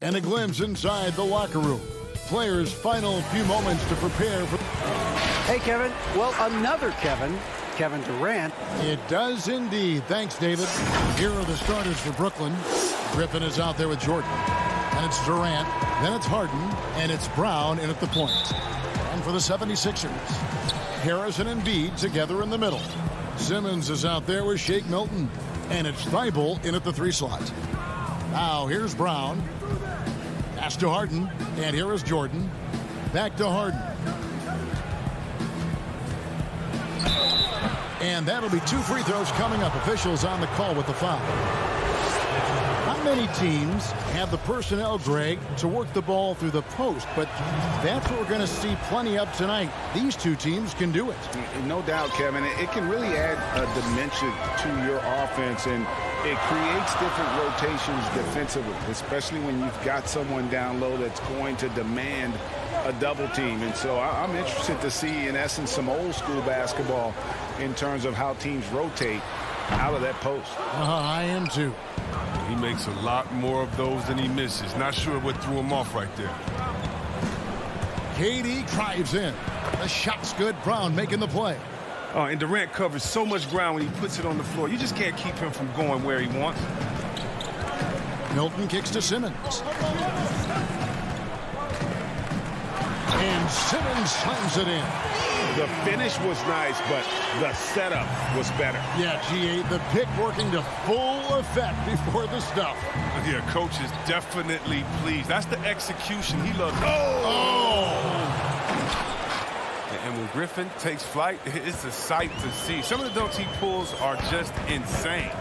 And a glimpse inside the locker room. Players' final few moments to prepare for... Hey, Kevin. Well, another Kevin Durant. It does indeed. Thanks, David. Here are the starters for Brooklyn. Griffin is out there with Jordan. And it's Durant. Then it's Harden. And it's Brown in at the point. And for the 76ers, Harris and Embiid together in the middle. Simmons is out there with Shake Milton. And it's Thibault in at the 3 slot. Now here's Brown. Pass to Harden. And here is Jordan. Back to Harden. And that'll be 2 free throws coming up. Officials on the call with the foul. Not many teams have the personnel, Greg, to work the ball through the post, but that's what we're going to see plenty of tonight. These 2 teams can do it. No doubt, Kevin. It can really add a dimension to your offense, and it creates different rotations defensively, especially when you've got someone down low that's going to demand a double team. And so I'm interested to see, in essence, some old school basketball in terms of how teams rotate out of that post. I am too. He makes a lot more of those than he misses. Not sure what threw him off right there. KD drives in. The shot's good. Brown making the play. Oh, and Durant covers so much ground when he puts it on the floor. You just can't keep him from going where he wants. Milton kicks to Simmons. And Simmons slams it in. The finish was nice, but the setup was better. Yeah, G8, the pick working to full effect before the stuff. Yeah, coach is definitely pleased. That's the execution he loves. And when Griffin takes flight, it's a sight to see. Some of the dunks he pulls are just insane.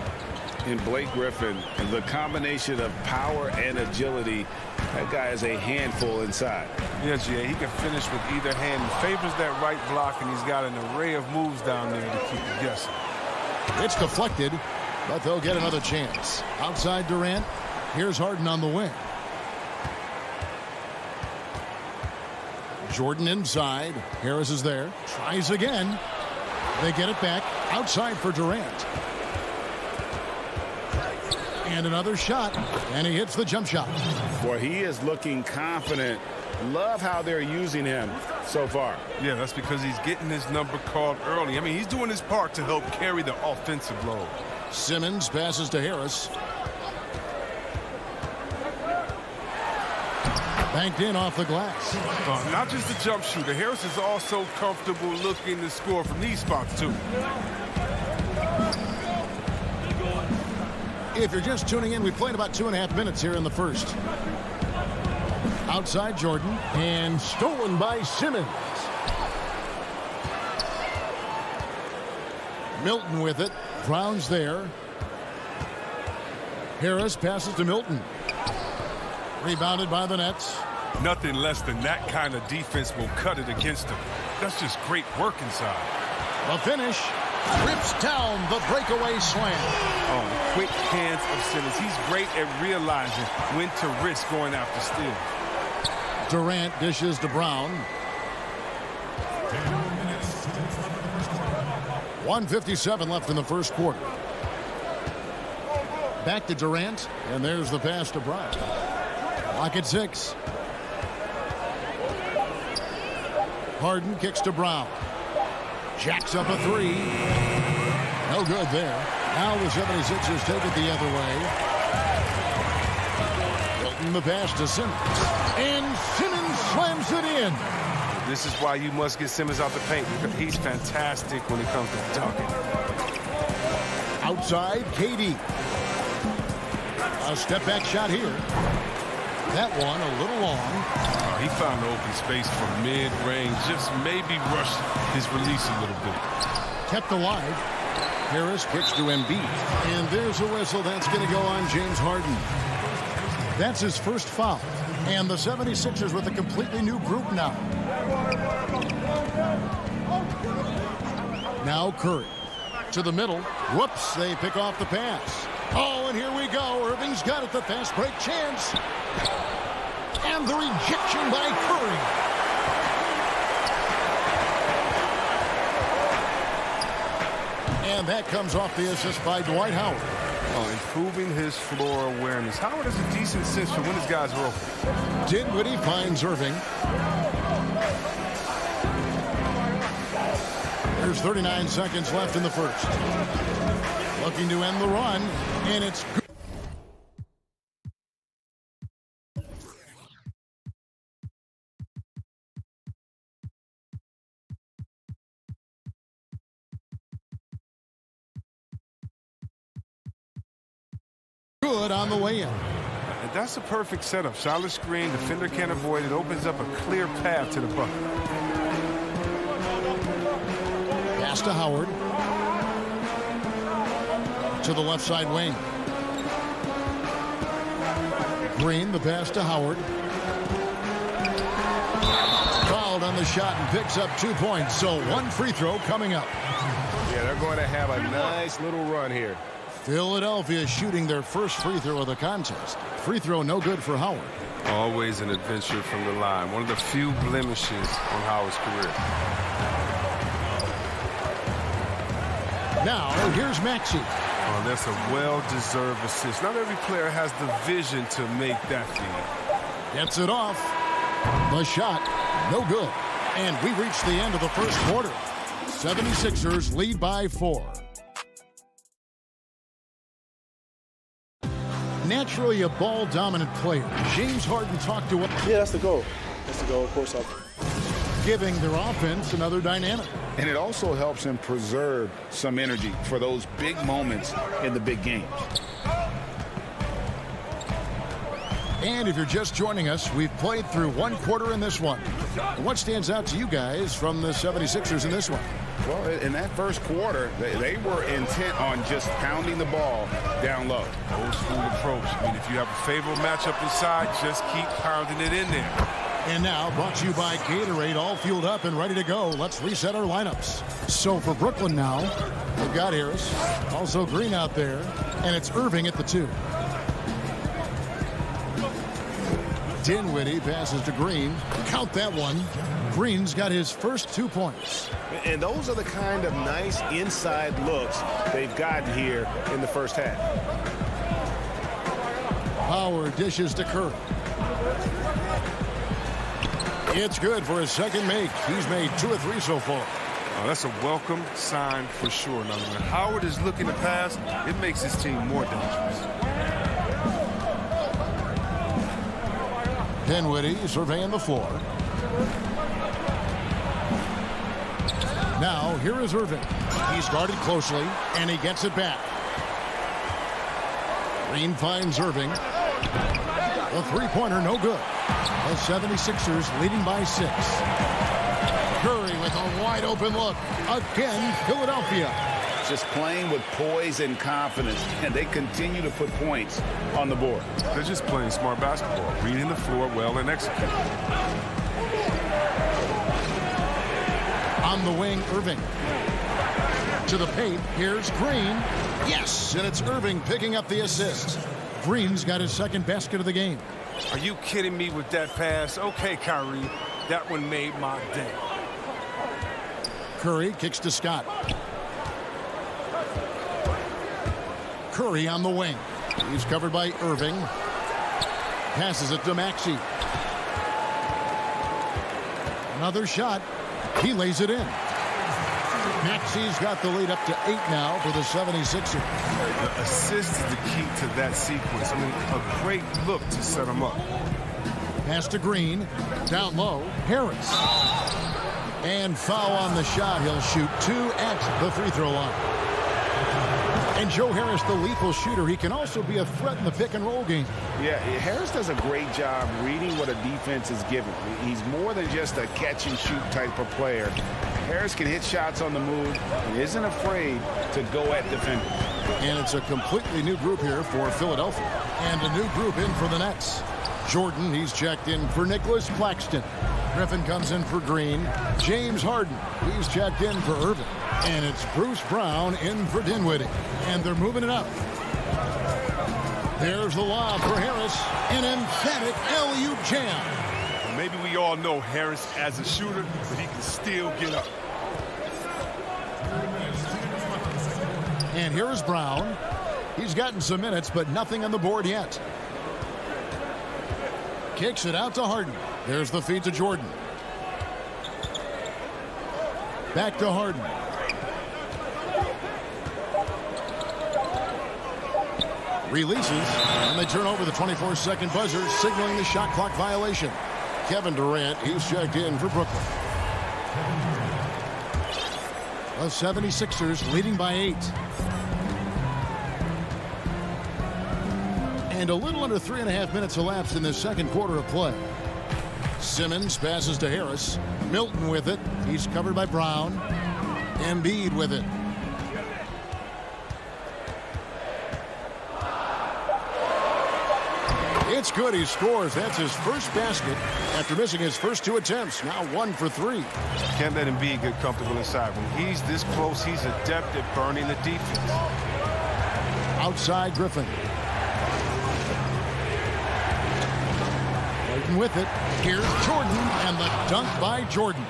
In Blake Griffin, the combination of power and agility, that guy is a handful inside. Yeah, G.A., he can finish with either hand. He favors that right block, and he's got an array of moves down there to keep you guessing. It's deflected, but they'll get another chance. Outside Durant, here's Harden on the wing. Jordan inside. Harris is there. Tries again. They get it back. Outside for Durant. And another shot. And he hits the jump shot. Boy, he is looking confident. Love how they're using him so far. Yeah, that's because he's getting his number called early. I mean, he's doing his part to help carry the offensive load. Simmons passes to Harris. Banked in off the glass. Not just the jump shooter. Harris is also comfortable looking to score from these spots, too. If you're just tuning in, we played about 2.5 minutes here in the first. Outside Jordan, and stolen by Simmons. Milton with it. Brown's there. Harris passes to Milton. Rebounded by the Nets. Nothing less than that kind of defense will cut it against them. That's just great work inside. The finish. Rips down the breakaway slam. Oh, the quick hands of Simmons. He's great at realizing when to risk going after steals. Durant dishes to Brown. 1:57 left in the first quarter. Back to Durant, and there's the pass to Brown. Lock at 6. Harden kicks to Brown. Jacks up a 3. No good there. Now the 76ers take it the other way. Milton the pass to Simmons. And Simmons slams it in. This is why you must get Simmons out the paint, because he's fantastic when it comes to dunking. Outside, KD. A step-back shot here. That one a little long. He found the open space from mid-range. Just maybe rushed his release a little bit. Kept alive. Harris kicks to Embiid. And there's a whistle. That's going to go on James Harden. That's his first foul. And the 76ers with a completely new group now. Now Curry. To the middle. Whoops, they pick off the pass. Oh, and here we go. Irving's got it. The fast break chance. And the rejection by Curry. And that comes off the assist by Dwight Howard. Oh, and improving his floor awareness. Howard has a decent sense for when his guys are open. Dinwiddie finds Irving. There's 39 seconds left in the first. Looking to end the run, and it's good. Good on the way in. And that's a perfect setup. Solid screen, defender can't avoid it. Opens up a clear path to the bucket. Pass to Howard. To the left side wing. Green, the pass to Howard. Fouled on the shot and picks up 2 points. So one free throw coming up. Yeah, they're going to have a nice little run here. Philadelphia shooting their first free throw of the contest. Free throw no good for Howard. Always an adventure from the line. One of the few blemishes on Howard's career. Now, here's Maxey. Oh, that's a well-deserved assist. Not every player has the vision to make that feed. Gets it off. The shot, no good. And we reach the end of the first quarter. 76ers lead by 4. Naturally a ball-dominant player, James Harden talked to us. Yeah, that's the goal. That's the goal, of course. Giving their offense another dynamic. And it also helps him preserve some energy for those big moments in the big games. And if you're just joining us, we've played through one quarter in this one. What stands out to you guys from the 76ers in this one? Well, in that first quarter, they were intent on just pounding the ball down low. Old school approach. I mean, if you have a favorable matchup inside, just keep pounding it in there. And now, brought to you by Gatorade, all fueled up and ready to go. Let's reset our lineups. So for Brooklyn now, we've got Harris, also Green out there, and it's Irving at the 2. Dinwiddie passes to Green. Count that one. Green's got his first 2 points. And those are the kind of nice inside looks they've gotten here in the first half. Howard dishes to Curry. It's good for his second make. He's made 2 or 3 so far. Oh, that's a welcome sign for sure. Now, when Howard is looking to pass, it makes his team more dangerous. Dinwiddie surveying the floor. Now, here is Irving. He's guarded closely, and he gets it back. Green finds Irving. The three-pointer, no good. The 76ers leading by 6. Curry with a wide-open look. Again, Philadelphia. Just playing with poise and confidence, and they continue to put points on the board. They're just playing smart basketball, reading the floor well and executing. On the wing, Irving. To the paint, here's Green. Yes, and it's Irving picking up the assist. Green's got his second basket of the game. Are you kidding me with that pass? Okay, Kyrie, that one made my day. Curry kicks to Scott. Curry on the wing. He's covered by Irving. Passes it to Maxey. Another shot. He lays it in. Maxey's got the lead up to 8 now for the 76ers. The assist is the key to that sequence. I mean, a great look to set him up. Pass to Green. Down low, Harris. And foul on the shot. He'll shoot 2 at the free throw line. And Joe Harris, the lethal shooter, he can also be a threat in the pick-and-roll game. Yeah, Harris does a great job reading what a defense is giving. He's more than just a catch-and-shoot type of player. Harris can hit shots on the move and isn't afraid to go at defenders. And it's a completely new group here for Philadelphia. And a new group in for the Nets. Jordan, he's checked in for Nicholas Claxton. Griffin comes in for Green. James Harden, he's checked in for Irving. And it's Bruce Brown in for Dinwiddie. And they're moving it up. There's the lob for Harris. An emphatic LU jam. Well, maybe we all know Harris as a shooter, but he can still get up. And here is Brown. He's gotten some minutes, but nothing on the board yet. Kicks it out to Harden. There's the feed to Jordan. Back to Harden. Releases, and they turn over the 24-second buzzer, signaling the shot clock violation. Kevin Durant, he's checked in for Brooklyn. The 76ers leading by 8. And a little under 3.5 minutes elapsed in the second quarter of play. Simmons passes to Harris. Milton with it. He's covered by Brown. Embiid with it. It's good. He scores. That's his first basket after missing his first 2 attempts. Now 1 for 3. Can't let Embiid get comfortable inside. When he's this close, he's adept at burning the defense. Outside Griffin. Clayton with it. Here's Jordan, and the dunk by Jordan.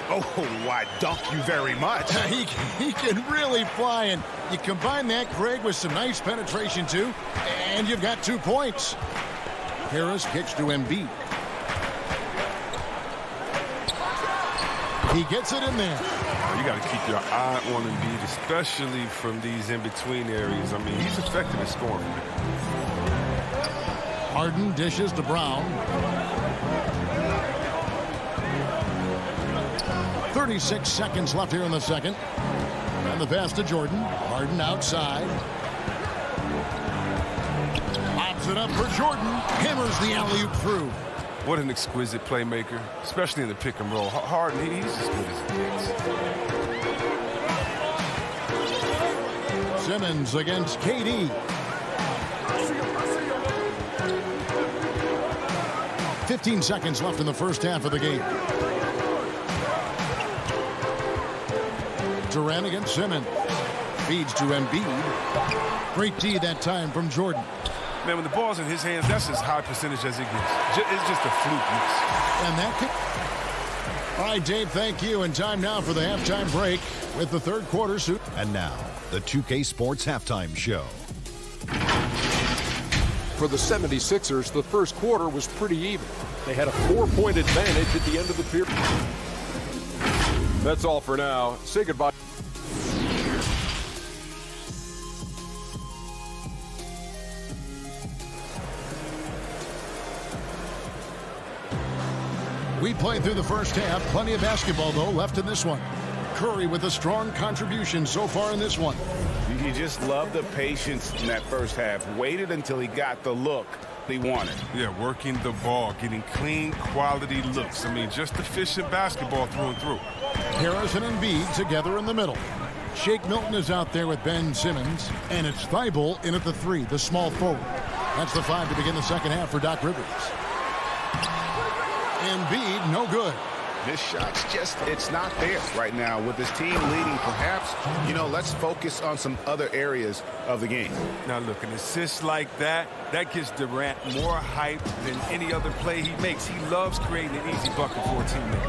Oh, why, dunk you very much. He can really fly, and you combine that, Craig, with some nice penetration, too, and you've got 2 points. Harris kicks to Embiid. He gets it in there. You got to keep your eye on Embiid, especially from these in-between areas. I mean, he's effective at scoring. Harden dishes to Brown. 36 seconds left here in the second. And the pass to Jordan. Harden outside. Pops it up for Jordan. Hammers the alley-oop through. What an exquisite playmaker, especially in the pick and roll. Harden, he's as good as he gets. Simmons against KD. 15 seconds left in the first half of the game. Durant against Simmons. Feeds to Embiid. Great D that time from Jordan. Man, when the ball's in his hands, that's as high percentage as it gets. It's just a fluke miss. And that could... All right, Dave, thank you. And time now for the halftime break with the third quarter suit. And now, the 2K Sports Halftime Show. For the 76ers, the first quarter was pretty even. They had a 4-point advantage at the end of the period. That's all for now. Say goodbye. We played through the first half. Plenty of basketball, though, left in this one. Curry with a strong contribution so far in this one. You just love the patience in that first half. Waited until he got the look he wanted. Yeah, working the ball, getting clean, quality looks. I mean, just efficient basketball through and through. Harris and Embiid together in the middle. Shake Milton is out there with Ben Simmons, and it's Thibault in at the 3, the small forward. That's the 5 to begin the second half for Doc Rivers. Embiid, no good. This shot's just, it's not there right now. With his team leading, perhaps, let's focus on some other areas of the game. Now, look, an assist like that gives Durant more hype than any other play he makes. He loves creating an easy bucket for a teammate.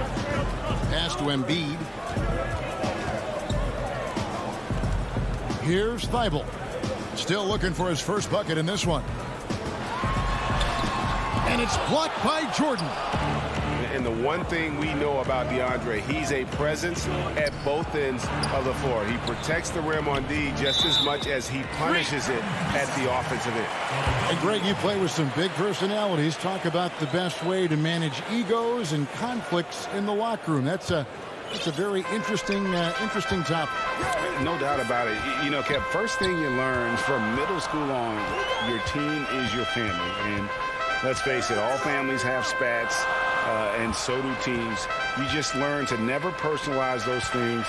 Pass to Embiid. Here's Thibault. Still looking for his first bucket in this one. And it's blocked by Jordan. And the one thing we know about DeAndre, he's a presence at both ends of the floor. He protects the rim on D just as much as he punishes it at the offensive end. And Greg, you play with some big personalities. Talk about the best way to manage egos and conflicts in the locker room. That's a very interesting topic. No doubt about it. Kev, first thing you learn from middle school on, your team is your family. And let's face it, all families have spats. And so do teams. You just learn to never personalize those things.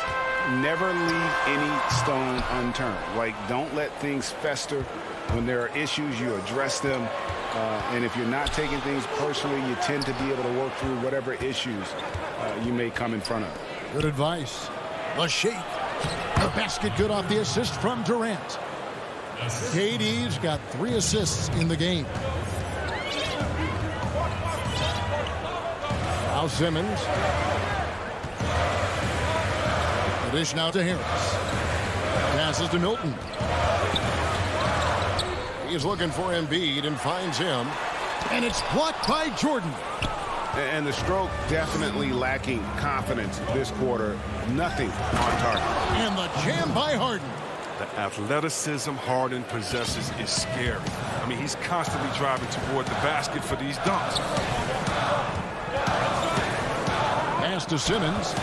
Never leave any stone unturned. Like, don't let things fester. When there are issues, you address them. And if you're not taking things personally, you tend to be able to work through whatever issues you may come in front of. Good advice. The shake. The basket good off the assist from Durant. KD's got 3 assists in the game. Now Simmons. The dish now to Harris. Passes to Milton. He's looking for Embiid and finds him. And it's blocked by Jordan. And the stroke definitely lacking confidence this quarter. Nothing on target. And the jam by Harden. The athleticism Harden possesses is scary. I mean, he's constantly driving toward the basket for these dunks. Pass to Simmons.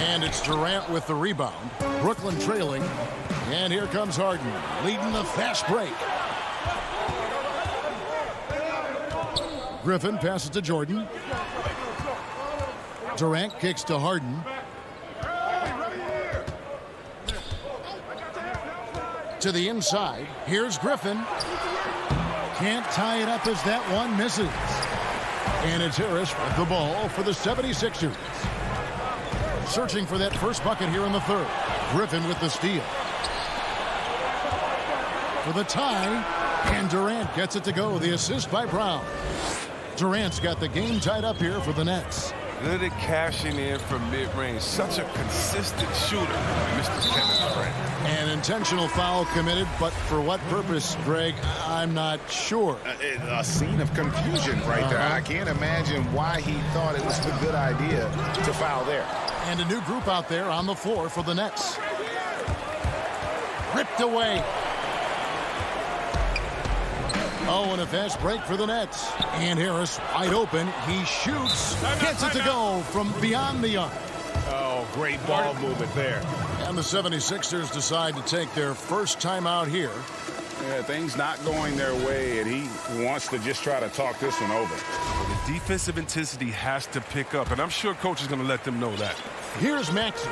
And it's Durant with the rebound. Brooklyn trailing. And here comes Harden, leading the fast break. Griffin passes to Jordan. Durant kicks to Harden. To the inside. Here's Griffin. Can't tie it up as that one misses. And it's Harris with the ball for the 76ers. Searching for that first bucket here in the third. Griffin with the steal. For the tie. And Durant gets it to go. The assist by Brown. Durant's got the game tied up here for the Nets. Good at cashing in from mid-range. Such a consistent shooter, Mr. Kevin Durant. An intentional foul committed, but for what purpose, Greg, I'm not sure. A scene of confusion right there. I can't imagine why he thought it was a good idea to foul there. And a new group out there on the floor for the Nets. Ripped away. Oh, and a fast break for the Nets. And Harris wide open. He shoots. Gets it to go from beyond the arc. Oh, great ball movement there. And the 76ers decide to take their first timeout here. Yeah, things not going their way, and he wants to just try to talk this one over. The defensive intensity has to pick up, and I'm sure coach is going to let them know that. Here's Maxey.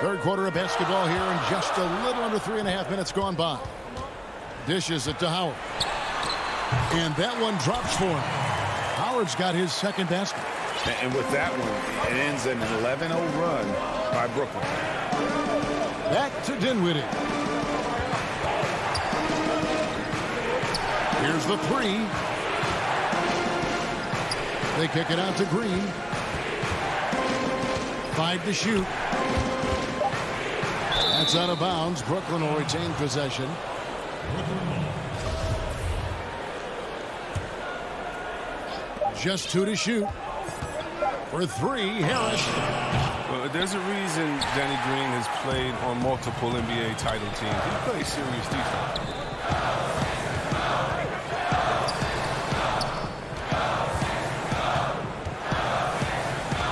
Third quarter of basketball here, and just a little under 3.5 minutes gone by. Dishes it to Howard. And that one drops for him. Howard's got his second basket. And with that one, it ends an 11-0 run by Brooklyn. Back to Dinwiddie. Here's the three. They kick it out to Green. 5 to shoot. That's out of bounds. Brooklyn will retain possession. Just 2 to shoot. For 3, Harris. Well, there's a reason Danny Green has played on multiple NBA title teams. He plays serious defense.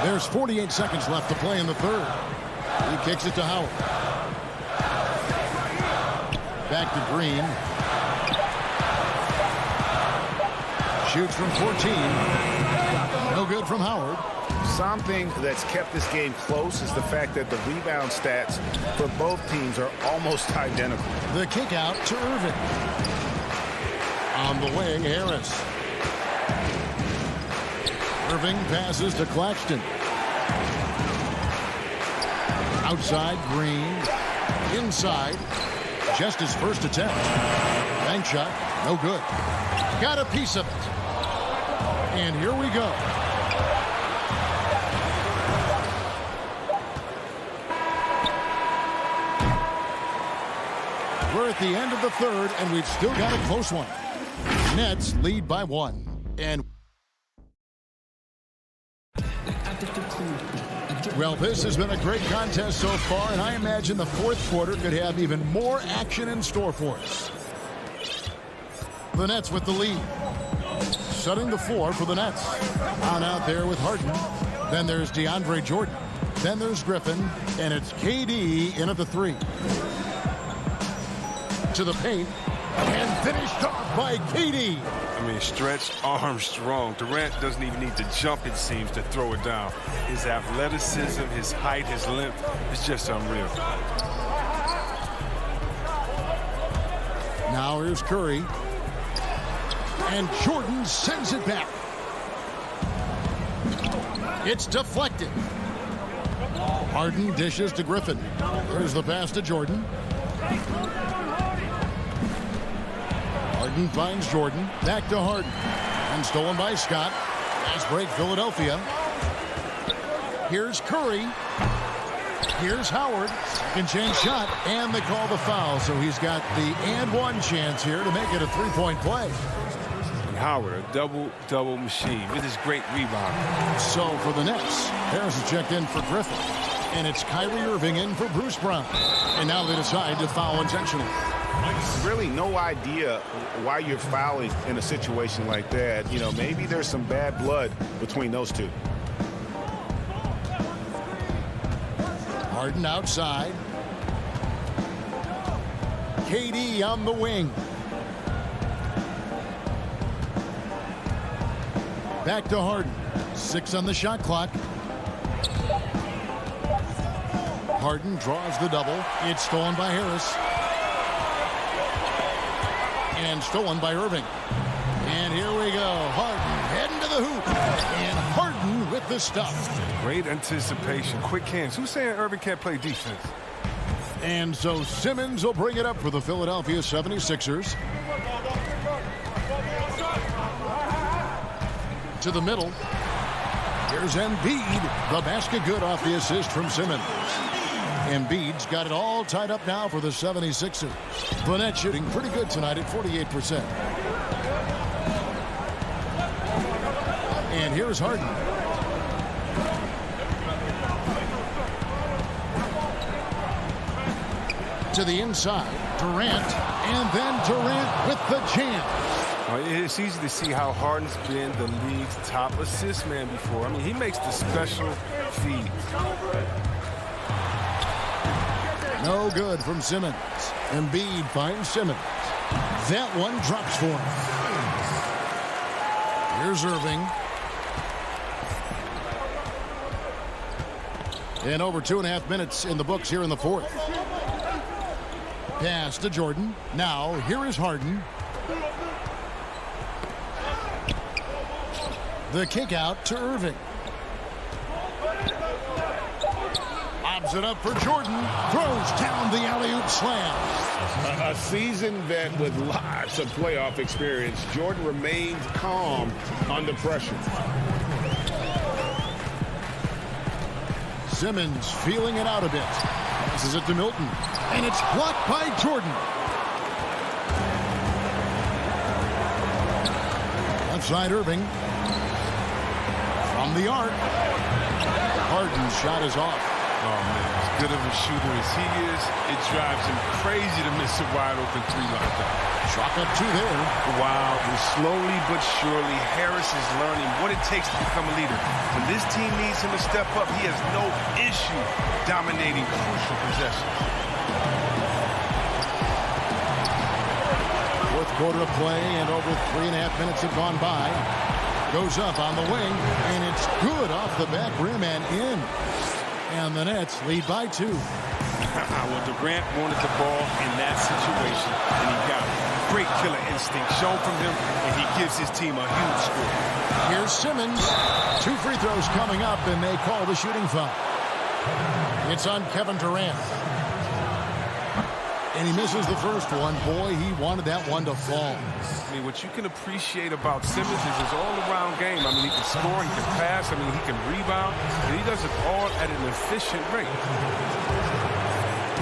There's 48 seconds left to play in the third. He kicks it to Howard. Back to Green. Shoots from 14. No good from Howard. Something that's kept this game close is the fact that the rebound stats for both teams are almost identical. The kick out to Irving. On the wing, Harris. Irving passes to Claxton. Outside, Green. Inside. Just his first attempt. Bank shot. No good. Got a piece of it. And here we go. We're at the end of the third, and we've still got a close one. Nets lead by 1. And well, this has been a great contest so far, and I imagine the fourth quarter could have even more action in store for us. The Nets with the lead. Shutting the floor for the Nets. On out there with Harden. Then there's DeAndre Jordan. Then there's Griffin, and it's KD in at the 3. To the paint, and finished off by KD. I mean, stretched, Armstrong. Durant doesn't even need to jump, it seems, to throw it down. His athleticism, his height, his length is just unreal. Now here's Curry. And Jordan sends it back. It's deflected. Harden dishes to Griffin. There's the pass to Jordan. Harden finds Jordan. Back to Harden. And stolen by Scott. Fast break, Philadelphia. Here's Curry. Here's Howard. Second chance shot, and they call the foul. So he's got the and one chance here to make it a three-point play. And Howard, a double-double machine with his great rebound. So for the Nets, Harris is checked in for Griffin. And it's Kyrie Irving in for Bruce Brown. And now they decide to foul intentionally. Really no idea why you're fouling in a situation like that. You know, maybe there's some bad blood between those two. Harden outside. KD on the wing. Back to Harden. 6 on the shot clock. Harden draws the double. It's stolen by Harris. And stolen by Irving. And here we go. Harden heading to the hoop. And Harden with the stuff. Great anticipation, quick hands. Who's saying Irving can't play defense? And so Simmons will bring it up for the Philadelphia 76ers. To the middle. Here's Embiid. The basket good off the assist from Simmons. Embiid's got it all tied up now for the 76ers. The net shooting pretty good tonight at 48%. And here's Harden. To the inside, Durant, and then Durant with the jam. It's easy to see how Harden's been the league's top assist man before. I mean, he makes the special feeds. No good from Simmons. Embiid finds Simmons. That one drops for him. Here's Irving. And over 2.5 minutes in the books here in the fourth. Pass to Jordan. Now, here is Harden. The kick out to Irving. Lobs it up for Jordan. Throws down the alley-oop slam. A seasoned vet with lots of playoff experience, Jordan remains calm under pressure. Simmons feeling it out a bit. Passes it to Milton. And it's blocked by Jordan. Outside Irving. From the arc. Harden's shot is off. Oh, man, as good of a shooter as he is, it drives him crazy to miss a wide-open three like that. Chalk up 2 there. Wow, and slowly but surely, Harris is learning what it takes to become a leader. When this team needs him to step up, he has no issue dominating crucial possessions. Fourth quarter of play, and over 3.5 minutes have gone by. Goes up on the wing, and it's good off the back rim and in. And the Nets lead by 2. Well, Durant wanted the ball in that situation, and he got it. Great killer instinct shown from him, and he gives his team a huge score. Here's Simmons. 2 free throws coming up, and they call the shooting foul. It's on Kevin Durant. And he misses the first one. Boy, he wanted that one to fall. I mean, what you can appreciate about Simmons is his all-around game. I mean, he can score, he can pass, I mean, he can rebound, and he does it all at an efficient rate.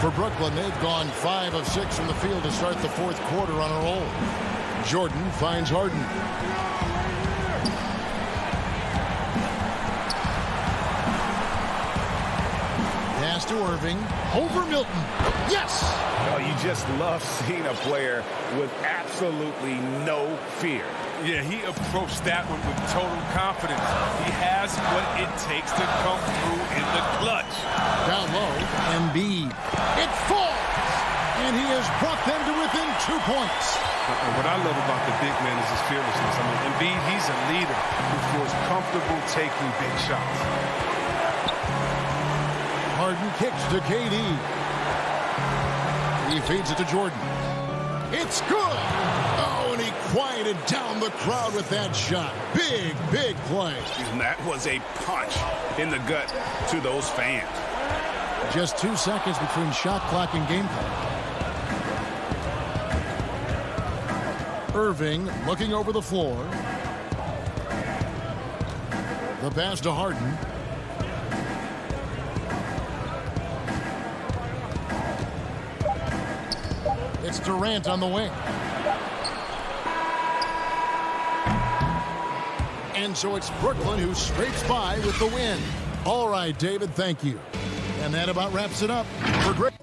For Brooklyn, they've gone 5 of 6 from the field to start the fourth quarter on a roll. Jordan finds Harden. Pass to Irving. Over Milton. Yes! Oh, you just love seeing a player with absolutely no fear. Yeah, he approached that one with total confidence. He has what it takes to come through in the clutch. Down low, Embiid. It falls! And he has brought them to within 2 points. And what I love about the big man is his fearlessness. I mean, Embiid, he's a leader who feels comfortable taking big shots. Harden kicks to KD. He feeds it to Jordan. It's good! Oh, and he quieted down the crowd with that shot. Big, big play. And that was a punch in the gut to those fans. Just 2 seconds between shot clock and game clock. Irving looking over the floor. The pass to Harden. It's Durant on the wing. And so it's Brooklyn who scrapes by with the win. All right, David, thank you. And that about wraps it up for great.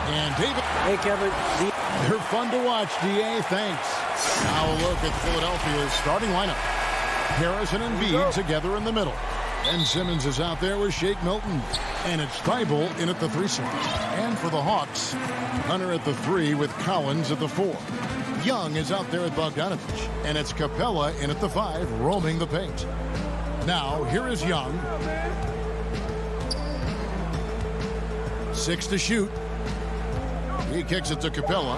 And David. Hey, Kevin. They're fun to watch, DA. Thanks. Now a look at Philadelphia's starting lineup. Harrison and Embiid together in the middle. Ben Simmons is out there with Shake Milton. And it's Thibault in at the 3 slot. And for the Hawks, Hunter at the 3 with Collins at the 4. Young is out there at Bogdanovich. And it's Capella in at the 5, roaming the paint. Now, here is Young. 6 to shoot. He kicks it to Capella.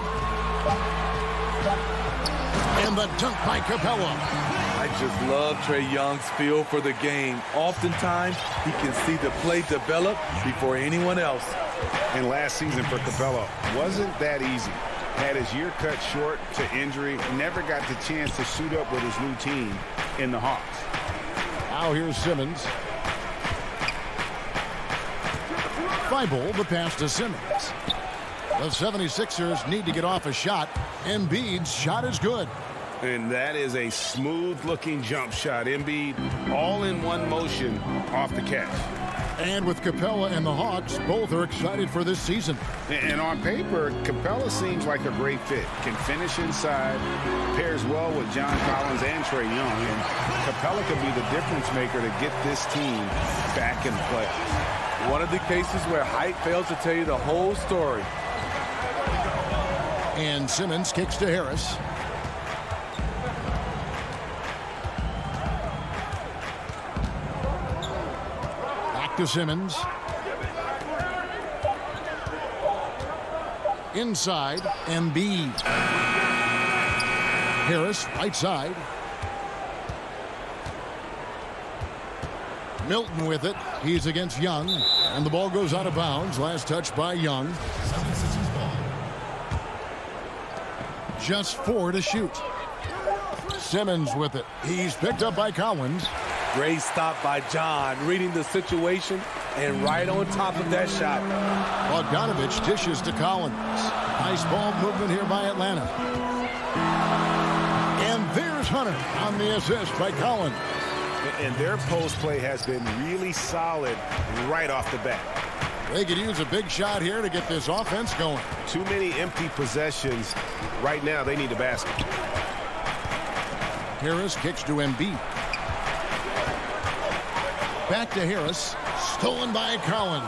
And the dunk by Capella. I just love Trae Young's feel for the game. Oftentimes, he can see the play develop before anyone else. And last season for Capella wasn't that easy. Had his year cut short to injury, never got the chance to suit up with his new team in the Hawks. Now here's Simmons. Thibault, the pass to Simmons. The 76ers need to get off a shot. Embiid's shot is good. And that is a smooth-looking jump shot. Embiid all in one motion off the catch. And with Capella and the Hawks, both are excited for this season. And on paper, Capella seems like a great fit. Can finish inside, pairs well with John Collins and Trae Young. And Capella could be the difference maker to get this team back in the playoffs. One of the cases where height fails to tell you the whole story. And Simmons kicks to Harris. Back to Simmons. Inside, Embiid. Harris, right side. Milton with it. He's against Young. And the ball goes out of bounds. Last touch by Young. Just 4 to shoot. Simmons with it. He's picked up by Collins. Great stop by John, reading the situation and right on top of that shot. Bogdanovich dishes to Collins. Nice ball movement here by Atlanta. And there's Hunter on the assist by Collins. And their post play has been really solid right off the bat. They could use a big shot here to get this offense going. Too many empty possessions. Right now, they need a basket. Harris kicks to Embiid. Back to Harris. Stolen by Collins.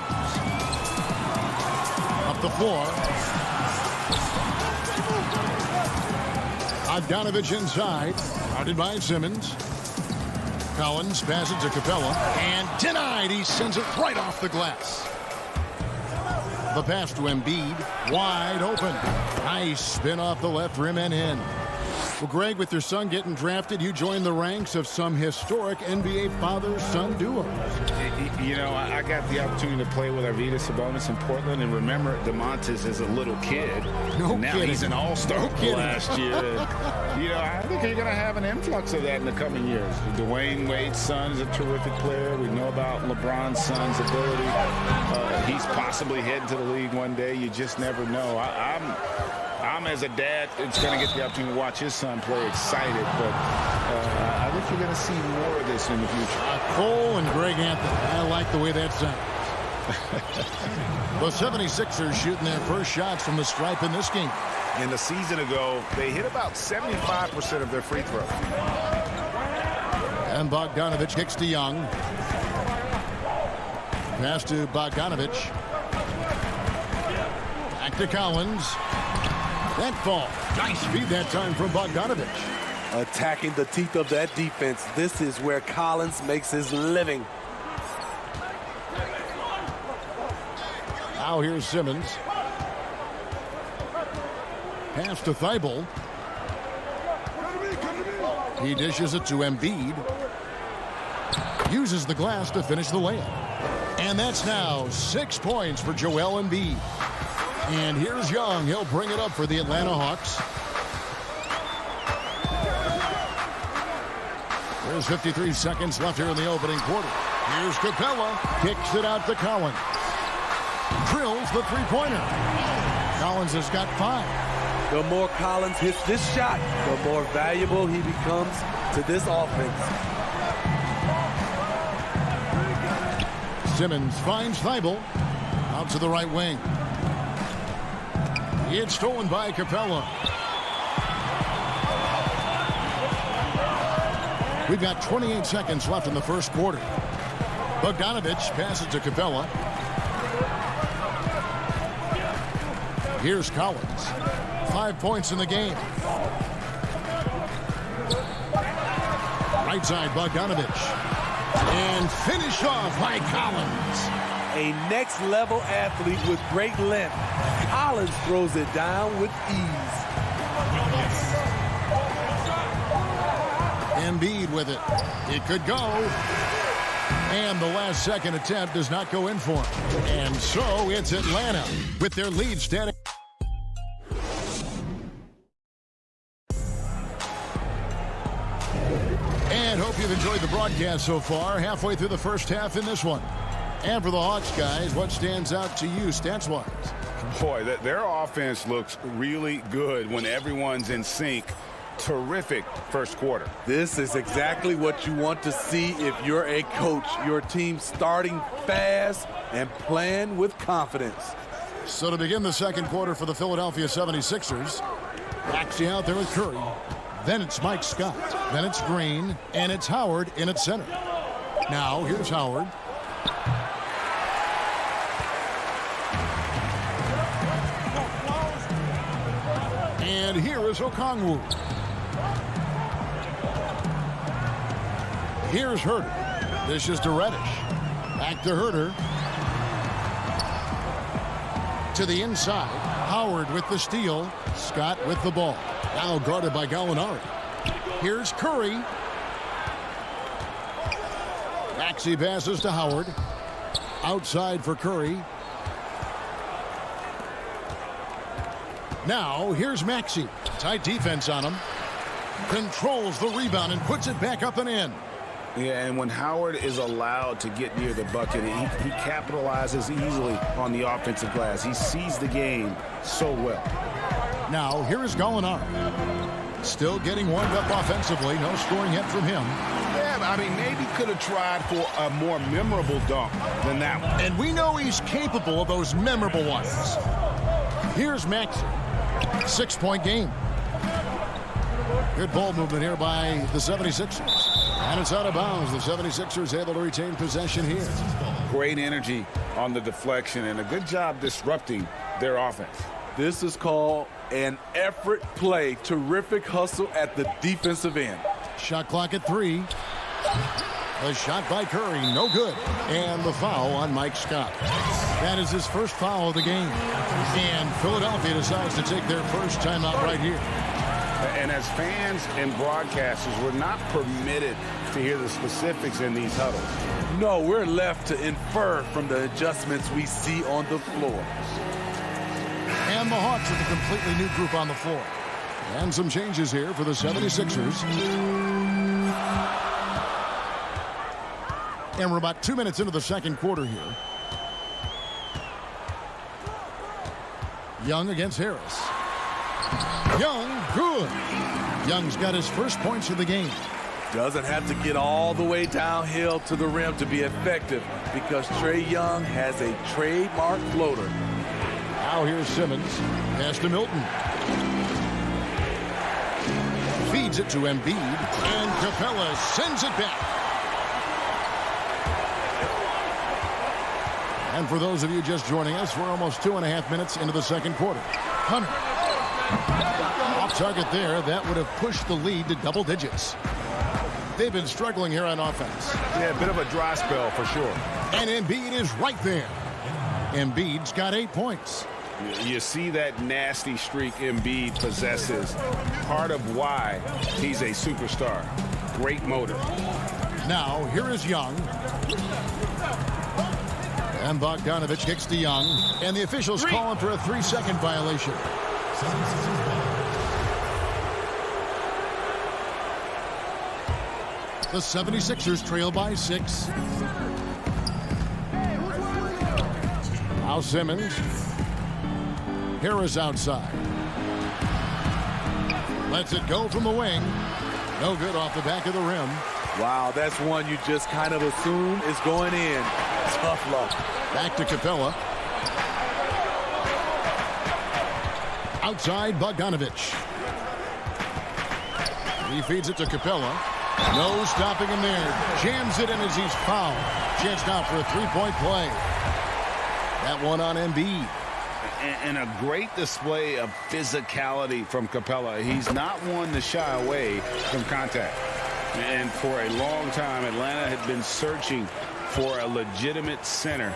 Up the floor. Bogdanovich inside. Guarded by Simmons. Collins passes to Capella. And denied. He sends it right off the glass. The pass to Embiid. Wide open. Nice spin off the left rim and in. Well, Greg, with your son getting drafted, you joined the ranks of some historic NBA father-son duos. You know, I got the opportunity to play with Arvydas Sabonis in Portland, and remember, DeMontis is a little kid. No now kidding. He's an all-star last year. And, you know, I think you're going to have an influx of that in the coming years. Dwayne Wade's son is a terrific player. We know about LeBron's son's ability. He's possibly heading to the league one day. You just never know. I'm as a dad, it's going to get the opportunity to watch his son play excited, but I think you're going to see more of this in the future. Cole and Greg Anthony. I like the way that sounds. The 76ers shooting their first shots from the stripe in this game. In the season ago, they hit about 75% of their free throws. And Bogdanovich kicks to Young. Pass to Bogdanovich. Back to Collins. That fall. Nice feed that time from Bogdanovich. Attacking the teeth of that defense. This is where Collins makes his living. Now here's Simmons. Pass to Thibault. He dishes it to Embiid. Uses the glass to finish the layup. And that's now 6 points for Joel Embiid. And here's Young. He'll bring it up for the Atlanta Hawks. There's 53 seconds left here in the opening quarter. Here's Capella. Kicks it out to Collins. Drills the three-pointer. Collins has got 5. The more Collins hits this shot, the more valuable he becomes to this offense. Simmons finds Thibault. Out to the right wing. It's stolen by Capella. We've got 28 seconds left in the first quarter. Bogdanovich passes to Capella. Here's Collins. 5 points in the game. Right side, Bogdanovich. And finish off by Collins. A next-level athlete with great length. Collins throws it down with ease. Embiid with it. It could go. And the last second attempt does not go in for him. And so it's Atlanta with their lead standing. And hope you've enjoyed the broadcast so far. Halfway through the first half in this one. And for the Hawks, guys, what stands out to you stats-wise? Boy, their offense looks really good when everyone's in sync. Terrific first quarter. This is exactly what you want to see if you're a coach. Your team starting fast and playing with confidence. So to begin the second quarter for the Philadelphia 76ers, Maxey out there with Curry. Then it's Mike Scott. Then it's Green. And it's Howard in at center. Now here's Howard. And here is Okongwu. Here's Herter. This is to Reddish. Back to Herter. To the inside. Howard with the steal. Scott with the ball. Now guarded by Gallinari. Here's Curry. Maxey passes to Howard. Outside for Curry. Now, here's Maxey. Tight defense on him. Controls the rebound and puts it back up and in. Yeah, and when Howard is allowed to get near the bucket, he capitalizes easily on the offensive glass. He sees the game so well. Now, here is Gallinari. Still getting warmed up offensively. No scoring yet from him. Yeah, I mean, maybe could have tried for a more memorable dunk than that one. And we know he's capable of those memorable ones. Here's Maxey. 6-point game. Good ball movement here by the 76ers. And it's out of bounds. The 76ers able to retain possession here. Great energy on the deflection and a good job disrupting their offense. This is called an effort play. Terrific hustle at the defensive end. Shot clock at 3. A shot by Curry, no good. And the foul on Mike Scott. That is his first foul of the game. And Philadelphia decides to take their first timeout right here. And as fans and broadcasters, we're not permitted to hear the specifics in these huddles. No, we're left to infer from the adjustments we see on the floor. And the Hawks with a completely new group on the floor. And some changes here for the 76ers. And we're about 2 minutes into the second quarter here. Young against Harris. Young, good. Young's got his first points of the game. Doesn't have to get all the way downhill to the rim to be effective because Trae Young has a trademark floater. Now here's Simmons. Pass to Milton. Feeds it to Embiid. And Capella sends it back. And for those of you just joining us, we're almost 2.5 minutes into the second quarter. Hunter. Off target there. That would have pushed the lead to double digits. They've been struggling here on offense. Yeah, a bit of a dry spell for sure. And Embiid is right there. Embiid's got 8 points. You see that nasty streak Embiid possesses. Part of why he's a superstar. Great motor. Now, here is Young. And Bogdanovich kicks to Young. And the officials calling for a 3-second violation. The 76ers trail by 6. Now Simmons. Harris outside. Lets it go from the wing. No good off the back of the rim. Wow, that's one you just kind of assume is going in. Tough luck. Back to Capella. Outside Bogdanovich. He feeds it to Capella. No stopping him there. Jams it in as he's fouled. Chance now for a 3-point play. That one on Embiid. And a great display of physicality from Capella. He's not one to shy away from contact. And for a long time, Atlanta had been searching for a legitimate center.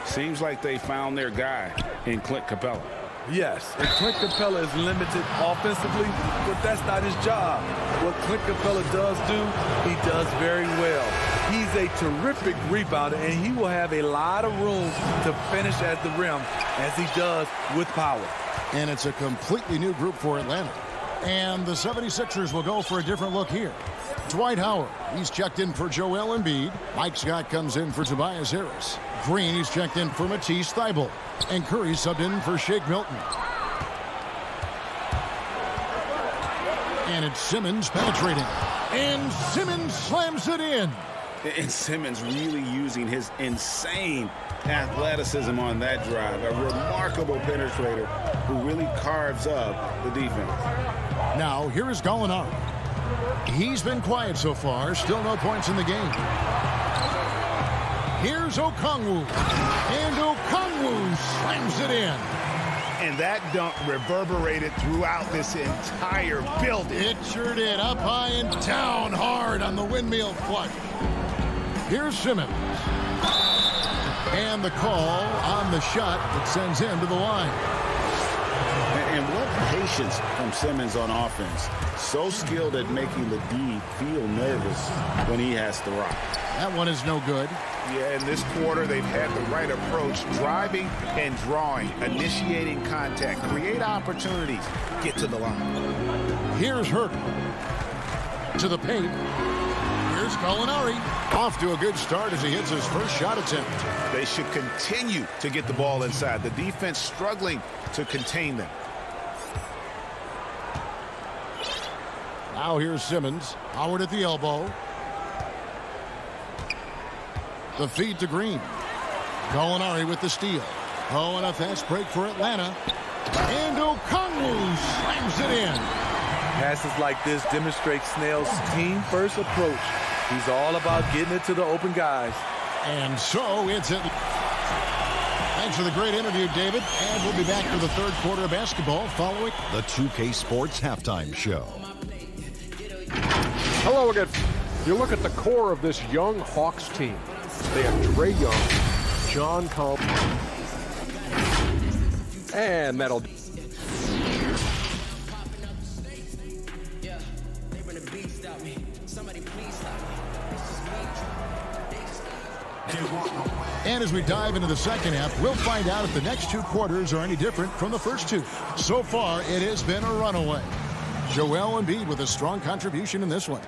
Seems like they found their guy in Clint Capella. Yes, and Clint Capella is limited offensively, but that's not his job. What Clint Capella does do, he does very well. He's a terrific rebounder, and he will have a lot of room to finish at the rim, as he does with power. And it's a completely new group for Atlanta. And the 76ers will go for a different look here. Dwight Howard, he's checked in for Joel Embiid. Mike Scott comes in for Tobias Harris. Green, he's checked in for Matisse Thybulle. And Curry subbed in for Shake Milton. And it's Simmons penetrating. And Simmons slams it in. And Simmons really using his insane athleticism on that drive. A remarkable penetrator who really carves up the defense. Now, here is Gallinari. He's been quiet so far. Still no points in the game. Here's Okongwu. And Okongwu slams it in. And that dunk reverberated throughout this entire building. It sure did. Up high and down hard on the windmill flush. Here's Simmons. And the call on the shot that sends him to the line. And what patience from Simmons on offense. So skilled at making the D feel nervous when he has to rock. That one is no good. Yeah, in this quarter, they've had the right approach, driving and drawing, initiating contact, create opportunities, get to the line. Here's Hurd to the paint. Here's Gallinari. Off to a good start as he hits his first shot attempt. They should continue to get the ball inside. The defense struggling to contain them. Now here's Simmons. Howard at the elbow. The feed to Green. Gallinari with the steal. Oh, and a fast break for Atlanta. And Okongwu slams it in. Passes like this demonstrate Snell's team-first approach. He's all about getting it to the open guys. And so it's it. Thanks for the great interview, David. And we'll be back for the third quarter of basketball following the 2K Sports Halftime Show. Hello again. You look at the core of this young Hawks team. They have Trae Young, John Collins, and that'll. me. Somebody please stop me. This is me. And as we dive into the second half, we'll find out if the next two quarters are any different from the first two. So far, it has been a runaway. Joel Embiid with a strong contribution in this one.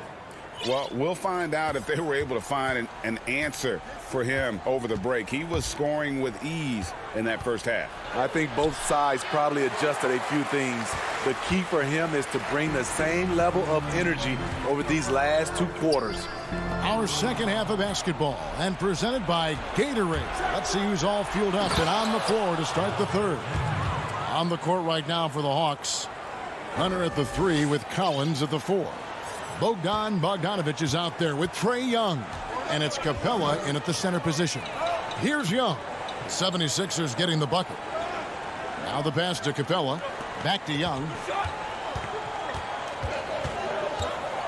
Well, we'll find out if they were able to find an answer for him over the break. He was scoring with ease in that first half. I think both sides probably adjusted a few things. The key for him is to bring the same level of energy over these last two quarters. Our second half of basketball, and presented by Gatorade. Let's see who's all fueled up and on the floor to start the third. On the court right now for the Hawks, Hunter at the 3 with Collins at the 4. Bogdanovich is out there with Trae Young, and it's Capella in at the center position. Here's Young. 76ers getting the bucket. Now the pass to Capella. Back to Young.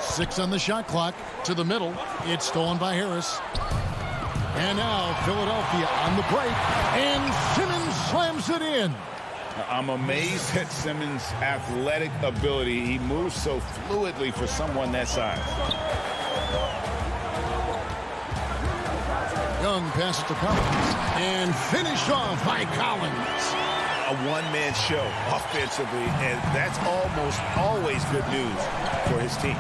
6 on the shot clock. To the middle. It's stolen by Harris. And now Philadelphia on the break. And Simmons slams it in. I'm amazed at Simmons' athletic ability. He moves so fluidly for someone that size. Young passes to Collins. And finished off by Collins. A one-man show offensively, and that's almost always good news for his team.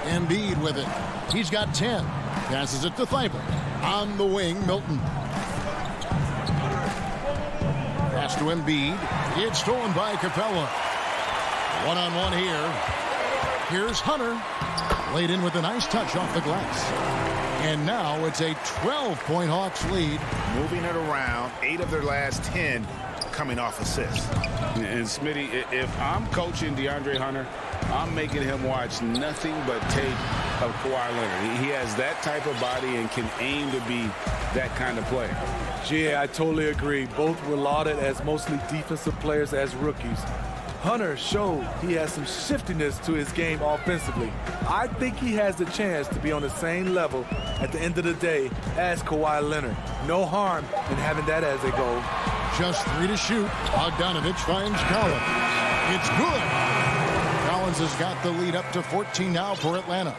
Embiid with it. He's got 10. Passes it to Thibault. On the wing, Milton. Pass to Embiid. It's stolen by Capella. One-on-one here. Here's Hunter. Laid in with a nice touch off the glass. And now it's a 12-point Hawks lead. Moving it around, 8 of their last 10 coming off assists. And Smitty, if I'm coaching DeAndre Hunter, I'm making him watch nothing but tape of Kawhi Leonard. He has that type of body and can aim to be that kind of player. Yeah, I totally agree. Both were lauded as mostly defensive players as rookies. Hunter showed he has some shiftiness to his game offensively. I think he has the chance to be on the same level at the end of the day as Kawhi Leonard. No harm in having that as a goal. Just 3 to shoot. Bogdanovich finds Collins. It's good. Collins has got the lead up to 14 now for Atlanta.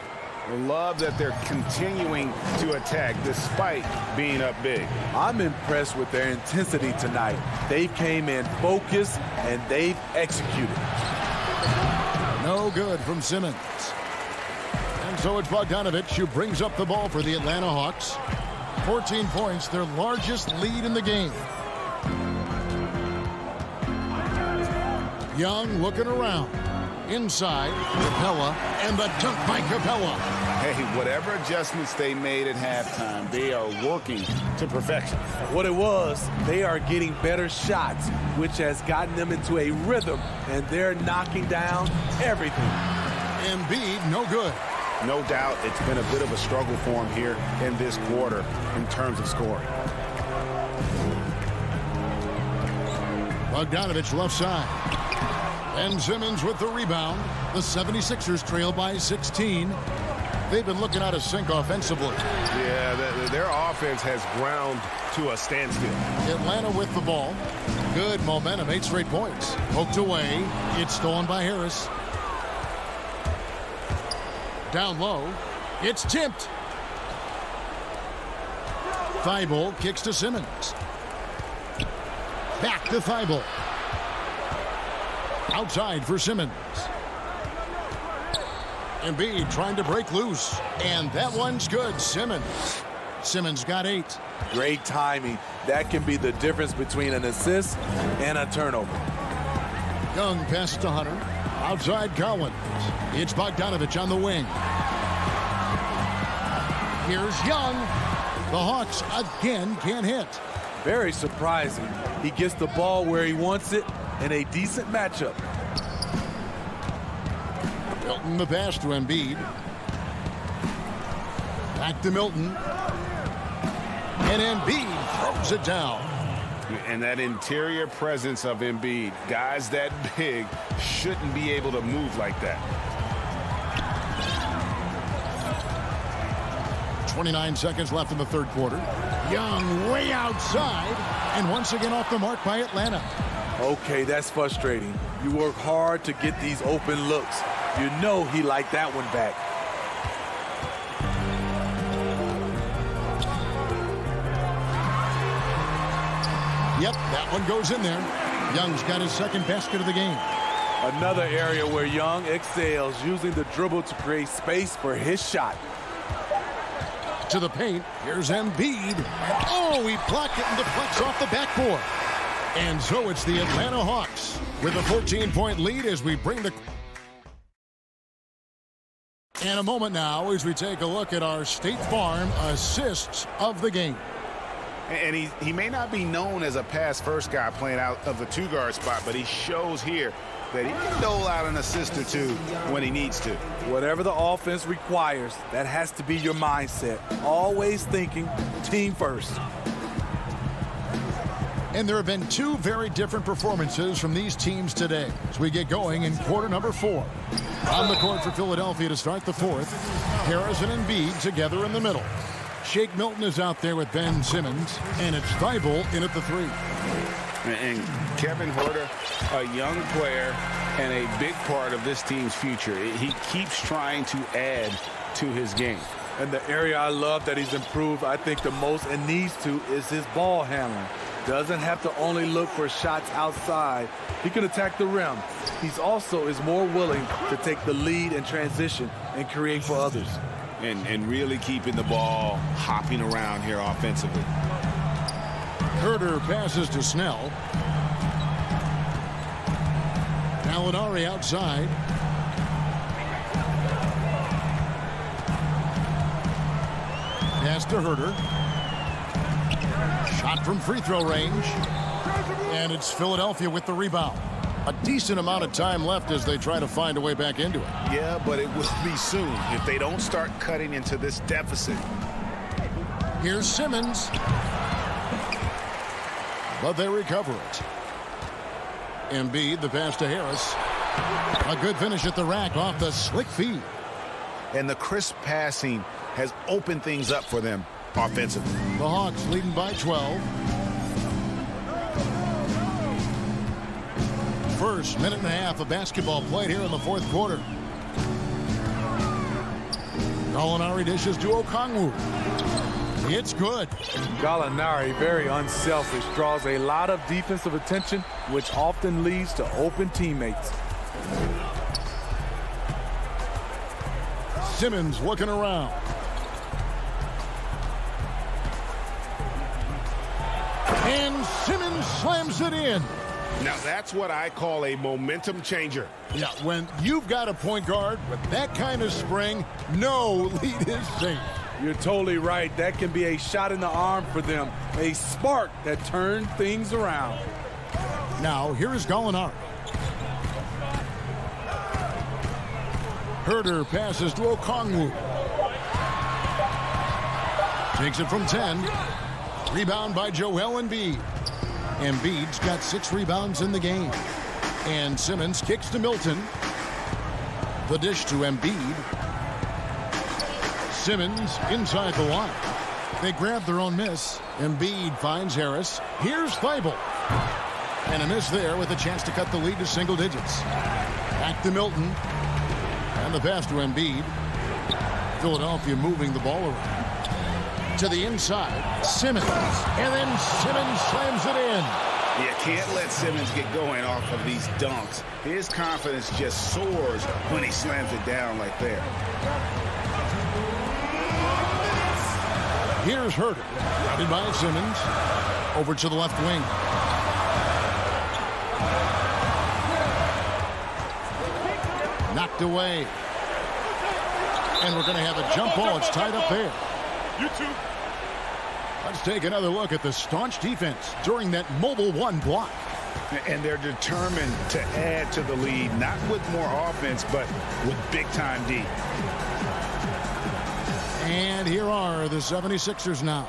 Love that they're continuing to attack despite being up big. I'm impressed with their intensity tonight. They came in focused and they've executed. No good from Simmons. And so it's Bogdanovich who brings up the ball for the Atlanta Hawks. 14 points, their largest lead in the game. Young looking around. Inside, Capella, and the dunk by Capella. Hey, whatever adjustments they made at halftime, they are working to perfection. What it was, they are getting better shots, which has gotten them into a rhythm, and they're knocking down everything. Embiid, no good. No doubt it's been a bit of a struggle for him here in this quarter in terms of scoring. Bogdanovich left side. And Simmons with the rebound. The 76ers trail by 16. They've been looking out of sync offensively. Yeah, their offense has ground to a standstill. Atlanta with the ball. Good momentum, 8 straight points. Poked away. It's stolen by Harris. Down low. It's tipped. Thibault kicks to Simmons. Back to Thibault. Outside for Simmons. Embiid trying to break loose. And that one's good. Simmons got 8. Great timing. That can be the difference between an assist and a turnover. Young passes to Hunter. Outside Collins. It's Bogdanovich on the wing. Here's Young. The Hawks again can't hit. Very surprising. He gets the ball where he wants it in a decent matchup. Milton the pass to Embiid. Back to Milton. And Embiid throws it down. And that interior presence of Embiid, guys that big shouldn't be able to move like that. 29 seconds left in the third quarter. Young way outside. And once again off the mark by Atlanta. Okay, that's frustrating. You work hard to get these open looks. You know he liked that one back. Yep, that one goes in there. Young's got his second basket of the game. Another area where Young excels, using the dribble to create space for his shot. To the paint, here's Embiid. Oh, he blocked it and deflects off the backboard. And so it's the Atlanta Hawks with a 14-point lead as we bring the... In a moment now as we take a look at our State Farm assists of the game. And he may not be known as a pass-first guy playing out of the two-guard spot, but he shows here that he can dole out an assist or two when he needs to. Whatever the offense requires, that has to be your mindset. Always thinking team first. And there have been two very different performances from these teams today as we get going in quarter number 4. On the court for Philadelphia to start the fourth, Harris and Embiid together in the middle. Shake Milton is out there with Ben Simmons, and it's Thibault in at the 3. And Kevin Huerter, a young player and a big part of this team's future. He keeps trying to add to his game. And the area I love that he's improved, I think the most and needs to, is his ball handling. Doesn't have to only look for shots outside. He can attack the rim. He's also is more willing to take the lead in transition and create for others. And really keeping the ball hopping around here offensively. Huerter passes to Snell. Gallinari outside. Pass to Huerter. Shot from free throw range. And it's Philadelphia with the rebound. A decent amount of time left as they try to find a way back into it. Yeah, but it will be soon if they don't start cutting into this deficit. Here's Simmons. But they recover it. Embiid, the pass to Harris. A good finish at the rack off the slick feed. And the crisp passing has opened things up for them offensively. The Hawks leading by 12. First minute and a half of basketball played here in the fourth quarter. Gallinari dishes to Okongwu. It's good. Gallinari, very unselfish, draws a lot of defensive attention, which often leads to open teammates. Simmons looking around. And Simmons slams it in. Now that's what I call a momentum changer. Yeah, when you've got a point guard with that kind of spring, no lead is safe. You're totally right. That can be a shot in the arm for them. A spark that turned things around. Now, here is Gallinari. Huerter passes to Okongwu. Takes it from 10. Rebound by Joel Embiid. Embiid's got 6 rebounds in the game. And Simmons kicks to Milton. The dish to Embiid. Simmons inside the line. They grab their own miss. Embiid finds Harris. Here's Thibault. And a miss there with a chance to cut the lead to single digits. Back to Milton. And the pass to Embiid. Philadelphia moving the ball around. To the inside, Simmons. And then Simmons slams it in. You can't let Simmons get going off of these dunks. His confidence just soars when he slams it down like that. Here's Huerter. Routed by Simmons. Over to the left wing. Knocked away. And we're going to have a jump ball. It's tied up there. You too. Let's take another look at the staunch defense during that mobile one block. And they're determined to add to the lead, not with more offense, but with big-time D. And here are the 76ers now.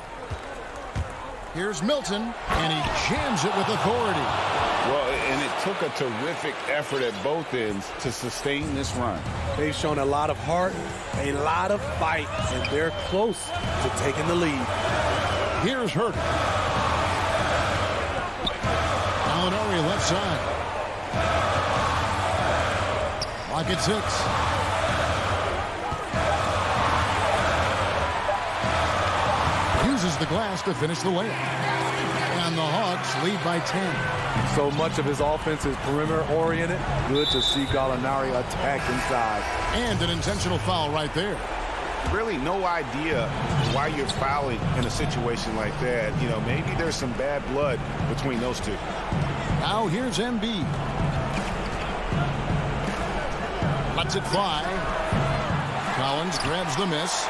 Here's Milton, and he jams it with authority. Well, and it took a terrific effort at both ends to sustain this run. They've shown a lot of heart, a lot of fight, and they're close to taking the lead. Here's Huerter. Gallinari left side. Clock at 6. Uses the glass to finish the layup. And the Hawks lead by 10. So much of his offense is perimeter-oriented. Good to see Gallinari attack inside. And an intentional foul right there. Really no idea why you're fouling in a situation like that. You know, maybe there's some bad blood between those two. Now here's Embiid. Lets it fly. Collins grabs the miss.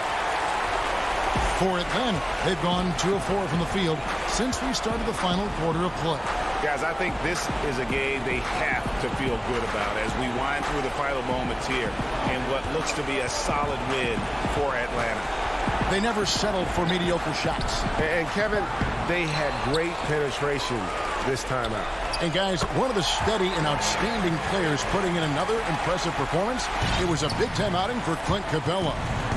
For Atlanta, they've gone 2 of 4 from the field since we started the final quarter of play. Guys, I think this is a game they have to feel good about as we wind through the final moments here in what looks to be a solid win for Atlanta. They never settled for mediocre shots. And Kevin, they had great penetration this time out. And guys, one of the steady and outstanding players putting in another impressive performance. It was a big-time outing for Clint Capella.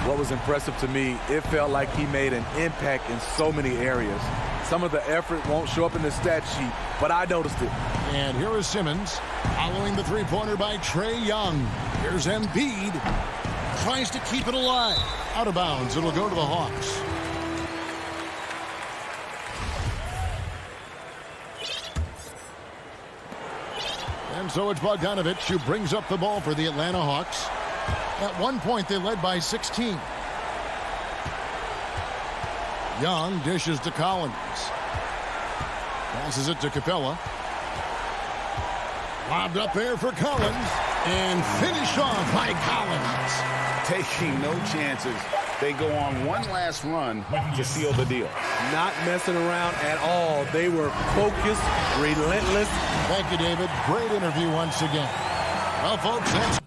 What was impressive to me, it felt like he made an impact in so many areas. Some of the effort won't show up in the stat sheet, but I noticed it. And here is Simmons following the three-pointer by Trae Young. Here's Embiid. Tries to keep it alive. Out of bounds. It'll go to the Hawks. And so it's Bogdanovich who brings up the ball for the Atlanta Hawks. At one point, they led by 16. Young dishes to Collins. Passes it to Capella. Lobbed up there for Collins. And finished off by Collins. Taking no chances. They go on one last run to seal the deal. Not messing around at all. They were focused, relentless. Thank you, David. Great interview once again. Well, folks, that's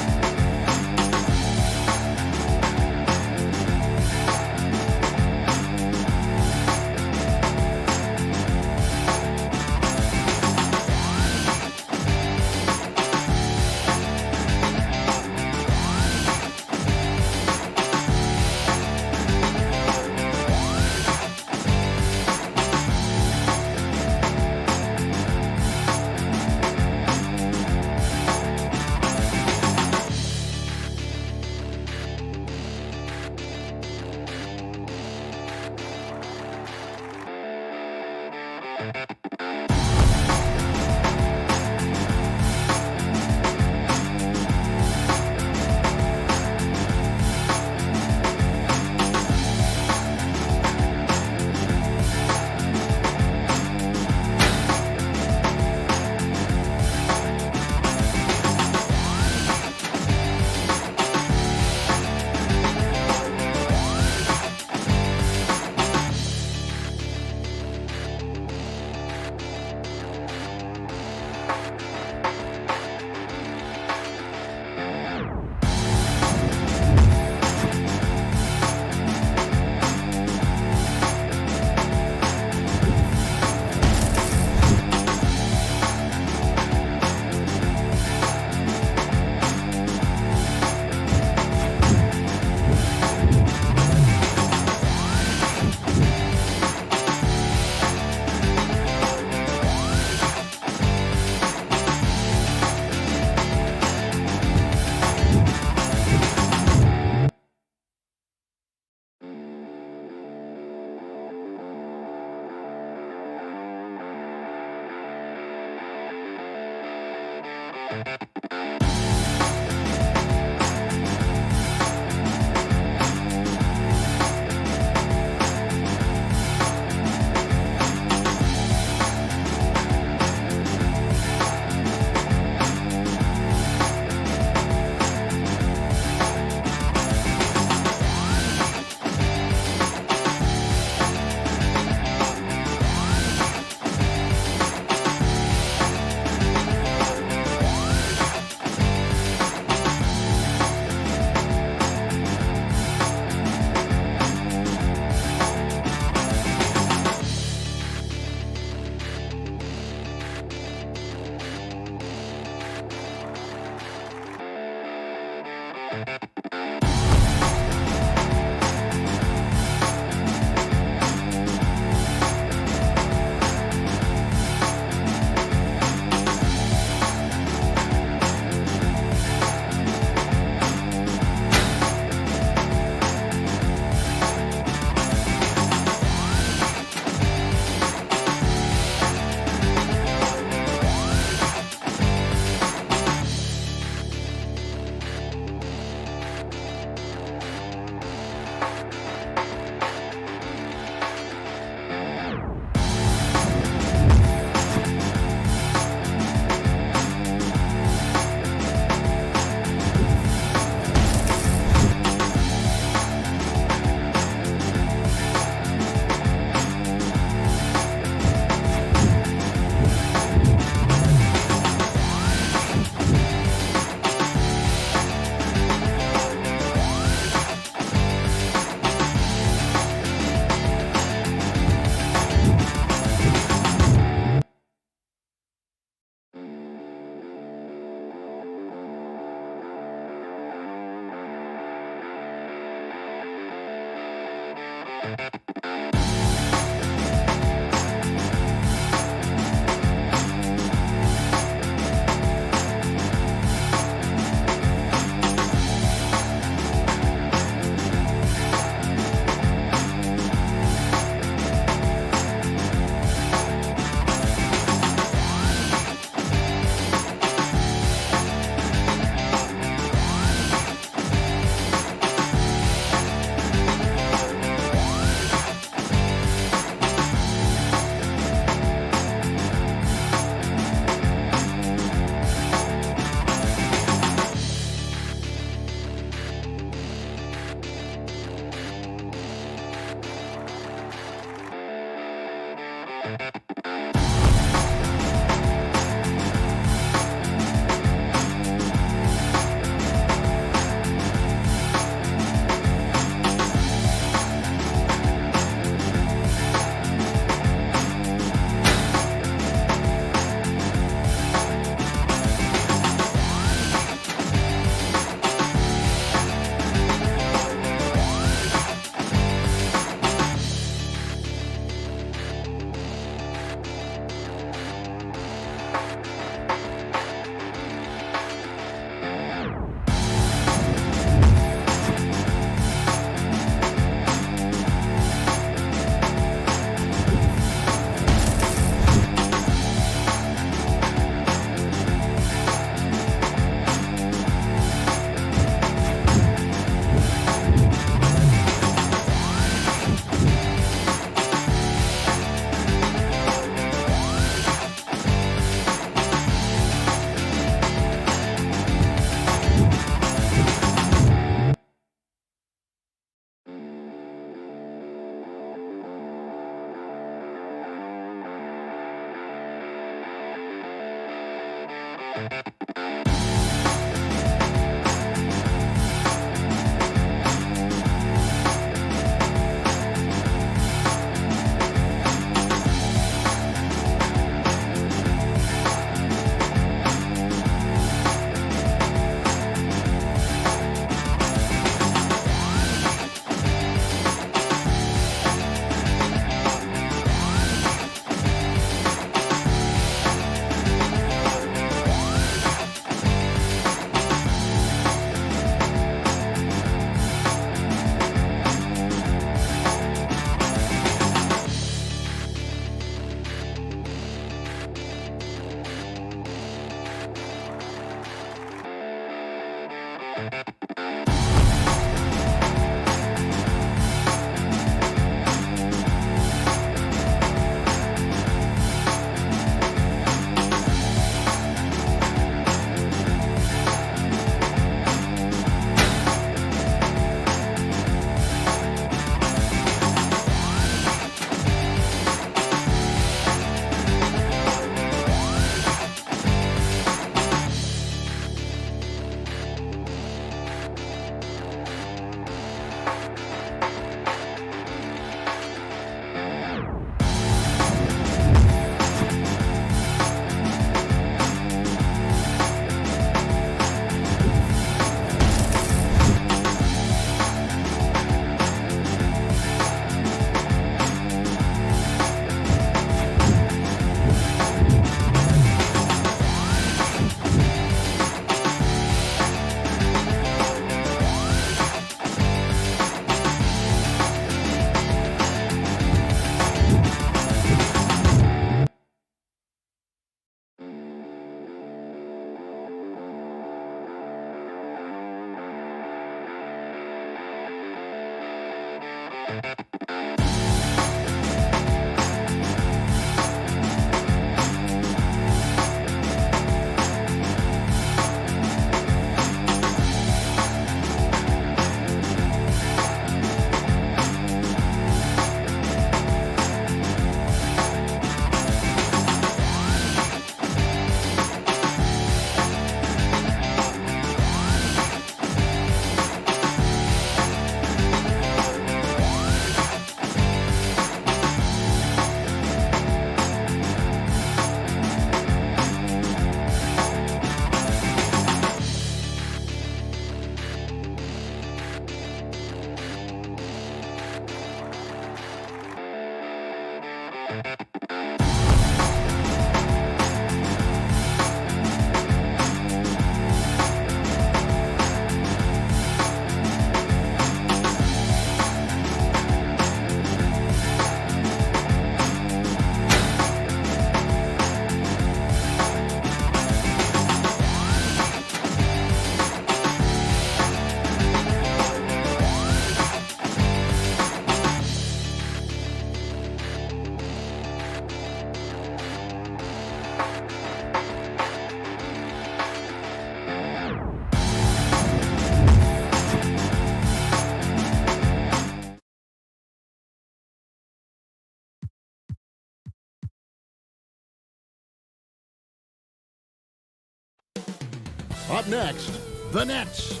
Up next, the Nets.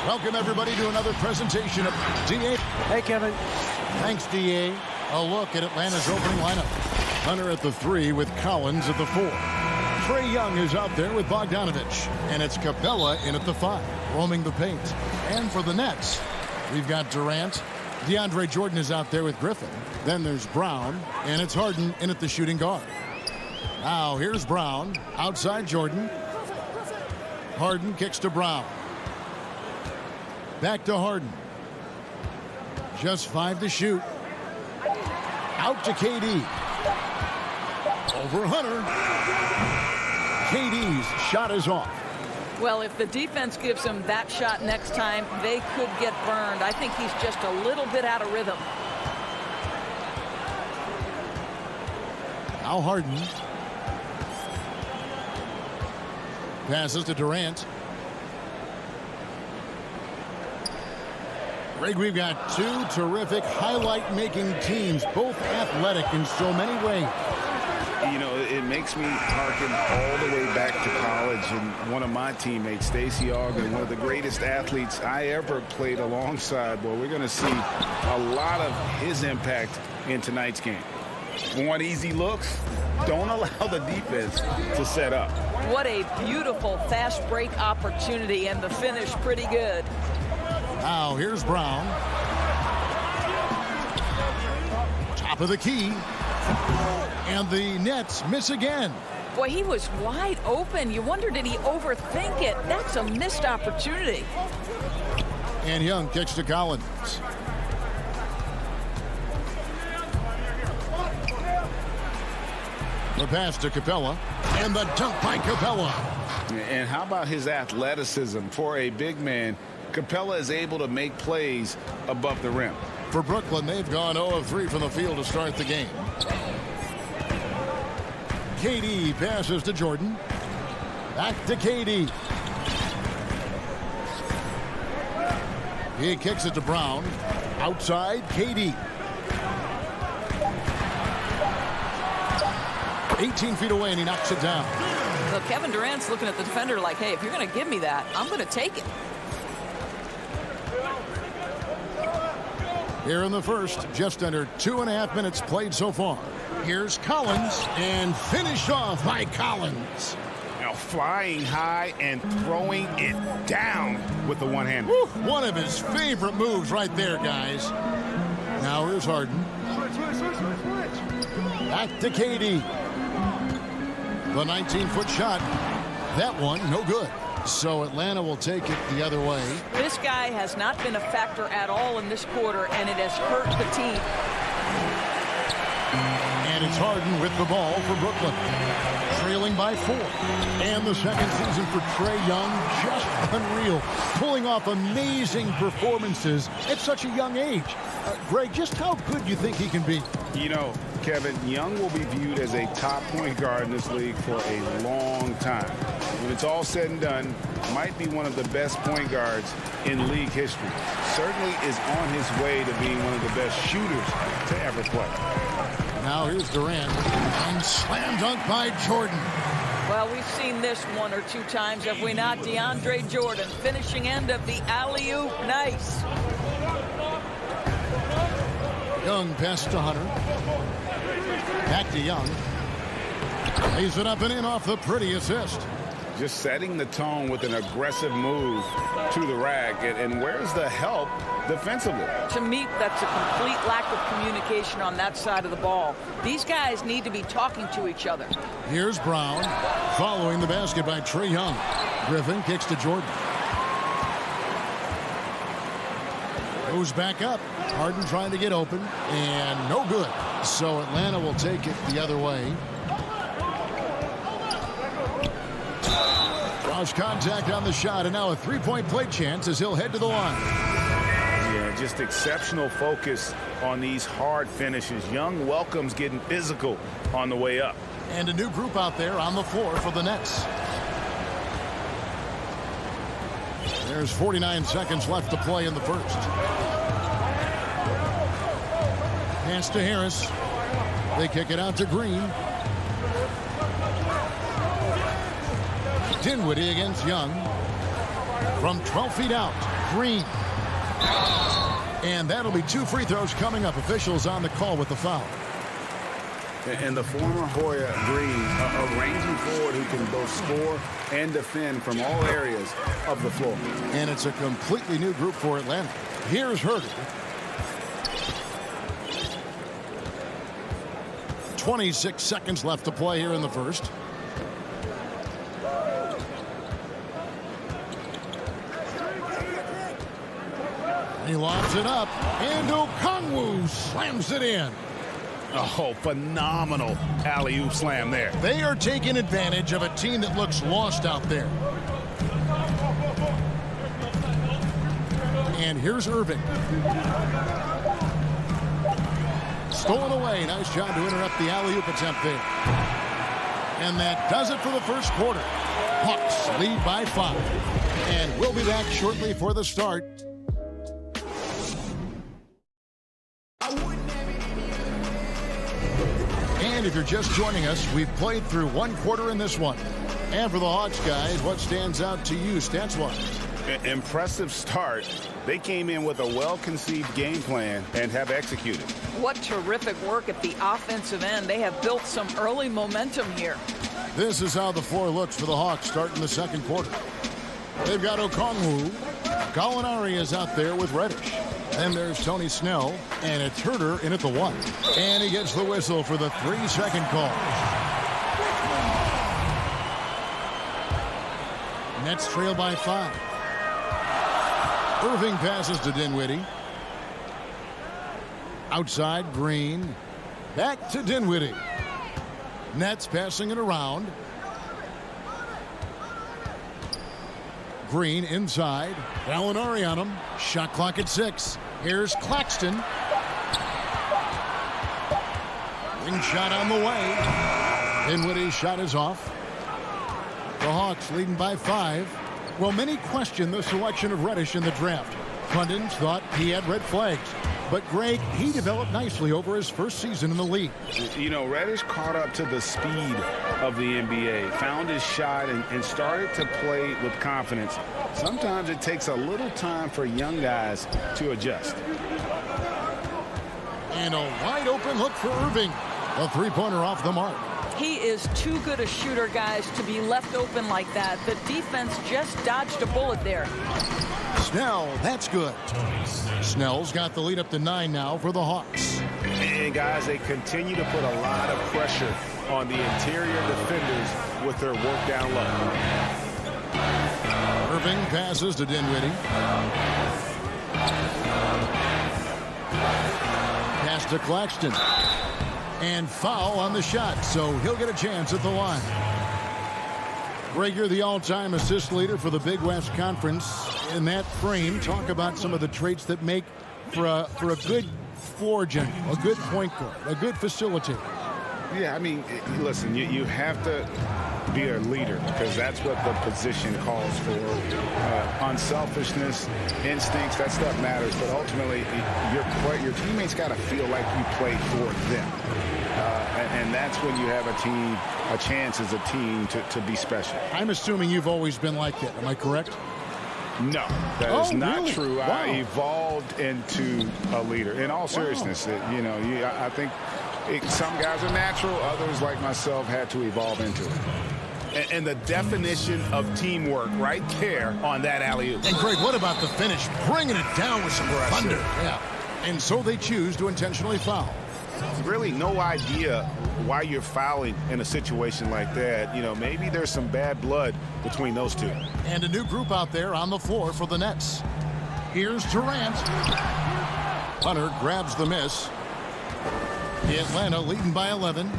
Welcome, everybody, to another presentation of DA. Hey, Kevin. Thanks, DA. A look at Atlanta's opening lineup. Hunter at the 3 with Collins at the 4. Trae Young is out there with Bogdanovich. And it's Capella in at the 5, roaming the paint. And for the Nets, we've got Durant. DeAndre Jordan is out there with Griffin. Then there's Brown. And it's Harden in at the shooting guard. Now, here's Brown. Outside Jordan. Harden kicks to Brown. Back to Harden. Just 5 to shoot. Out to KD. Over Hunter. KD's shot is off. Well, if the defense gives him that shot next time, they could get burned. I think he's just a little bit out of rhythm. Now Harden. Passes to Durant. Greg, we've got two terrific highlight-making teams, both athletic in so many ways. You know, it makes me harken all the way back to college, and one of my teammates, Stacey Augmon, one of the greatest athletes I ever played alongside. Well, we're going to see a lot of his impact in tonight's game. Want easy looks? Don't allow the defense to set up. What a beautiful fast break opportunity, and the finish pretty good. Now here's Brown. Top of the key. And the Nets miss again. Boy, he was wide open. You wonder, did he overthink it? That's a missed opportunity. And Young kicks to Collins. The pass to Capella. And the dunk by Capella. And how about his athleticism? For a big man, Capella is able to make plays above the rim. For Brooklyn, they've gone 0 of 3 from the field to start the game. KD passes to Jordan. Back to KD. He kicks it to Brown. Outside, KD. 18 feet away, and he knocks it down. So Kevin Durant's looking at the defender like, hey, if you're going to give me that, I'm going to take it. Here in the first, just under 2.5 minutes played so far. Here's Collins, and finished off by Collins. Now flying high and throwing it down with the one hand. One of his favorite moves right there, guys. Now here's Harden. Back to KD. The 19-foot shot. That one, no good. So Atlanta will take it the other way. This guy has not been a factor at all in this quarter, and it has hurt the team. And it's Harden with the ball for Brooklyn. Trailing by 4. And the second season for Trae Young, just unreal. Pulling off amazing performances at such a young age. Greg, just how good do you think he can be? You know, Kevin, Young will be viewed as a top point guard in this league for a long time. When it's all said and done, might be one of the best point guards in league history. Certainly is on his way to being one of the best shooters to ever play. Now here's Durant. And slam dunk by Jordan. Well, we've seen this one or two times, have we not? DeAndre Jordan, finishing end of the alley-oop. Nice. Young pass to Hunter. Back to Young. Lays it up and in off the pretty assist. Just setting the tone with an aggressive move to the rack. And where's the help defensively? To me, that's a complete lack of communication on that side of the ball. These guys need to be talking to each other. Here's Brown following the basket by Trae Young. Griffin kicks to Jordan. Goes back up. Harden trying to get open, and no good. So Atlanta will take it the other way. Cross contact on the shot, and now a three-point play chance as he'll head to the line. Yeah, just exceptional focus on these hard finishes. Young welcomes getting physical on the way up. And a new group out there on the floor for the Nets. There's 49 seconds left to play in the first. Pass to Harris. They kick it out to Green. Dinwiddie against Young. From 12 feet out, Green. And that'll be 2 free throws coming up. Officials on the call with the foul. And the former Hoya Green, a ranging forward who can both score and defend from all areas of the floor. And it's a completely new group for Atlanta. Here's Herder. 26 seconds left to play here in the first. He lobs it up, and Okongwu slams it in. Oh, phenomenal alley-oop slam there. They are taking advantage of a team that looks lost out there. And here's Irving. Stolen away. Nice job to interrupt the alley-oop attempt there. And that does it for the first quarter. Hawks lead by 5. And we'll be back shortly for the start. And if you're just joining us, we've played through 1 quarter in this one. And for the Hawks guys, what stands out to you stats-wise? Impressive start. They came in with a well-conceived game plan and have executed. What terrific work at the offensive end. They have built some early momentum here. This is how the floor looks for the Hawks starting the second quarter. They've got Okongwu. Gallinari is out there with Reddish. Then there's Tony Snell, and it's Herder in at the 1. And he gets the whistle for the 3-second call. Nets trail by 5. Irving passes to Dinwiddie. Outside, Green. Back to Dinwiddie. Nets passing it around. Green inside. Gallinari on him. Shot clock at 6. Here's Claxton. Ring shot on the way. Dinwiddie's shot is off. The Hawks leading by 5. Well, many question the selection of Reddish in the draft. Pundits thought he had red flags. But, Greg, he developed nicely over his first season in the league. You know, Reddish caught up to the speed of the NBA, found his shot, and started to play with confidence. Sometimes it takes a little time for young guys to adjust. And a wide open look for Irving. A three-pointer off the mark. He is too good a shooter, guys, to be left open like that. The defense just dodged a bullet there. Snell, that's good. Snell's got the lead up to 9 now for the Hawks. And, guys, they continue to put a lot of pressure on the interior defenders with their work down low. Irving passes to Dinwiddie. Pass to Claxton. And foul on the shot, so he'll get a chance at the line. Greg, you're the all-time assist leader for the Big West Conference. In that frame, talk about some of the traits that make for a good floor general, a good point guard, a good facilitator. Yeah, I mean, listen, you have to be a leader because that's what the position calls for. Unselfishness, instincts, that stuff matters. But ultimately, your teammates got to feel like you play for them. And that's when you have a chance as a team to be special. I'm assuming you've always been like that. Am I correct? No, that is not really? true. Wow. I evolved into a leader. In all seriousness, I think some guys are natural. Others, like myself, had to evolve into it. And the definition of teamwork right there on that alley-oop. And Greg, what about the finish? Bringing it down with some thunder. Yeah. And so they choose to intentionally foul. Really no idea why you're fouling in a situation like that. Maybe there's some bad blood between those two. And a new group out there on the floor for the Nets. Here's Durant. Hunter grabs the miss. Atlanta leading by 11.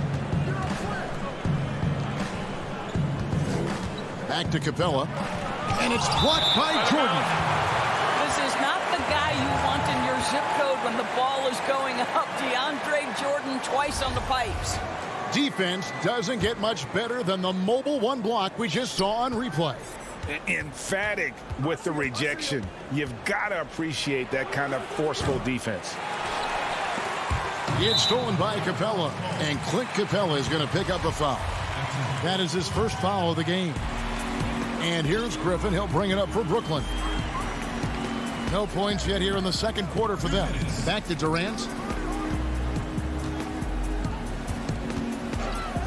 Back to Capella. And it's blocked by Jordan. This is not the guy you want in your zip code when the ball is going up. DeAndre Jordan twice on the pipes. Defense doesn't get much better than the mobile one block we just saw on replay. Emphatic with the rejection. You've got to appreciate that kind of forceful defense. It's stolen by Capella, and Clint Capella is going to pick up a foul. That is his first foul of the game. And here's Griffin. He'll bring it up for Brooklyn. No points yet here in the second quarter for them. Back to Durant.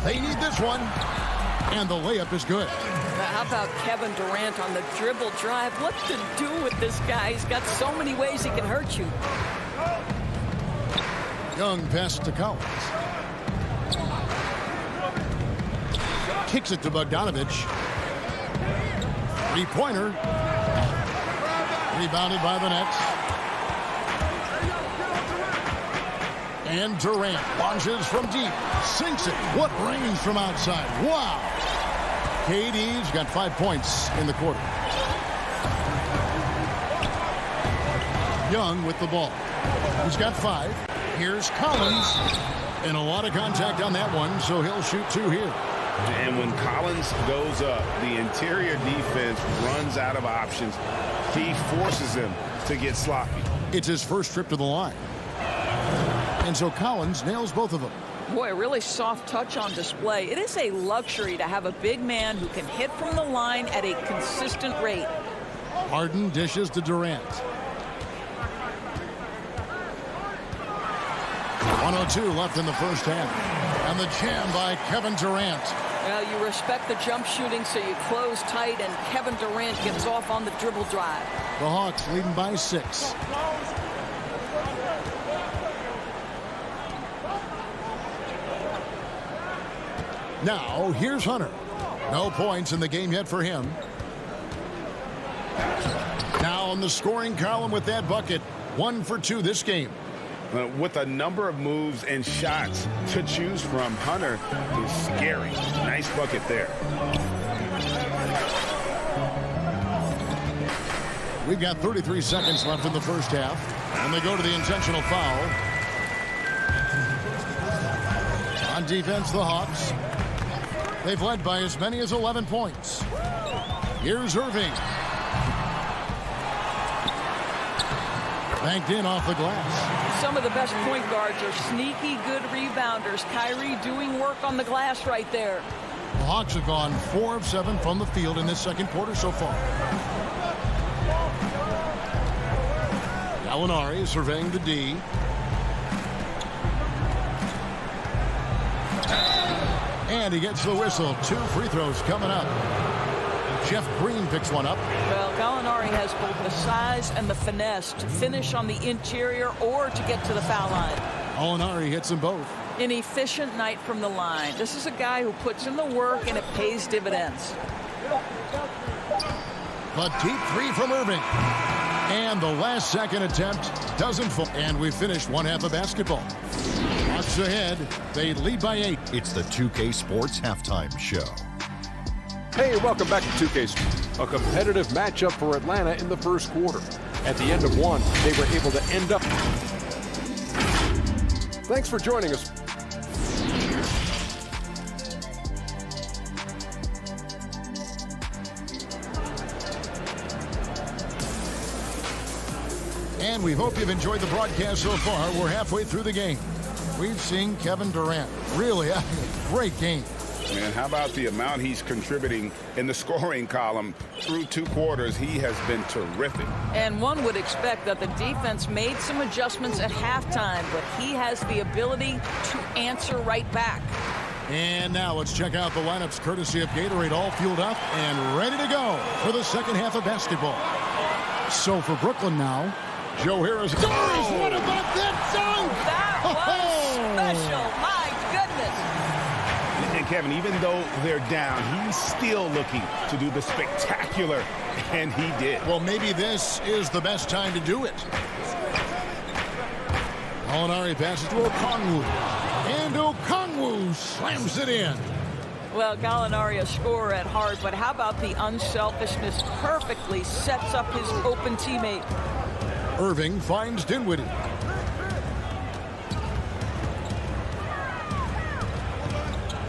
They need this one. And the layup is good. How about Kevin Durant on the dribble drive? What to do with this guy? He's got so many ways he can hurt you. Young pass to Collins. Kicks it to Bogdanovich. Three-pointer. Rebounded by the Nets. And Durant launches from deep. Sinks it. What range from outside. Wow. KD's got 5 points in the quarter. Young with the ball. He's got 5. Here's Collins. And a lot of contact on that one, so he'll shoot 2 here. And when Collins goes up, the interior defense runs out of options. He forces them to get sloppy. It's his first trip to the line. And so Collins nails both of them. Boy, a really soft touch on display. It is a luxury to have a big man who can hit from the line at a consistent rate. Harden dishes to Durant. 1:02 left in the first half. And the jam by Kevin Durant. Well, you respect the jump shooting, so you close tight, and Kevin Durant gets off on the dribble drive. The Hawks leading by 6. Now, here's Hunter. No points in the game yet for him. Now on the scoring column with that bucket. 1 for 2 this game. With a number of moves and shots to choose from, Hunter is scary. Nice bucket there. We've got 33 seconds left in the first half. And they go to the intentional foul. On defense, the Hawks. They've led by as many as 11 points. Here's Irving. Banked in off the glass. Some of the best point guards are sneaky good rebounders. Kyrie doing work on the glass right there. The Hawks have gone 4 of 7 from the field in this second quarter so far. Gallinari surveying the D. And he gets the whistle. 2 free throws coming up. Jeff Green picks one up. Well, Gallinari has both the size and the finesse to finish on the interior or to get to the foul line. Gallinari hits them both. An efficient night from the line. This is a guy who puts in the work and it pays dividends. The deep 3 from Irving. And the last second attempt doesn't fall. And we finished one half of basketball. Our Hawks ahead. They lead by 8. It's the 2K Sports Halftime Show. Hey, welcome back to 2K Sports. A competitive matchup for Atlanta in the first quarter. At the end of one, they were able to end up. Thanks for joining us. And we hope you've enjoyed the broadcast so far. We're halfway through the game. We've seen Kevin Durant really having a great game. Man, how about the amount he's contributing in the scoring column through 2 quarters? He has been terrific. And one would expect that the defense made some adjustments at halftime, but he has the ability to answer right back. And now let's check out the lineups courtesy of Gatorade, all fueled up and ready to go for the second half of basketball. So for Brooklyn now, Joe Harris. Oh, what about that dunk? That was special. My goodness. And Kevin, even though they're down, he's still looking to do the spectacular, and he did. Well, maybe this is the best time to do it. Gallinari passes to Okongwu. And Okongwu slams it in. Well, Gallinari a scorer at heart, but how about the unselfishness? Perfectly sets up his open teammate. Irving finds Dinwiddie.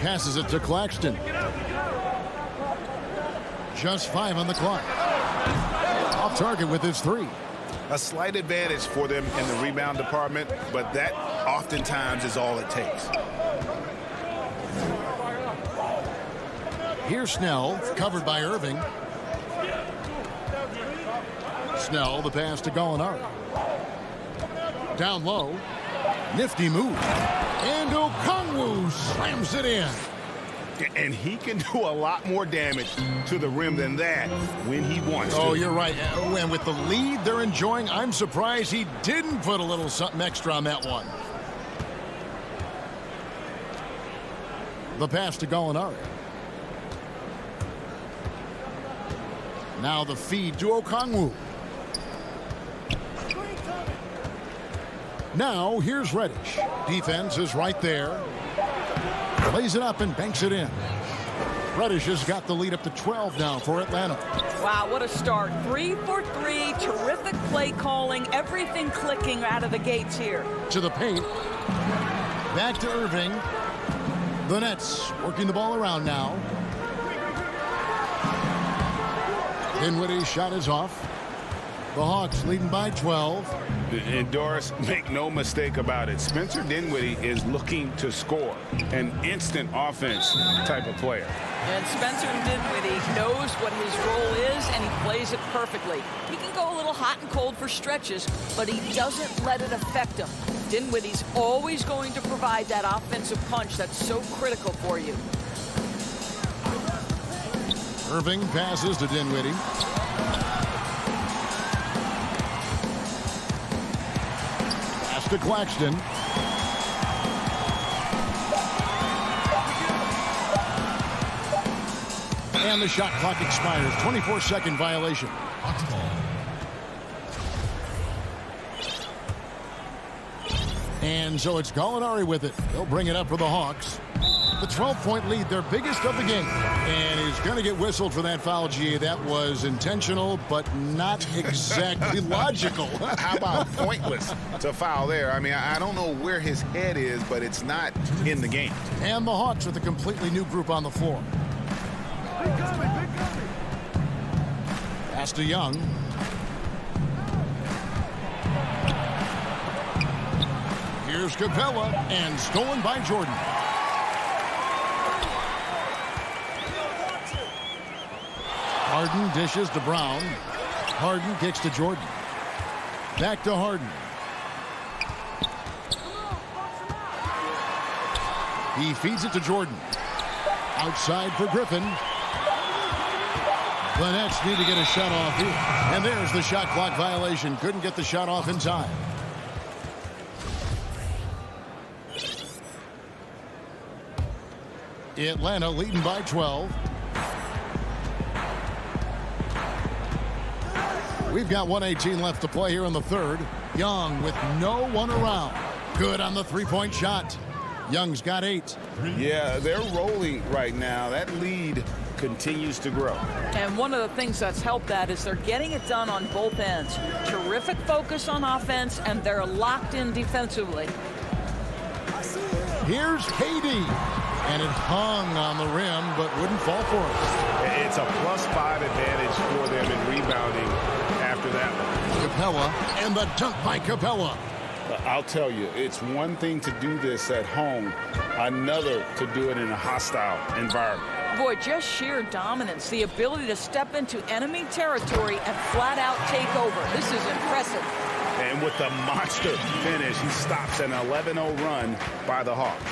Passes it to Claxton. Just 5 on the clock. Off target with his 3. A slight advantage for them in the rebound department, but that oftentimes is all it takes. Here's Snell, covered by Irving. Snell, the pass to Gallinari. Down low. Nifty move. And Okongwu slams it in. And he can do a lot more damage to the rim than that when he wants to. Oh, you're right. And with the lead they're enjoying, I'm surprised he didn't put a little something extra on that one. The pass to Gallinari. Now the feed to Okongwu. Now here's Reddish. Defense is right there. Lays it up and banks it in. Reddish has got the lead up to 12 now for Atlanta. Wow, what a start. 3 for 3. Terrific play calling. Everything clicking out of the gates here. To the paint. Back to Irving. The Nets working the ball around now. Dinwiddie's shot is off. The Hawks leading by 12. And Doris, make no mistake about it. Spencer Dinwiddie is looking to score. An instant offense type of player. And Spencer Dinwiddie knows what his role is, and he plays it perfectly. He can go a little hot and cold for stretches, but he doesn't let it affect him. Dinwiddie's always going to provide that offensive punch that's so critical for you. Irving passes to Dinwiddie. Pass to Claxton. And the shot clock expires. 24-second violation. And so it's Gallinari with it. They'll bring it up for the Hawks. The 12-point lead, their biggest of the game. And he's going to get whistled for that foul, GA. That was intentional, but not exactly logical. How about pointless to foul there? I mean, I don't know where his head is, but it's not in the game. And the Hawks with a completely new group on the floor. Pass to Young. Here's Capella, and stolen by Jordan. Harden dishes to Brown. Harden kicks to Jordan. Back to Harden. He feeds it to Jordan. Outside for Griffin. The Nets need to get a shot off here. And there's the shot clock violation. Couldn't get the shot off in time. Atlanta leading by 12. We've got 1:18 left to play here in the third. Young with no one around. Good on the three-point shot. Young's got 8. Yeah, they're rolling right now. That lead continues to grow. And one of the things that's helped that is they're getting it done on both ends. Terrific focus on offense, and they're locked in defensively. Here's KD, and it hung on the rim, but wouldn't fall for it. It's a +5 advantage for them in rebounding after that one. Capella, and the dunk by Capella. I'll tell you, it's one thing to do this at home, another to do it in a hostile environment. Boy, just sheer dominance, the ability to step into enemy territory and flat out take over. This is impressive. And with the monster finish, he stops an 11-0 run by the Hawks.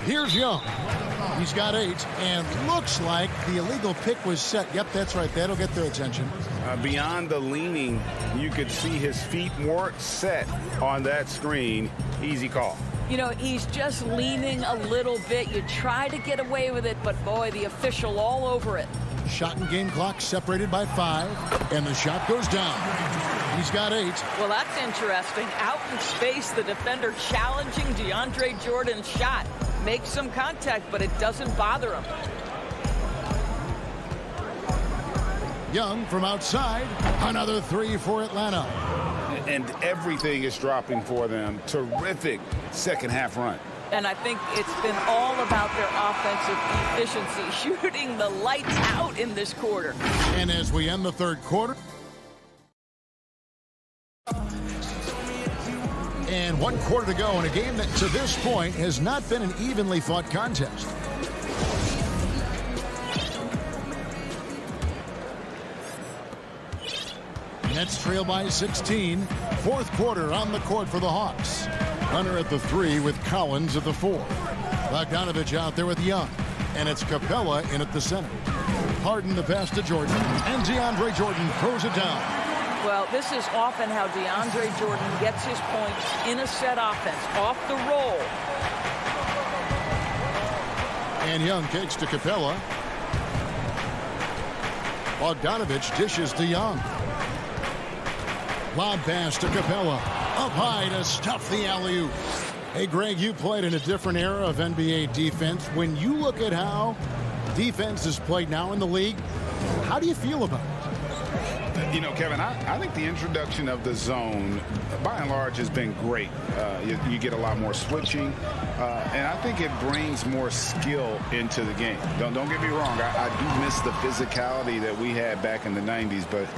Here's Young. He's got 8, and looks like the illegal pick was set. Yep, that's right. That'll get their attention. Beyond the leaning, you could see his feet weren't set on that screen. Easy call. You know, he's just leaning a little bit. You try to get away with it, but boy, the official all over it. Shot and game clock separated by 5, and the shot goes down. He's got 8. Well, that's interesting. Out in space, the defender challenging DeAndre Jordan's shot. Makes some contact, but it doesn't bother him. Young from outside. Another 3 for Atlanta. And everything is dropping for them. Terrific second half run. And I think it's been all about their offensive efficiency, shooting the lights out in this quarter. And as we end the third quarter, and 1 quarter to go in a game that to this point has not been an evenly fought contest. Nets trail by 16. Fourth quarter on the court for the Hawks. Hunter at the 3 with Collins at the 4. Bogdanovich out there with Young. And it's Capella in at the center. Harden the pass to Jordan. And DeAndre Jordan throws it down. Well, this is often how DeAndre Jordan gets his points in a set offense, off the roll. And Young kicks to Capella. Bogdanovich dishes to Young. Lob pass to Capella. Up high to stuff the alley-oop. Hey, Greg, you played in a different era of NBA defense. When you look at how defense is played now in the league, how do you feel about it? You know, Kevin, I think the introduction of the zone, by and large, has been great. You get a lot more switching, and I think it brings more skill into the game. Don't get me wrong. I do miss the physicality that we had back in the 90s, but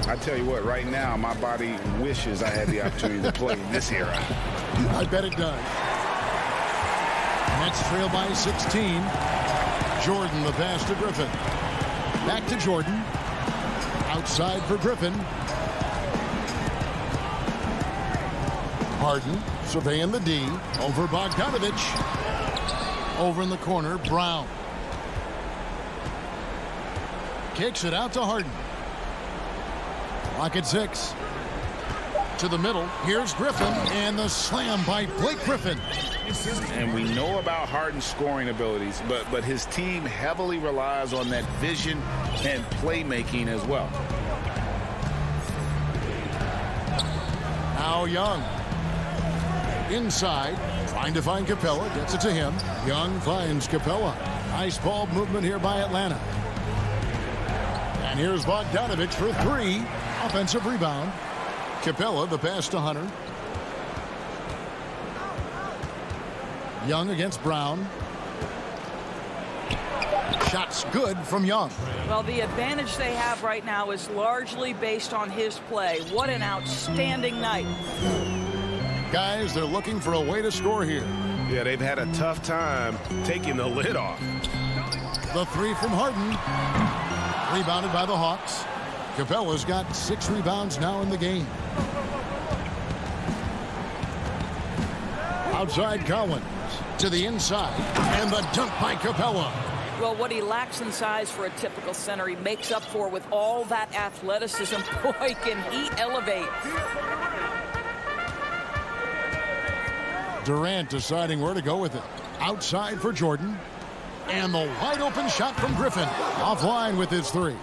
I tell you what, right now, my body wishes I had the opportunity to play in this era. I bet it does. Nets trail by 16. Jordan the pass to Griffin. Back to Jordan. Outside for Griffin. Harden surveying the D. Over Bogdanovich. Over in the corner, Brown. Kicks it out to Harden. Clock at 6. To the middle. Here's Griffin. And the slam by Blake Griffin. And we know about Harden's scoring abilities, but his team heavily relies on that vision and playmaking as well. Now Young. Inside. Trying to find Capella. Gets it to him. Young finds Capella. Nice ball movement here by Atlanta. And here's Bogdanovich for 3. Offensive rebound. Capella, the pass to Hunter. Young against Brown. Shots good from Young. Well, the advantage they have right now is largely based on his play. What an outstanding night. Guys, they're looking for a way to score here. Yeah, they've had a tough time taking the lid off. The 3 from Harden. Rebounded by the Hawks. Capella's got 6 rebounds now in the game. Outside Collins to the inside. And the dunk by Capella. Well, what he lacks in size for a typical center, he makes up for with all that athleticism. Boy, can he elevate. Durant deciding where to go with it. Outside for Jordan. And the wide open shot from Griffin. Offline with his 3.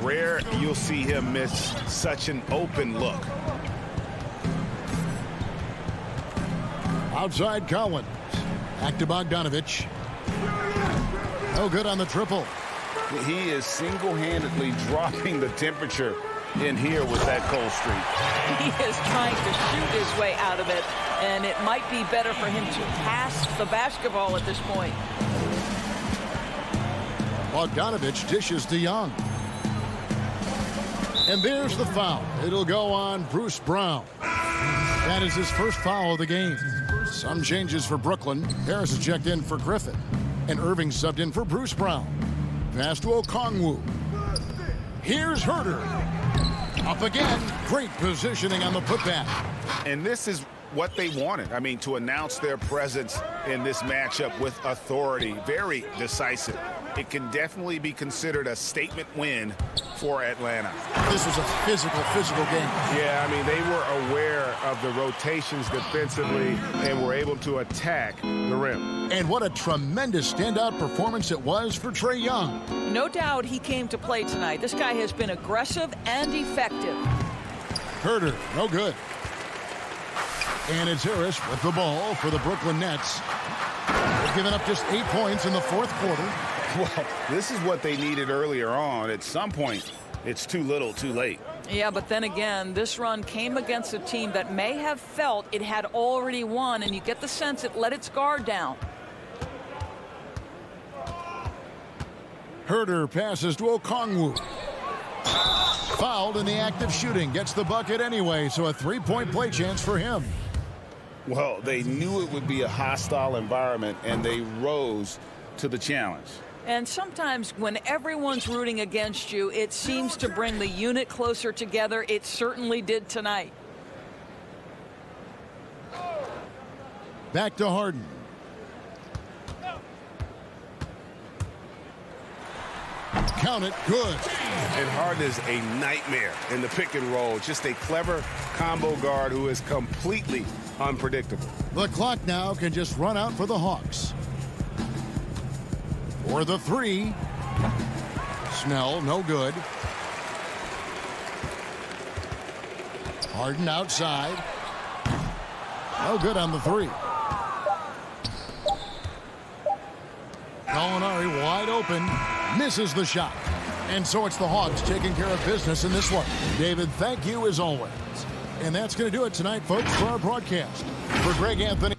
Rare you'll see him miss such an open look. Outside Collins. Back to Bogdanovich. No good on the triple. He is single-handedly dropping the temperature in here with that cold streak. He is trying to shoot his way out of it, and it might be better for him to pass the basketball at this point. Bogdanovich dishes to Young. And there's the foul. It'll go on Bruce Brown. That is his first foul of the game. Some changes for Brooklyn. Harris is checked in for Griffin. And Irving subbed in for Bruce Brown. Pass to Okongwu. Here's Herter. Up again. Great positioning on the putback. And this is what they wanted. I mean, to announce their presence in this matchup with authority. Very decisive. It can definitely be considered a statement win for Atlanta. This was a physical game. Yeah, I mean, they were aware of the rotations defensively and were able to attack the rim. And what a tremendous standout performance it was for Trae Young. No doubt he came to play tonight. This guy has been aggressive and effective. Herter, no good. And it's Harris with the ball for the Brooklyn Nets. They've given up just 8 points in the fourth quarter. Well, this is what they needed earlier on. At some point, it's too little, too late. Yeah, but then again, this run came against a team that may have felt it had already won, and you get the sense it let its guard down. Herter passes to Okongwu. Fouled in the act of shooting. Gets the bucket anyway, so a three-point play chance for him. Well, they knew it would be a hostile environment, and they rose to the challenge. And sometimes when everyone's rooting against you, it seems to bring the unit closer together. It certainly did tonight. Back to Harden. Count it, good. And Harden is a nightmare in the pick and roll. Just a clever combo guard who is completely unpredictable. The clock now can just run out for the Hawks. For the three. Snell, no good. Harden outside. No good on the three. Gallinari wide open. Misses the shot. And so it's the Hawks taking care of business in this one. David, thank you as always. And that's going to do it tonight, folks, for our broadcast. For Greg Anthony.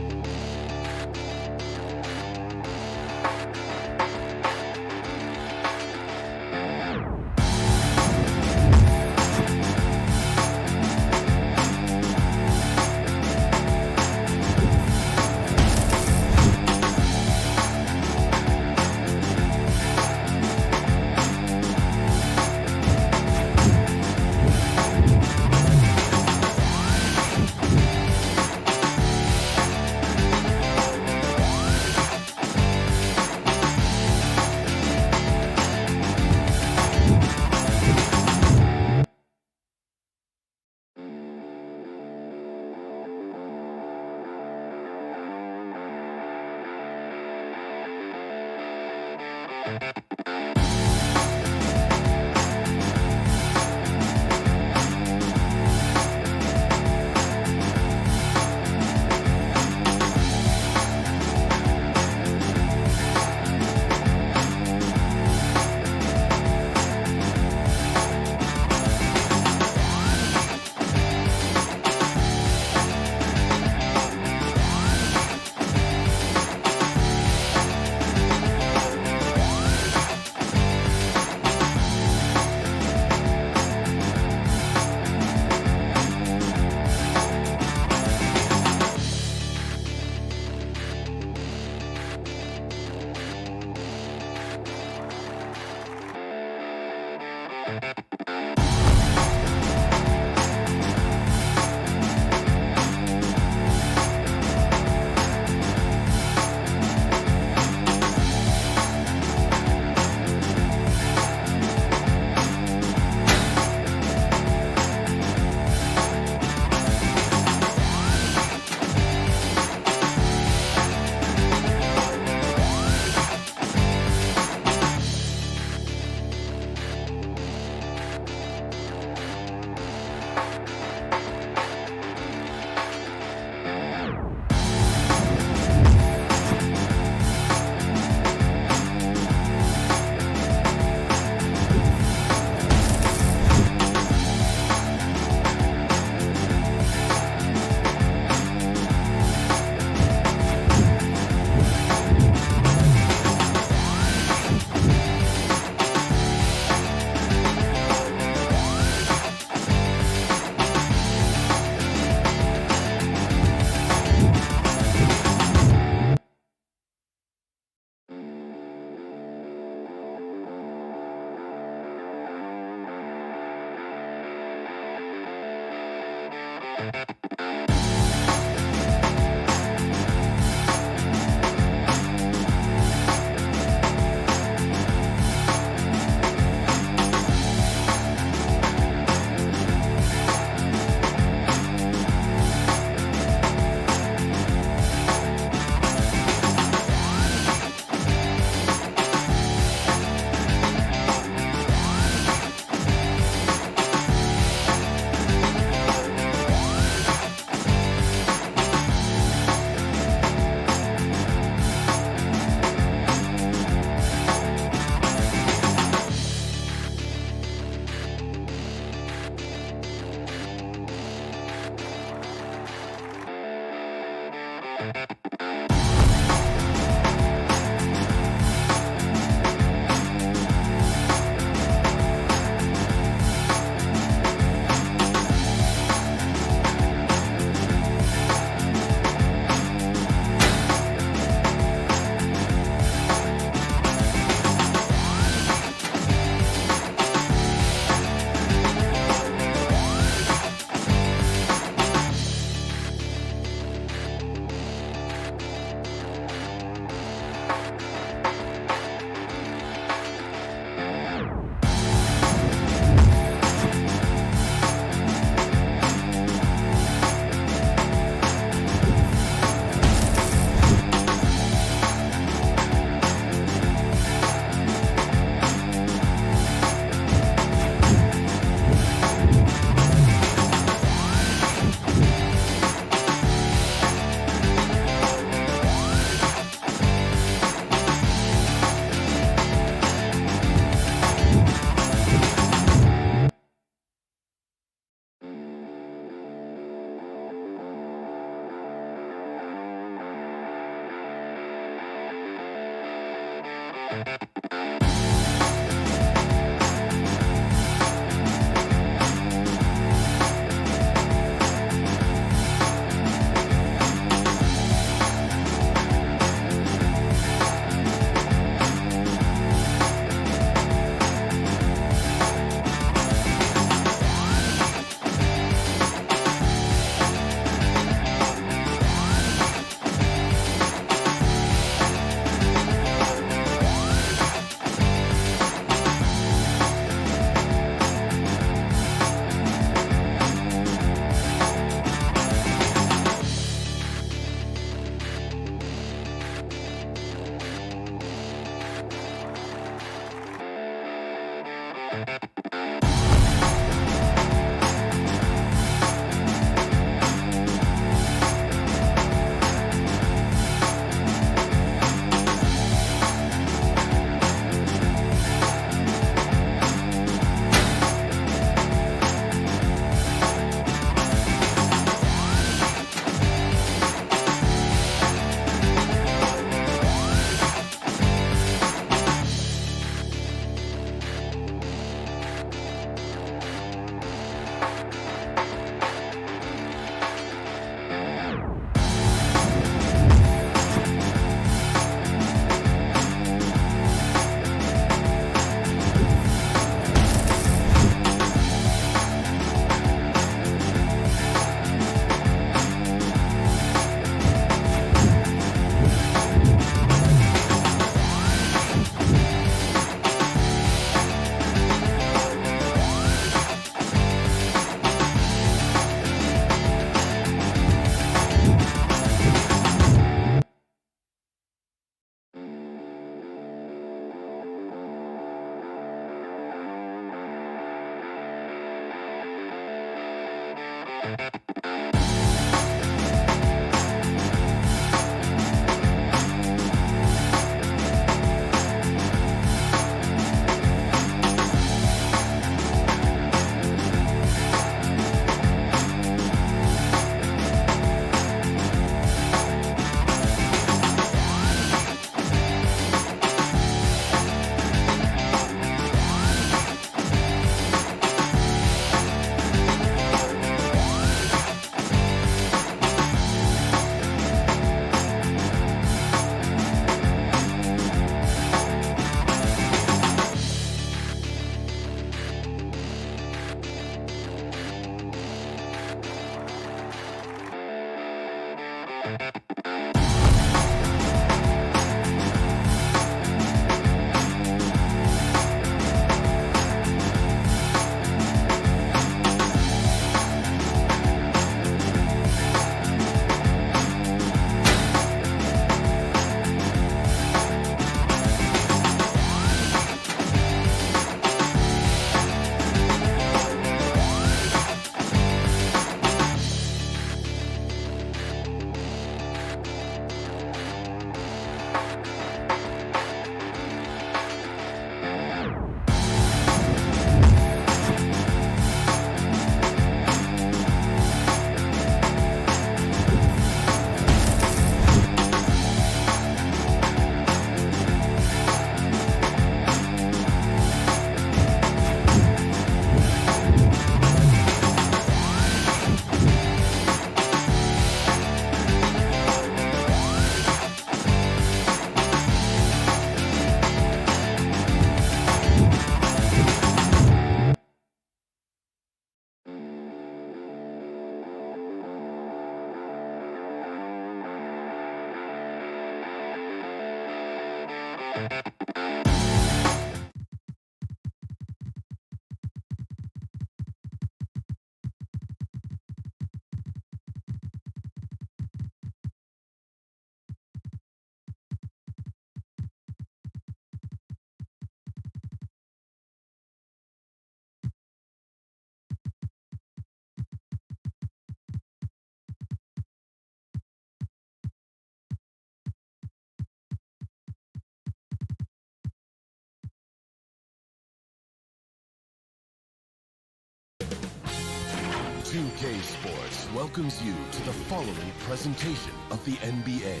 2K Sports welcomes you to the following presentation of the NBA.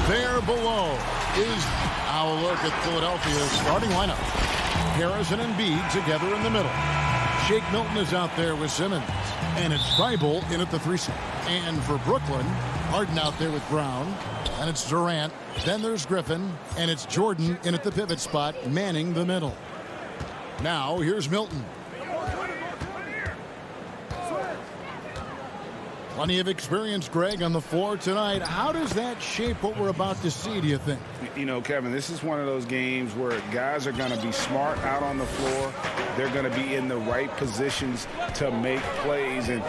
There below is our look at Philadelphia's starting lineup. Harrison and Embiid together in the middle. Shake Milton is out there with Simmons. And it's Thibault in at the 3 spot. And for Brooklyn, Harden out there with Brown. And it's Durant. Then there's Griffin. And it's Jordan in at the pivot spot, manning the middle. Now, here's Milton. Plenty of experience, Greg, on the floor tonight. How does that shape what we're about to see, do you think? You know, Kevin, this is one of those games where guys are going to be smart out on the floor. They're going to be in the right positions to make plays. And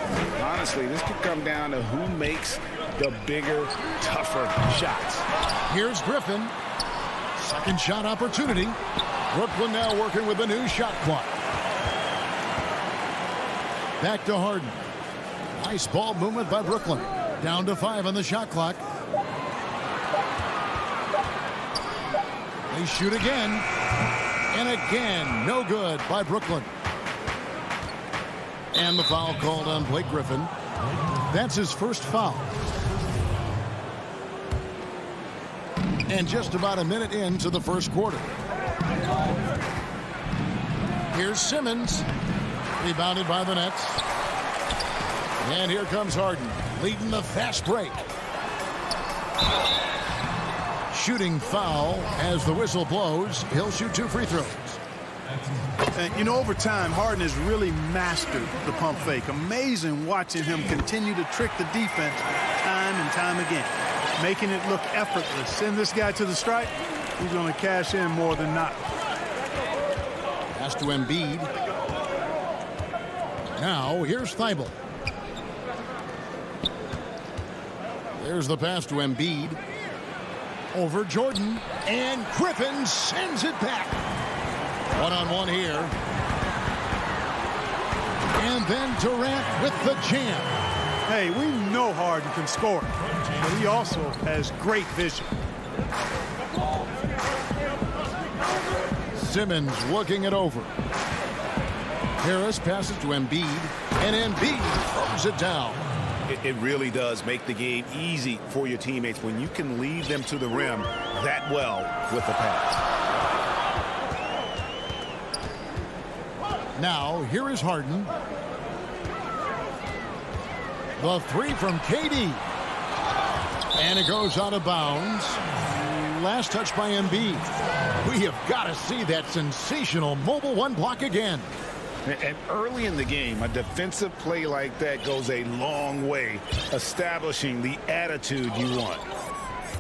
honestly, this could come down to who makes the bigger, tougher shots. Here's Griffin. Second shot opportunity. Brooklyn now working with a new shot clock. Back to Harden. Nice ball movement by Brooklyn. Down to 5 on the shot clock. They shoot again. And again, no good by Brooklyn. And the foul called on Blake Griffin. That's his first foul. And just about a minute into the first quarter. Here's Simmons. Rebounded by the Nets. And here comes Harden, leading the fast break. Shooting foul as the whistle blows. He'll shoot 2 free throws. And, you know, over time, Harden has really mastered the pump fake. Amazing watching him continue to trick the defense time and time again, making it look effortless. Send this guy to the stripe, he's going to cash in more than not. Pass to Embiid. Now, here's Thibault. There's the pass to Embiid. Over Jordan. And Griffin sends it back. One-on-one here. And then Durant with the jam. Hey, we know Harden can score, but he also has great vision. Simmons looking it over. Harris passes to Embiid, and Embiid throws it down. It really does make the game easy for your teammates when you can lead them to the rim that well with the pass. Now, here is Harden. The 3 from KD. And it goes out of bounds. Last touch by Embiid. We have got to see that sensational mobile 1 block again. And early in the game, a defensive play like that goes a long way, establishing the attitude you want.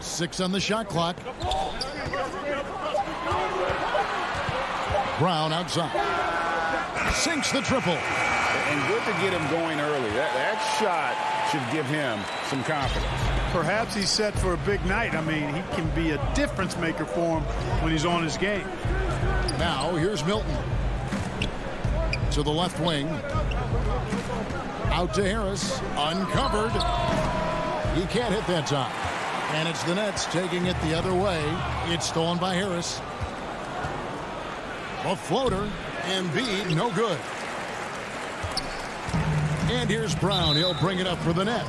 6 on the shot clock. Brown outside. Sinks the triple. And good to get him going early. That shot should give him some confidence. Perhaps he's set for a big night. I mean, he can be a difference maker for him when he's on his game. Now, here's Milton. To the left wing. Out to Harris. Uncovered. He can't hit that time. And it's the Nets taking it the other way. It's stolen by Harris. A floater. Embiid, no good. And here's Brown. He'll bring it up for the Nets.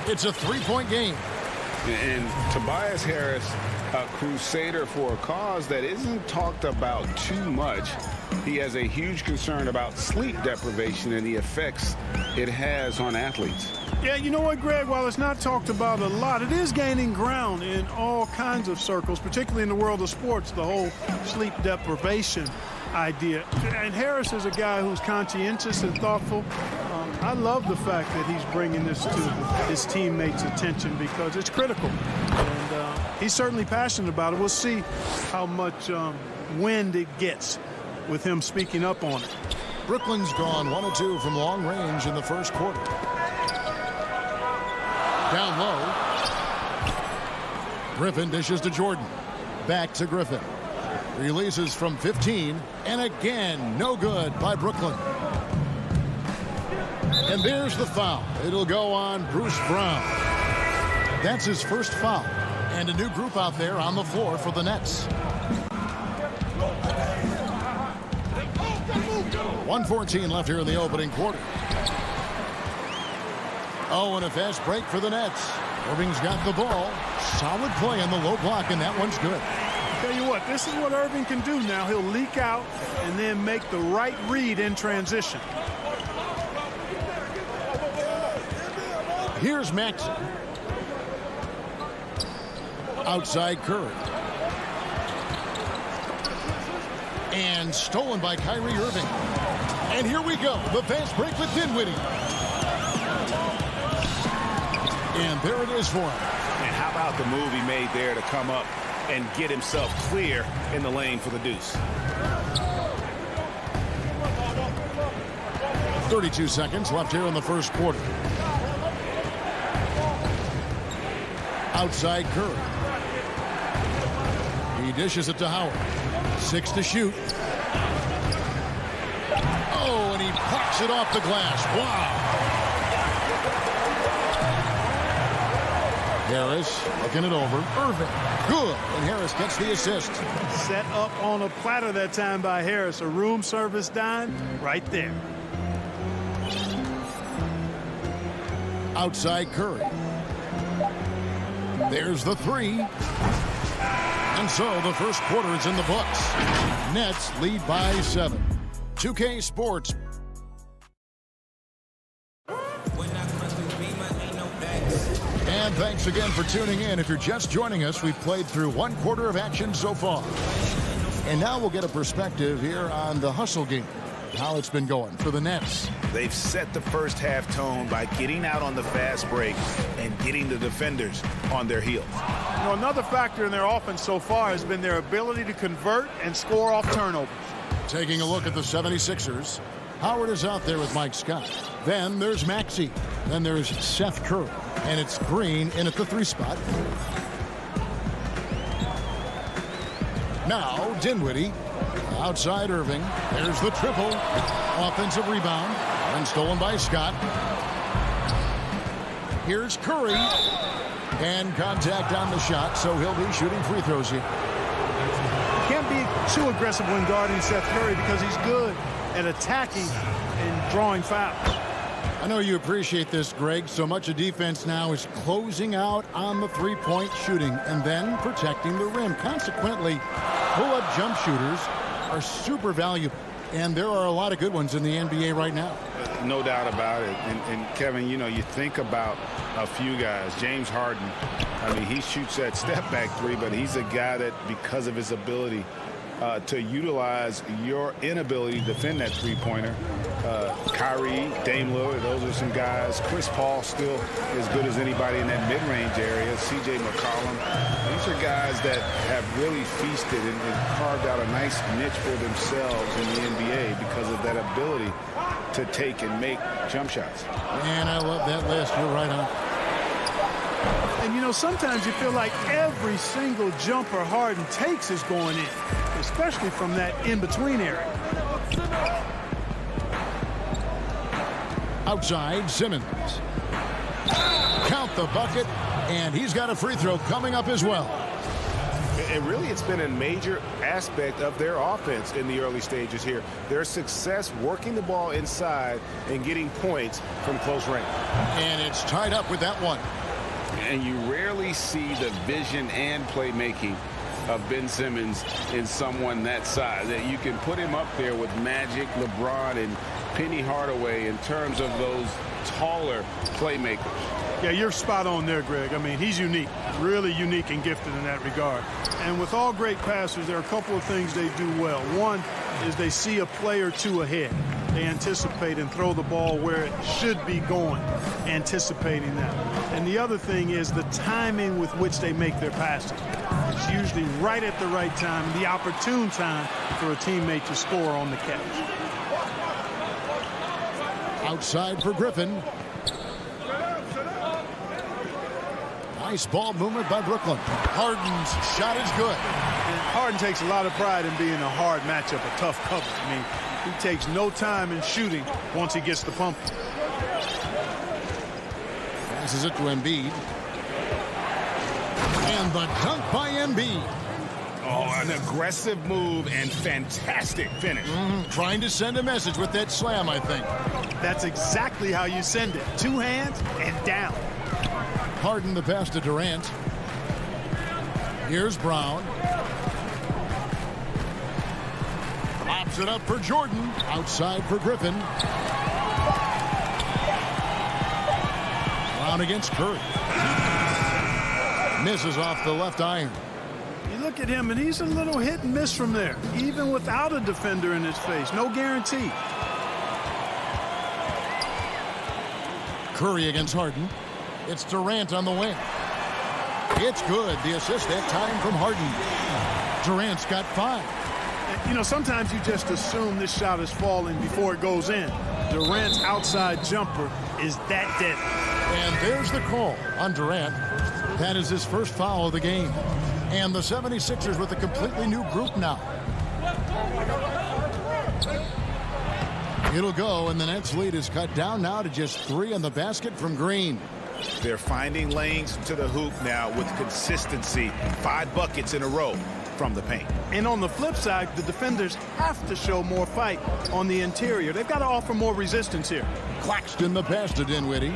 It's a 3-point game. And Tobias Harris, a crusader for a cause that isn't talked about too much. He has a huge concern about sleep deprivation and the effects it has on athletes. Yeah, you know what, Greg? While it's not talked about a lot, it is gaining ground in all kinds of circles, particularly in the world of sports, the whole sleep deprivation idea. And Harris is a guy who's conscientious and thoughtful. I love the fact that he's bringing this to his teammates' attention because it's critical. And he's certainly passionate about it. We'll see how much wind it gets with him speaking up on it. Brooklyn's gone 1 of 2 from long range in the first quarter. Down low. Griffin dishes to Jordan. Back to Griffin. Releases from 15. And again, no good by Brooklyn. And there's the foul. It'll go on Bruce Brown. That's his first foul. And a new group out there on the floor for the Nets. 1:14 left here in the opening quarter. Oh, and a fast break for the Nets. Irving's got the ball. Solid play on the low block, and that one's good. Tell you what, this is what Irving can do now. He'll leak out and then make the right read in transition. Here's Maxey. Outside Curry. And stolen by Kyrie Irving. And here we go. The fast break with Dinwiddie. And there it is for him. And how about the move he made there to come up and get himself clear in the lane for the deuce. 32 seconds left here in the first quarter. Outside Curry. He dishes it to Howard. 6 to shoot. Oh, and he pops it off the glass. Wow. Harris looking it over. Irving. Good. And Harris gets the assist. Set up on a platter that time by Harris. A room service dime right there. Outside Curry. There's the three. And so the first quarter is in the books. Nets lead by 7. 2K Sports. And thanks again for tuning in. If you're just joining us, we've played through 1 quarter of action so far. And now we'll get a perspective here on the hustle game, how it's been going for the Nets. They've set the first half tone by getting out on the fast break and getting the defenders on their heels. You know, another factor in their offense so far has been their ability to convert and score off turnovers. Taking a look at the 76ers, Howard is out there with Mike Scott. Then there's Maxey. Then there's Seth Curry. And it's Green in at the 3 spot. Now Dinwiddie. Outside Irving. There's the triple. Offensive rebound. And stolen by Scott. Here's Curry. And contact on the shot, so he'll be shooting free throws here. Can't be too aggressive when guarding Seth Curry because he's good at attacking and drawing fouls. I know you appreciate this, Greg. So much of defense now is closing out on the three-point shooting and then protecting the rim. Consequently, pull-up jump shooters are super valuable, and there are a lot of good ones in the NBA right now. No doubt about it. And Kevin, you know, you think about a few guys. James Harden, I mean, he shoots that step-back three, but he's a guy that, because of his ability to utilize your inability to defend that three-pointer, Kyrie, Dame Lillard, those are some guys. Chris Paul still as good as anybody in that mid-range area. CJ McCollum. These are guys that have really feasted and carved out a nice niche for themselves in the NBA because of that ability to take and make jump shots. And I love that list. You're right on. And, you know, sometimes you feel like every single jumper Harden takes is going in, especially from that in-between area. Outside, Simmons. Count the bucket, and he's got a free throw coming up as well. And really, it's been a major aspect of their offense in the early stages here. Their success working the ball inside and getting points from close range. And it's tied up with that one. And you rarely see the vision and playmaking of Ben Simmons in someone that size. That you can put him up there with Magic, LeBron, and Penny Hardaway in terms of those taller playmakers. Yeah, you're spot on there, Greg. I mean, he's unique, really unique and gifted in that regard. And with all great passers, there are a couple of things they do well. One is they see a play or two ahead. They anticipate and throw the ball where it should be going, anticipating that. And the other thing is the timing with which they make their passes. It's usually right at the right time, the opportune time for a teammate to score on the catch. Outside for Griffin. Nice ball movement by Brooklyn. Harden's shot is good. And Harden takes a lot of pride in being a hard matchup, a tough cover. I mean, he takes no time in shooting once he gets the pump. Passes it to Embiid. And the dunk by Embiid. Oh, an aggressive move and fantastic finish. Trying to send a message with that slam, I think. That's exactly how you send it. 2 hands and down. Harden the pass to Durant. Here's Brown. Pops it up for Jordan. Outside for Griffin. Brown against Curry. Misses off the left iron. You look at him, and he's a little hit and miss from there, even without a defender in his face. No guarantee. Curry against Harden. It's Durant on the wing. It's good. The assist that time from Harden. Durant's got 5. You know, sometimes you just assume this shot is falling before it goes in. Durant's outside jumper is that deadly. And there's the call on Durant. That is his first foul of the game. And the 76ers with a completely new group now. It'll go, and the Nets lead is cut down now to just 3 in the basket from Green. They're finding lanes to the hoop now with consistency. 5 buckets in a row from the paint. And on the flip side, the defenders have to show more fight on the interior. They've got to offer more resistance here. Claxton the pass to Dinwiddie.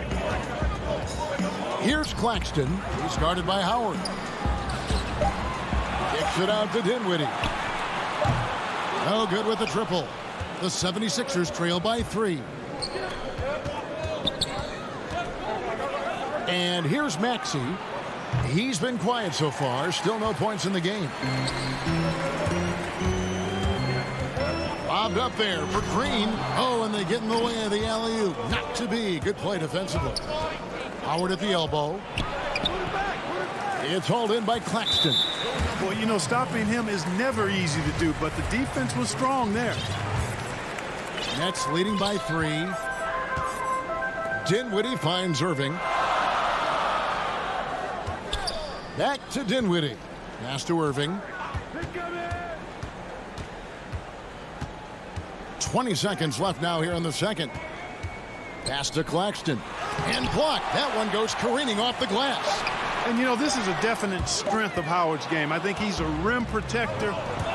Here's Claxton. He's guarded by Howard. Kicks it out to Dinwiddie. No good with the triple. The 76ers trail by 3. And here's Maxey. He's been quiet so far. Still no points in the game. Bobbed up there for Green. Oh, and they get in the way of the alley-oop. Not to be. Good play defensively. Howard at the elbow. It's hauled in by Claxton. Well, you know, stopping him is never easy to do, but the defense was strong there. Nets leading by 3. Dinwiddie finds Irving. Back to Dinwiddie. Pass to Irving. 20 seconds left now here in the second. Pass to Claxton. And blocked. That one goes careening off the glass. And, you know, this is a definite strength of Howard's game. I think he's a rim protector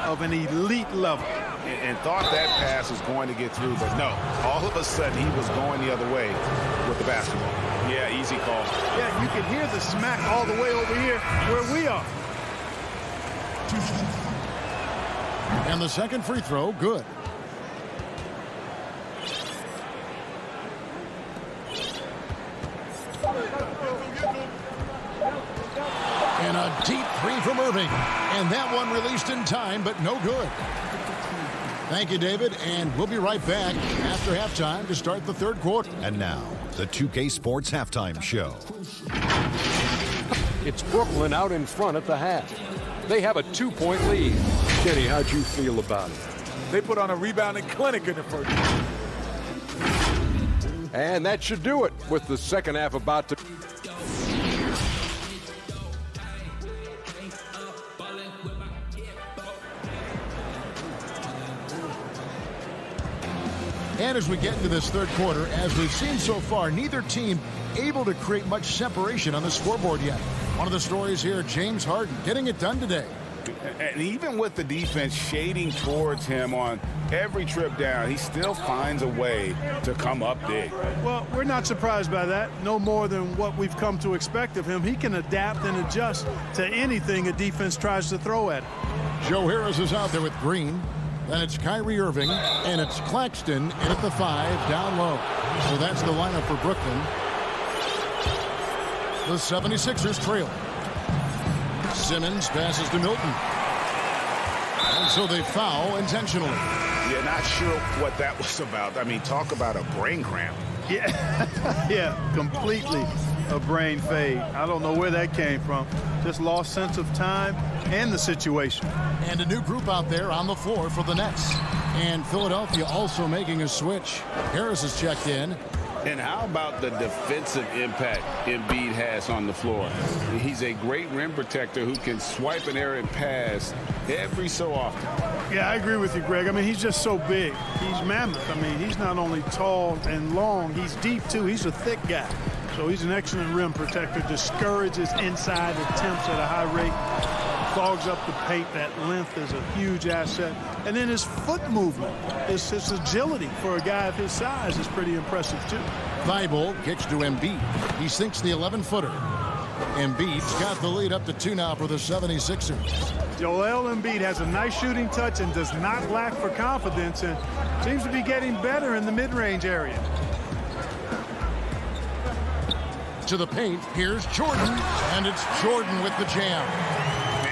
of an elite level. And thought that pass was going to get through, but no. All of a sudden, he was going the other way with the basketball. Yeah, easy call. Yeah, you can hear the smack all the way over here where we are. And the second free throw, good. And a deep 3 from Irving. And that one released in time, but no good. Thank you, David, and we'll be right back after halftime to start the third quarter. And now, the 2K Sports Halftime Show. It's Brooklyn out in front at the half. They have a 2-point lead. Kenny, how'd you feel about it? They put on a rebounding clinic in the first. And that should do it with the second half about to... And as we get into this third quarter, as we've seen so far, neither team able to create much separation on the scoreboard yet. One of the stories here, James Harden getting it done today. And even with the defense shading towards him on every trip down, he still finds a way to come up big. Well, we're not surprised by that. No more than what we've come to expect of him. He can adapt and adjust to anything a defense tries to throw at him. Joe Harris is out there with Green. Then it's Kyrie Irving, and it's Claxton in at the 5, down low. So that's the lineup for Brooklyn. The 76ers trail. Simmons passes to Milton. And so they foul intentionally. Yeah, not sure what that was about. I mean, talk about a brain cramp. Yeah, yeah, completely a brain fade. I don't know where that came from. Just lost sense of time and the situation. And a new group out there on the floor for the Nets. And Philadelphia also making a switch. Harris is checked in. And how about the defensive impact Embiid has on the floor? He's a great rim protector who can swipe an errant pass every so often. Yeah, I agree with you, Greg. I mean, he's just so big. He's mammoth. I mean, he's not only tall and long, he's deep, too. He's a thick guy. So he's an excellent rim protector. Discourages inside attempts at a high rate. Clogs up the paint. That length is a huge asset. And then his foot movement, his agility for a guy of his size is pretty impressive, too. Thibault kicks to Embiid. He sinks the 11-footer. Embiid's got the lead up to 2 now for the 76ers. Joel Embiid has a nice shooting touch and does not lack for confidence and seems to be getting better in the mid-range area. To the paint, here's Jordan, and it's Jordan with the jam.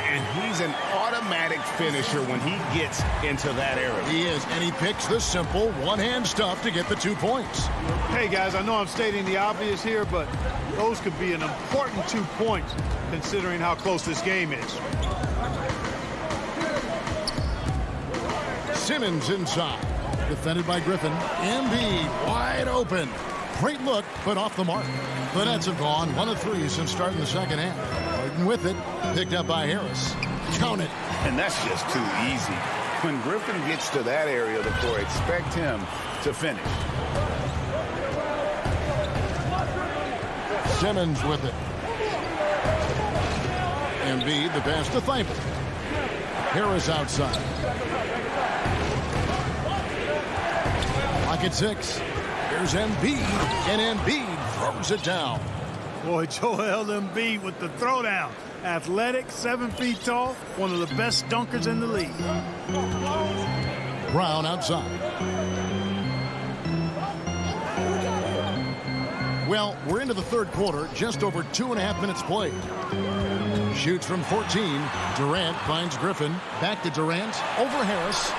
And he's an automatic finisher when he gets into that area. He is, and he picks the simple one-hand stuff to get the 2 points. Hey, guys, I know I'm stating the obvious here, but those could be an important 2 points considering how close this game is. Simmons inside. Defended by Griffin. Embiid wide open. Great look, but off the mark. The Nets have gone 1 of 3 since starting the second half. Harden with it, picked up by Harris. Count it. And that's just too easy. When Griffin gets to that area of the floor, expect him to finish. Simmons with it. Embiid, the pass to Thibault. Harris outside. Clock at 6. Here's Embiid, and Embiid throws it down. Boy, Joel Embiid with the throwdown. Athletic, 7 feet tall, one of the best dunkers in the league. Brown outside. Well, we're into the third quarter, just over 2.5 minutes played. Shoots from 14. Durant finds Griffin. Back to Durant. Over Harris.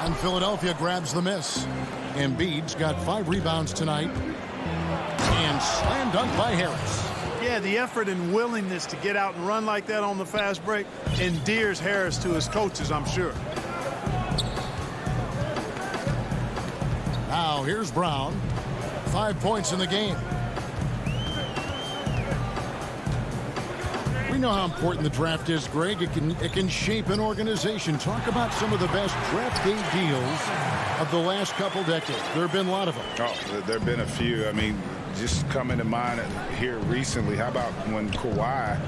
And Philadelphia grabs the miss. Embiid's got 5 rebounds tonight. And slam dunk by Harris. Yeah, the effort and willingness to get out and run like that on the fast break endears Harris to his coaches, I'm sure. Now here's Brown. 5 points in the game. We know how important the draft is, Greg. It can shape an organization. Talk about some of the best draft day deals of the last couple decades. There have been a lot of them. Oh, there have been a few. I mean, just coming to mind here recently, how about when Kawhi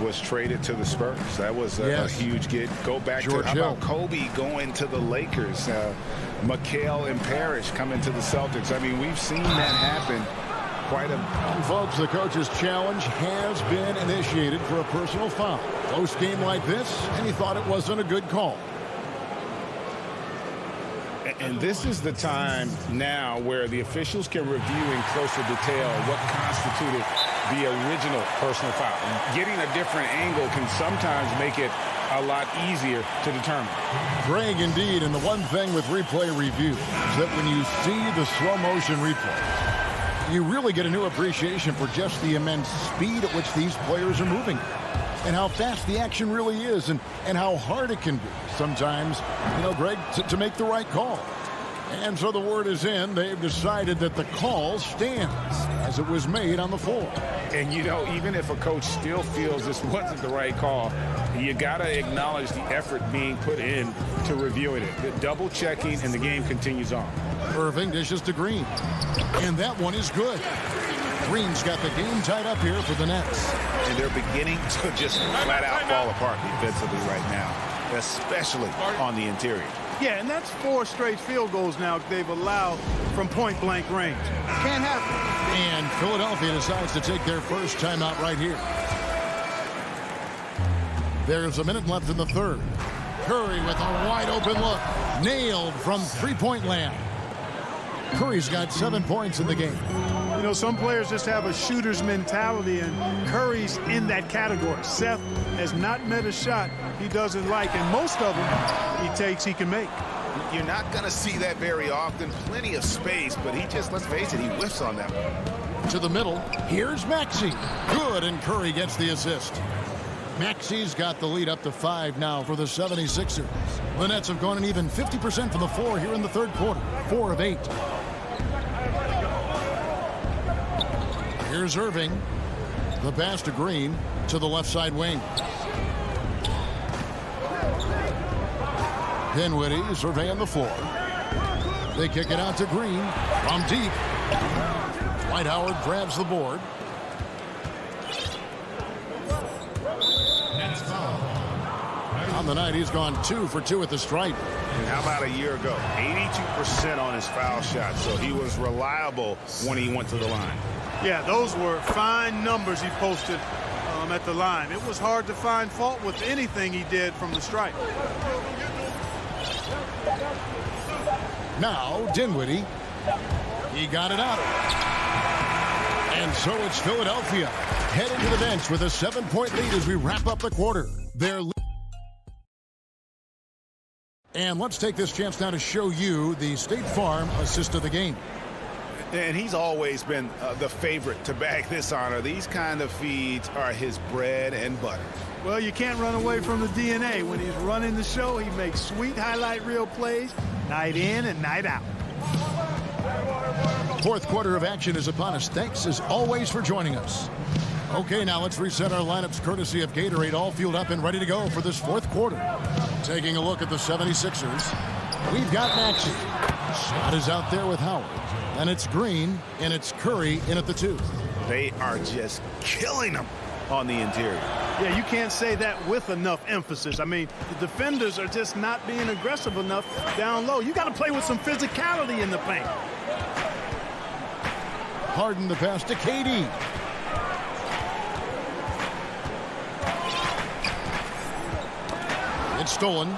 was traded to the Spurs? That was a huge get. Go back George to, how Hill. about Kobe going to the Lakers? McHale and Parrish coming to the Celtics. I mean, we've seen that happen quite a... And folks, the coach's challenge has been initiated for a personal foul. Close game like this, and he thought it wasn't a good call. And this is the time now where the officials can review in closer detail what constituted the original personal foul. Getting a different angle can sometimes make it a lot easier to determine. Greg, indeed, and the one thing with replay review is that when you see the slow motion replays, you really get a new appreciation for just the immense speed at which these players are moving and how fast the action really is and how hard it can be sometimes, Greg, to make the right call. And so the word is in. They've decided that the call stands as it was made on the floor. And, even if a coach still feels this wasn't the right call, you got to acknowledge the effort being put in to reviewing it. The double checking, and the game continues on. Irving dishes to Green. And that one is good. Green's got the game tied up here for the Nets. And they're beginning to just flat out fall apart defensively right now, especially on the interior. Yeah, and that's 4 straight field goals now they've allowed from point-blank range. Can't happen. And Philadelphia decides to take their first timeout right here. There's a minute left in the third. Curry with a wide-open look. Nailed from three-point land. Curry's got 7 points in the game. Some players just have a shooter's mentality, and Curry's in that category. Seth has not met a shot he doesn't like, and most of them he takes he can make. You're not going to see that very often. Plenty of space, but he just, let's face it, he whiffs on that one. To the middle. Here's Maxey. Good, and Curry gets the assist. Maxey's got the lead up to 5 now for the 76ers. The Nets have gone an even 50% from the floor here in the third quarter. 4 of 8. Here's Irving. The pass to Green to the left side wing. Dinwiddie surveying the floor. They kick it out to Green from deep. Dwight Howard grabs the board. On the night, he's gone 2 for 2 at the stripe. And how about a year ago? 82% on his foul shot, so he was reliable when he went to the line. Yeah, those were fine numbers he posted at the line. It was hard to find fault with anything he did from the stripe. Now, Dinwiddie. He got it out. And so it's Philadelphia heading to the bench with a 7-point lead as we wrap up the quarter. And let's take this chance now to show you the State Farm assist of the game. And he's always been the favorite to bag this honor. These kind of feeds are his bread and butter. Well, you can't run away from the DNA. When he's running the show, he makes sweet highlight reel plays night in and night out. Fourth quarter of action is upon us. Thanks, as always, for joining us. Okay, now let's reset our lineups courtesy of Gatorade, all fueled up and ready to go for this fourth quarter. Taking a look at the 76ers, we've got Maxey. Shot is out there with Howard. And it's Green, and it's Curry in at the 2. They are just killing them on the interior. Yeah, you can't say that with enough emphasis. I mean, the defenders are just not being aggressive enough down low. You got to play with some physicality in the paint. Harden the pass to KD. It's stolen.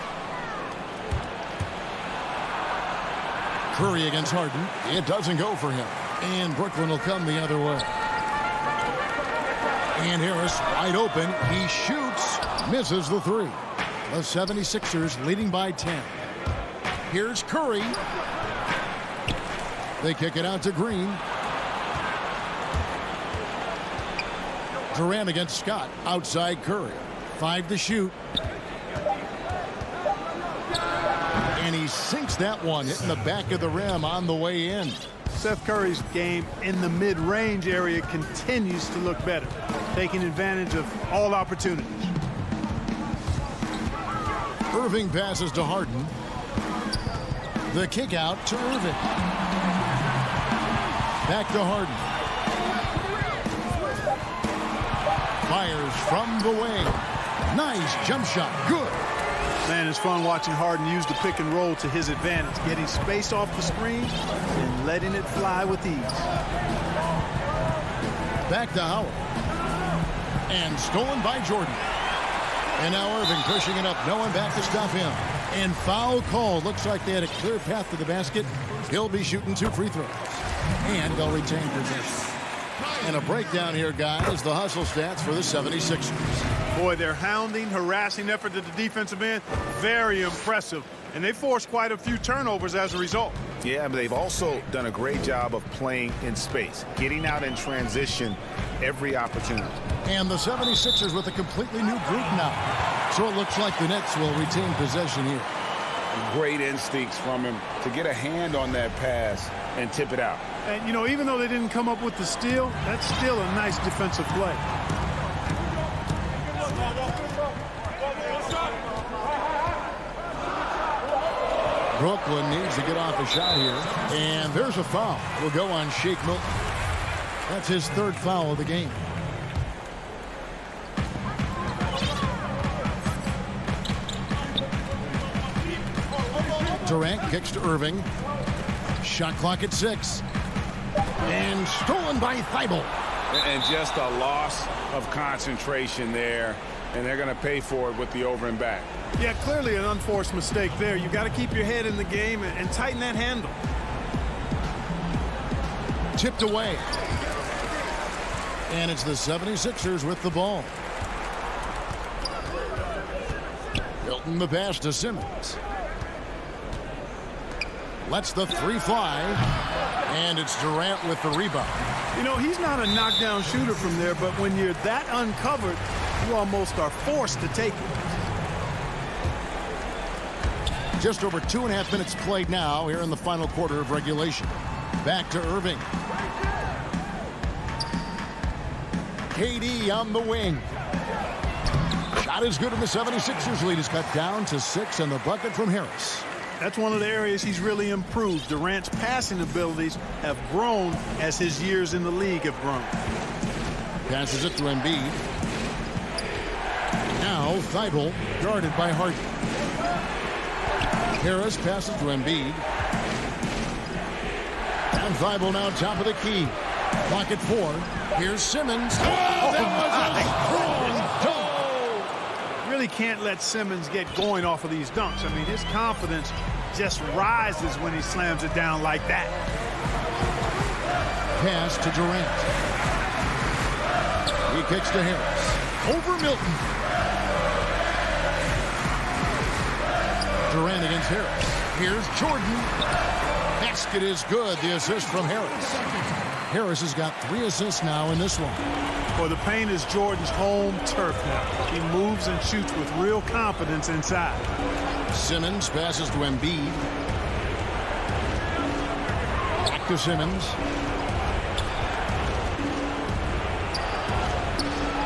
Curry against Harden. It doesn't go for him. And Brooklyn will come the other way. And Harris wide open. He shoots. Misses the 3. The 76ers leading by 10. Here's Curry. They kick it out to Green. Durant against Scott. Outside Curry. 5 to shoot. And he sinks that one, hitting the back of the rim on the way in. Seth Curry's game in the mid-range area continues to look better, taking advantage of all opportunities. Irving passes to Harden. The kick out to Irving. Back to Harden. Fires from the wing. Nice jump shot. Good. Man, it's fun watching Harden use the pick and roll to his advantage, getting space off the screen and letting it fly with ease. Back to Howard. And stolen by Jordan. And now Irving pushing it up. No one back to stop him. And foul call. Looks like they had a clear path to the basket. He'll be shooting 2 free throws. And they'll retain possession. And a breakdown here, guys. The hustle stats for the 76ers. Boy, their hounding, harassing effort at the defensive end, very impressive. And they forced quite a few turnovers as a result. Yeah, but they've also done a great job of playing in space, getting out in transition every opportunity. And the 76ers with a completely new group now. So it looks like the Nets will retain possession here. Great instincts from him to get a hand on that pass and tip it out. And, you know, even though they didn't come up with the steal, that's still a nice defensive play. Brooklyn needs to get off a shot here. And there's a foul. Will go on Shake Milton. That's his 3rd foul of the game. Durant kicks to Irving. Shot clock at 6. And stolen by Thibault. And just a loss of concentration there. And they're going to pay for it with the over and back. Yeah, clearly an unforced mistake there. You got to keep your head in the game and tighten that handle. Tipped away. And it's the 76ers with the ball. Milton the pass to Simmons. Lets the 3 fly. And it's Durant with the rebound. You know, he's not a knockdown shooter from there, but when you're that uncovered, you almost are forced to take it. Just over 2.5 minutes played now here in the final quarter of regulation. Back to Irving. KD on the wing. Shot is good, and the 76ers lead is cut down to 6, and the bucket from Harris. That's one of the areas he's really improved. Durant's passing abilities have grown as his years in the league have grown. Passes it to Embiid. Now Thibault guarded by Harden. Harris passes to Embiid. And Thibault now top of the key. Clock at 4. Here's Simmons. Oh, that was a strong dunk. Really can't let Simmons get going off of these dunks. I mean, his confidence just rises when he slams it down like that. Pass to Durant. He kicks to Harris. Over Milton. Durant against Harris. Here's Jordan. Basket is good. The assist from Harris. Harris has got 3 assists now in this one. Well, the paint is Jordan's home turf now. He moves and shoots with real confidence inside. Simmons passes to Embiid. Back Back to Simmons.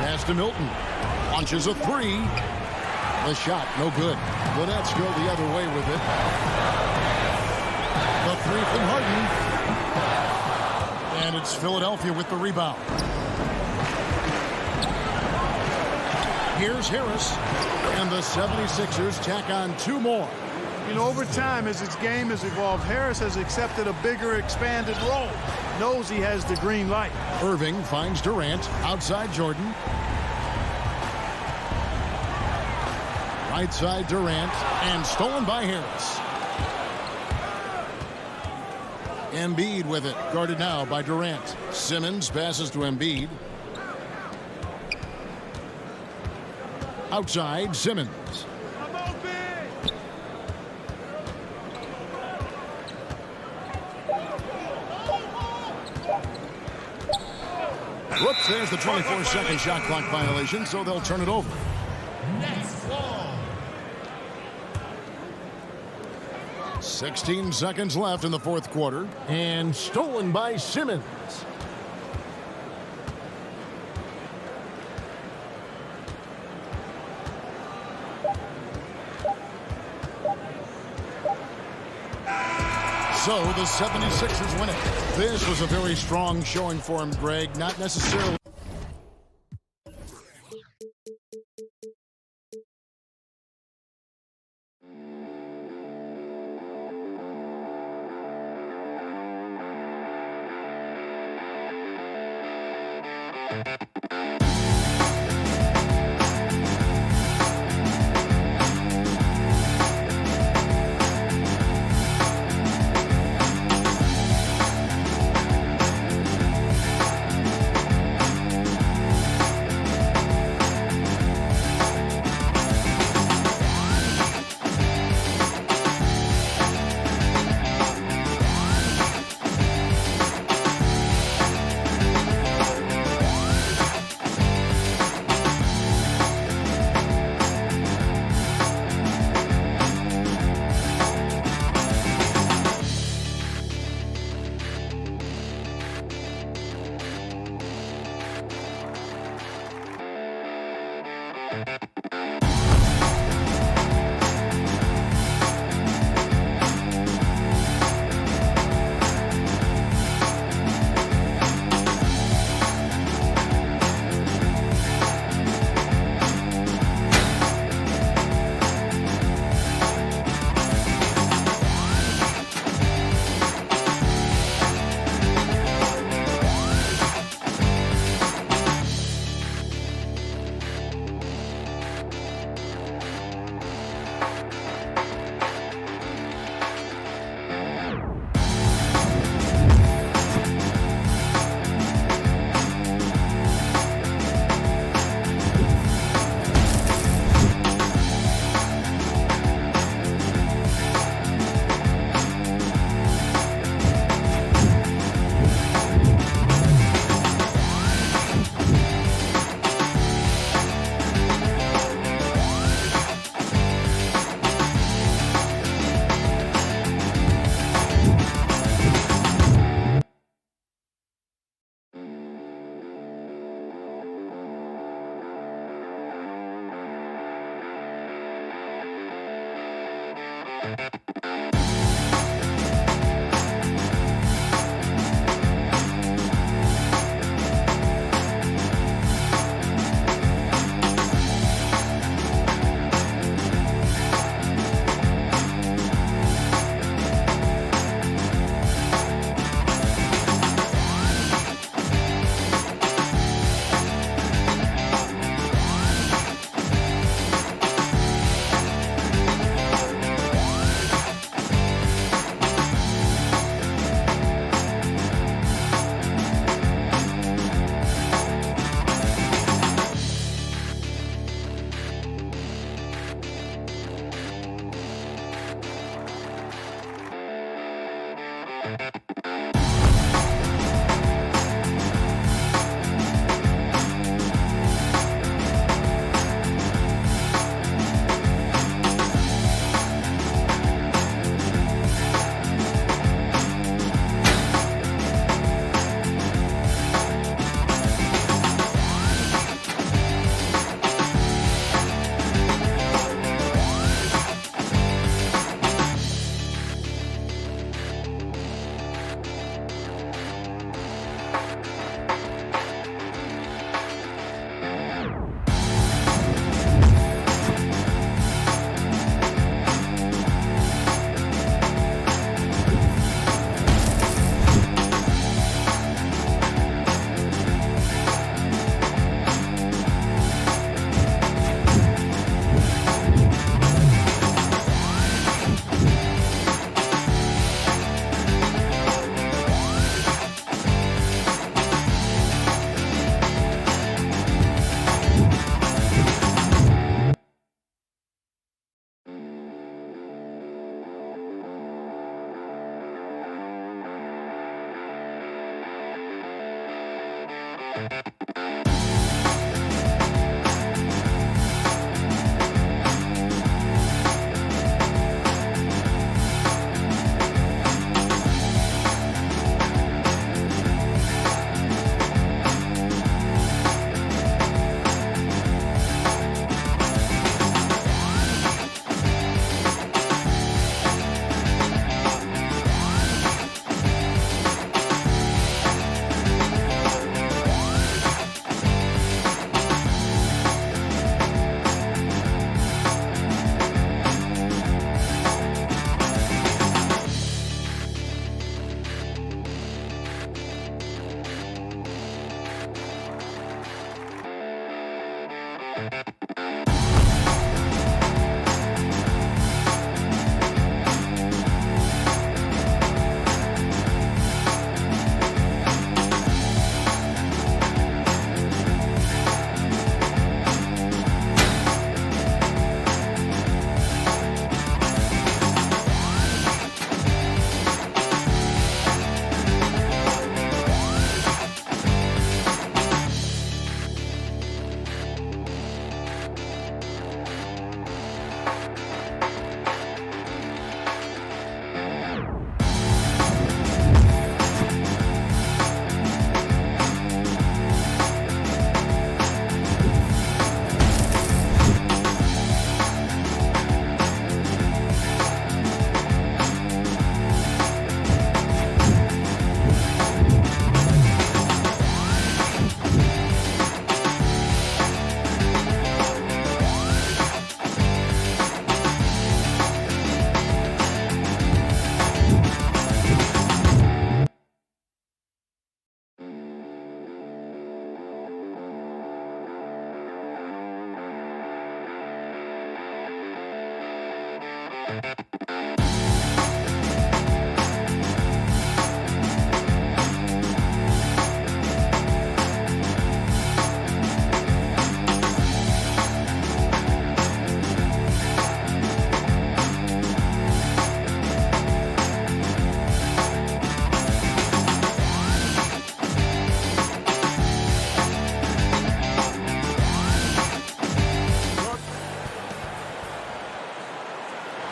Pass to Milton. Launches a three. The shot, no good. The Nets go the other way with it. The three from Harden. And it's Philadelphia with the rebound. Here's Harris. And the 76ers tack on 2 more. You know, over time, as his game has evolved, Harris has accepted a bigger, expanded role. Knows he has the green light. Irving finds Durant outside Jordan. Right side Durant, and stolen by Harris. Embiid with it, guarded now by Durant. Simmons passes to Embiid. Outside Simmons. Whoops, there's the 24-second shot clock violation, so they'll turn it over. Next ball. 16 seconds left in the fourth quarter, and stolen by Simmons. So the 76ers win it. This was a very strong showing for him, Greg. Not necessarily.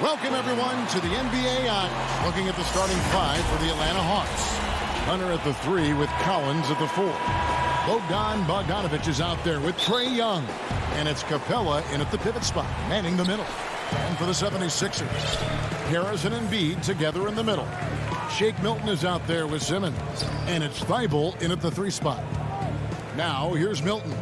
Welcome, everyone, to the NBA Honors. Looking at the starting five for the Atlanta Hawks. Hunter at the 3 with Collins at the 4. Bogdanovich is out there with Trae Young. And it's Capella in at the pivot spot, manning the middle. And for the 76ers, Harrison and Embiid together in the middle. Shake Milton is out there with Simmons. And it's Thibault in at the 3 spot. Now, here's Milton.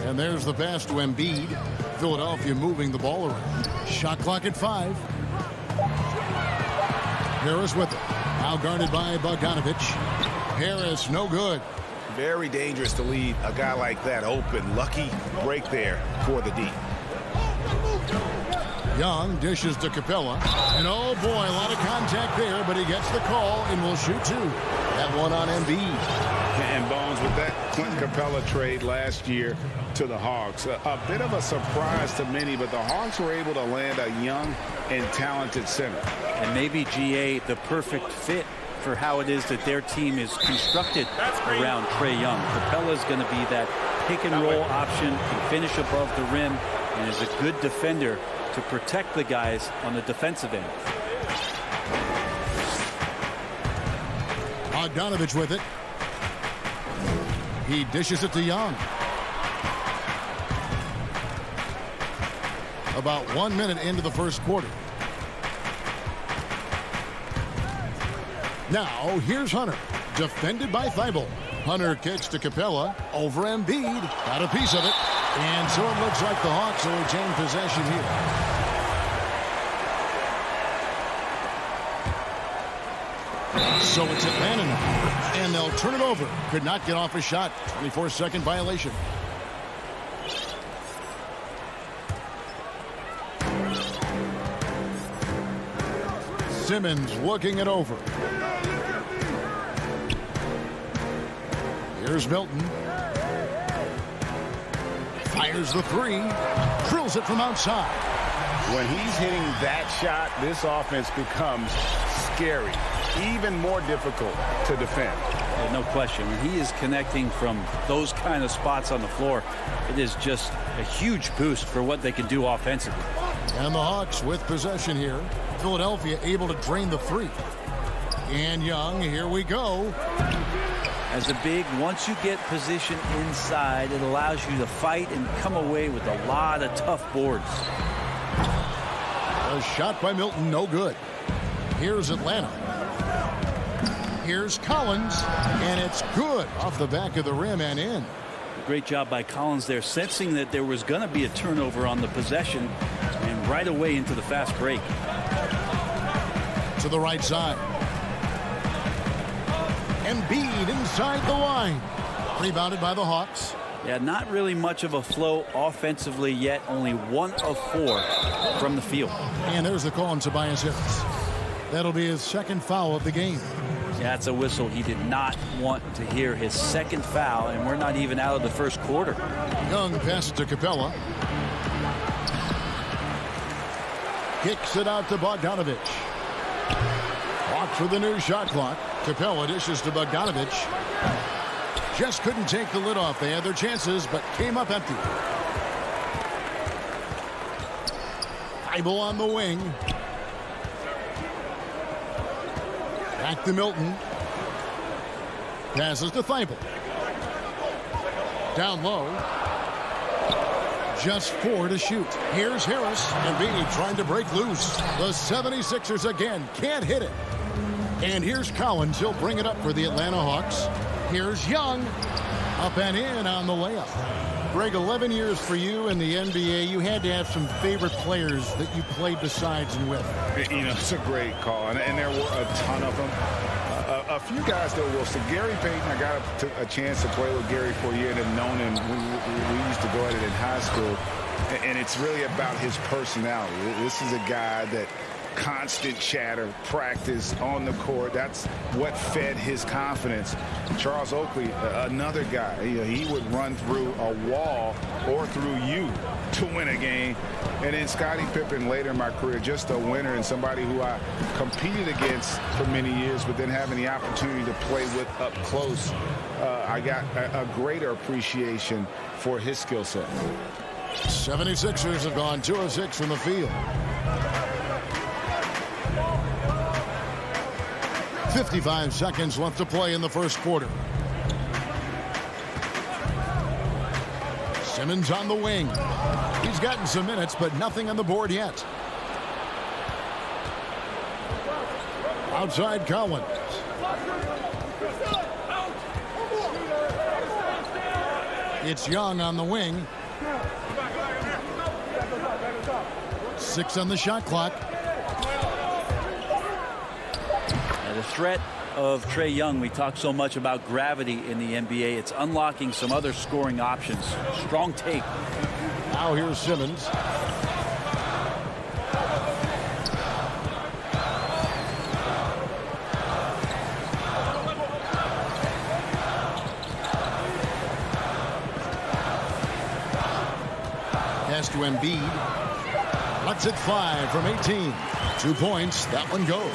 And there's the pass to Embiid. Philadelphia moving the ball around. Shot clock at 5. Harris with it. Now guarded by Bogdanovich. Harris, no good. Very dangerous to leave a guy like that open. Lucky break there for the D. Young dishes to Capella. And oh boy, a lot of contact there, but he gets the call and will shoot 2. That one on Embiid. And Bones, with that Clint Capella trade last year to the Hawks, a bit of a surprise to many, but the Hawks were able to land a young and talented center. And maybe, GA, the perfect fit for how it is that their team is constructed around Trae Young. Capella's going to be that pick-and-roll option, can finish above the rim, and is a good defender to protect the guys on the defensive end. Bogdanovich with it. He dishes it to Young. About 1 minute into the first quarter. Now, here's Hunter. Defended by Thibault. Hunter kicks to Capella. Over Embiid. Got a piece of it. And so it looks like the Hawks will retain possession here. So it's Atlanta now, and they'll turn it over. Could not get off a shot. 24-second violation. Simmons looking it over. Here's Milton. Fires the 3. Drills it from outside. When he's hitting that shot, this offense becomes scary. Even more difficult to defend. Yeah, no question. When he is connecting from those kind of spots on the floor, it is just a huge boost for what they can do offensively. And the Hawks with possession here. Philadelphia able to drain the 3. And Young, here we go. As a big, once you get position inside, it allows you to fight and come away with a lot of tough boards. A shot by Milton, no good. Here's Atlanta. Here's Collins, and it's good off the back of the rim and in. Great job by Collins there, sensing that there was going to be a turnover on the possession, and right away into the fast break. To the right side. Embiid inside the line. Rebounded by the Hawks. Yeah, not really much of a flow offensively yet. Only 1 of 4 from the field. And there's the call on Tobias Harris. That'll be his second foul of the game. Yeah, it's a whistle. He did not want to hear his second foul, and we're not even out of the first quarter. Young passes to Capella. Kicks it out to Bogdanovich. Walks with the new shot clock. Capella dishes to Bogdanovich. Just couldn't take the lid off. They had their chances, but came up empty. Thibault on the wing. Back to Milton. Passes to Thibault. Down low. Just 4 to shoot. Here's Harris. Embiid trying to break loose. The 76ers again can't hit it. And here's Collins. He'll bring it up for the Atlanta Hawks. Here's Young. Up and in on the layup. Greg, 11 years for you in the NBA. You had to have some favorite players that you played besides and with. You know, it's a great call, and there were a ton of them. A few guys, though, Wilson. Gary Payton, I got a chance to play with Gary for a year and have known him. We used to go at it in high school, and it's really about his personality. This is a guy that constant chatter, practice on the court. That's what fed his confidence. Charles Oakley, another guy, he would run through a wall or through you to win a game. And then Scottie Pippen later in my career, just a winner and somebody who I competed against for many years, but then having the opportunity to play with up close, I got a greater appreciation for his skill set. 76ers have gone 2 of 6 from the field. 55 seconds left to play in the first quarter. Simmons on the wing. He's gotten some minutes, but nothing on the board yet. Outside Collins. It's Young on the wing. 6 on the shot clock. The threat of Trae Young, we talk so much about gravity in the NBA. It's unlocking some other scoring options. Strong take. Now here's Simmons. Pass to Embiid. Lets it fly from 18. 2 points. That one goes.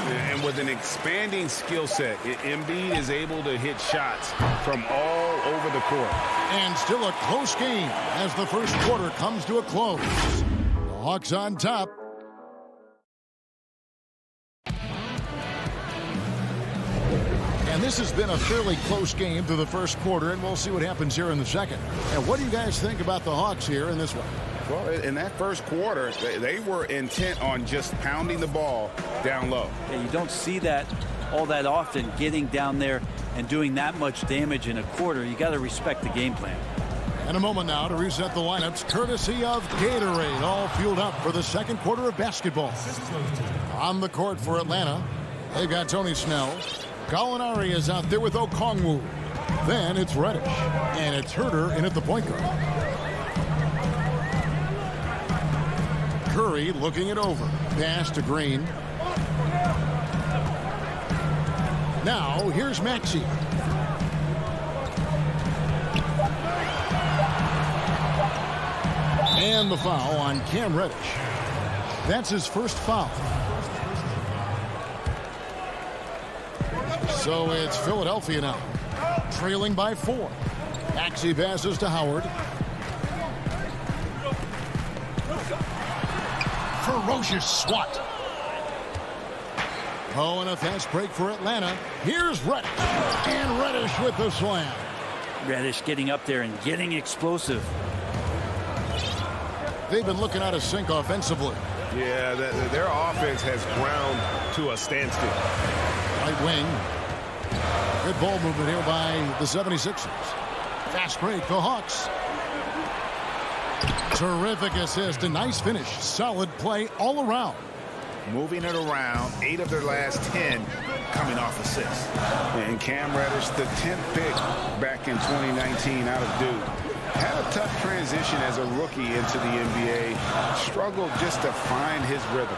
And with an expanding skill set, Embiid is able to hit shots from all over the court. And still a close game as the first quarter comes to a close. The Hawks on top. And this has been a fairly close game through the first quarter, and we'll see what happens here in the second. And what do you guys think about the Hawks here in this one? Well, in that first quarter, they were intent on just pounding the ball down low. Yeah, you don't see that all that often, getting down there and doing that much damage in a quarter. You got to respect the game plan. And a moment now to reset the lineups, courtesy of Gatorade, all fueled up for the second quarter of basketball. On the court for Atlanta, they've got Tony Snell. Gallinari is out there with Okongwu. Then it's Reddish, and it's Herter in at the point guard. Curry looking it over. Pass to Green. Now here's Maxey. And the foul on Cam Reddish. That's his first foul. So it's Philadelphia now, trailing by 4. Maxey passes to Howard. Ferocious swat. Oh, and a fast break for Atlanta. Here's Reddish. And Reddish with the slam. Reddish getting up there and getting explosive. They've been looking out of sync offensively. Yeah, their offense has ground to a standstill. Right wing. Good ball movement here by the 76ers. Fast break, the Hawks. Terrific assist, a nice finish. Solid play all around. Moving it around, 8 of their last 10 coming off assists. And Cam Reddish, the 10th pick back in 2019 out of Duke. Had a tough transition as a rookie into the NBA. Struggled just to find his rhythm.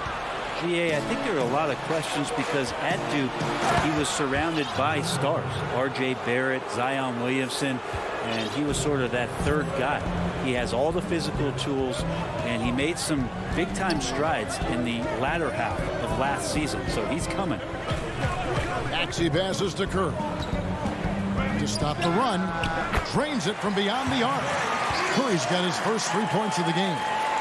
GA, I think there are a lot of questions because at Duke, he was surrounded by stars. R.J. Barrett, Zion Williamson, and he was sort of that third guy. He has all the physical tools, and he made some big-time strides in the latter half of last season, so he's coming. Maxey passes to Kerr. To stop the run, drains it from beyond the arc. Curry's got his first 3 points of the game.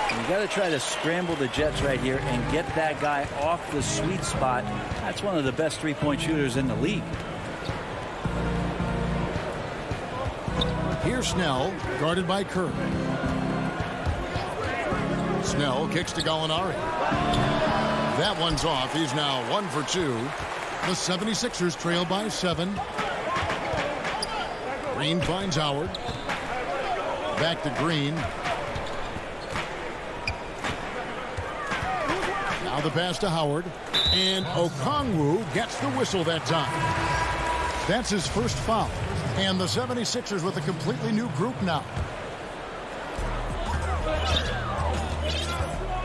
You got to try to scramble the Jets right here and get that guy off the sweet spot. That's one of the best three-point shooters in the league. Here's Snell, guarded by Kerr. Snell kicks to Gallinari. That one's off. He's now 1 for 2. The 76ers trail by 7. Green finds Howard. Back to Green. Now the pass to Howard. And Okongwu gets the whistle that time. That's his first foul. And the 76ers with a completely new group now.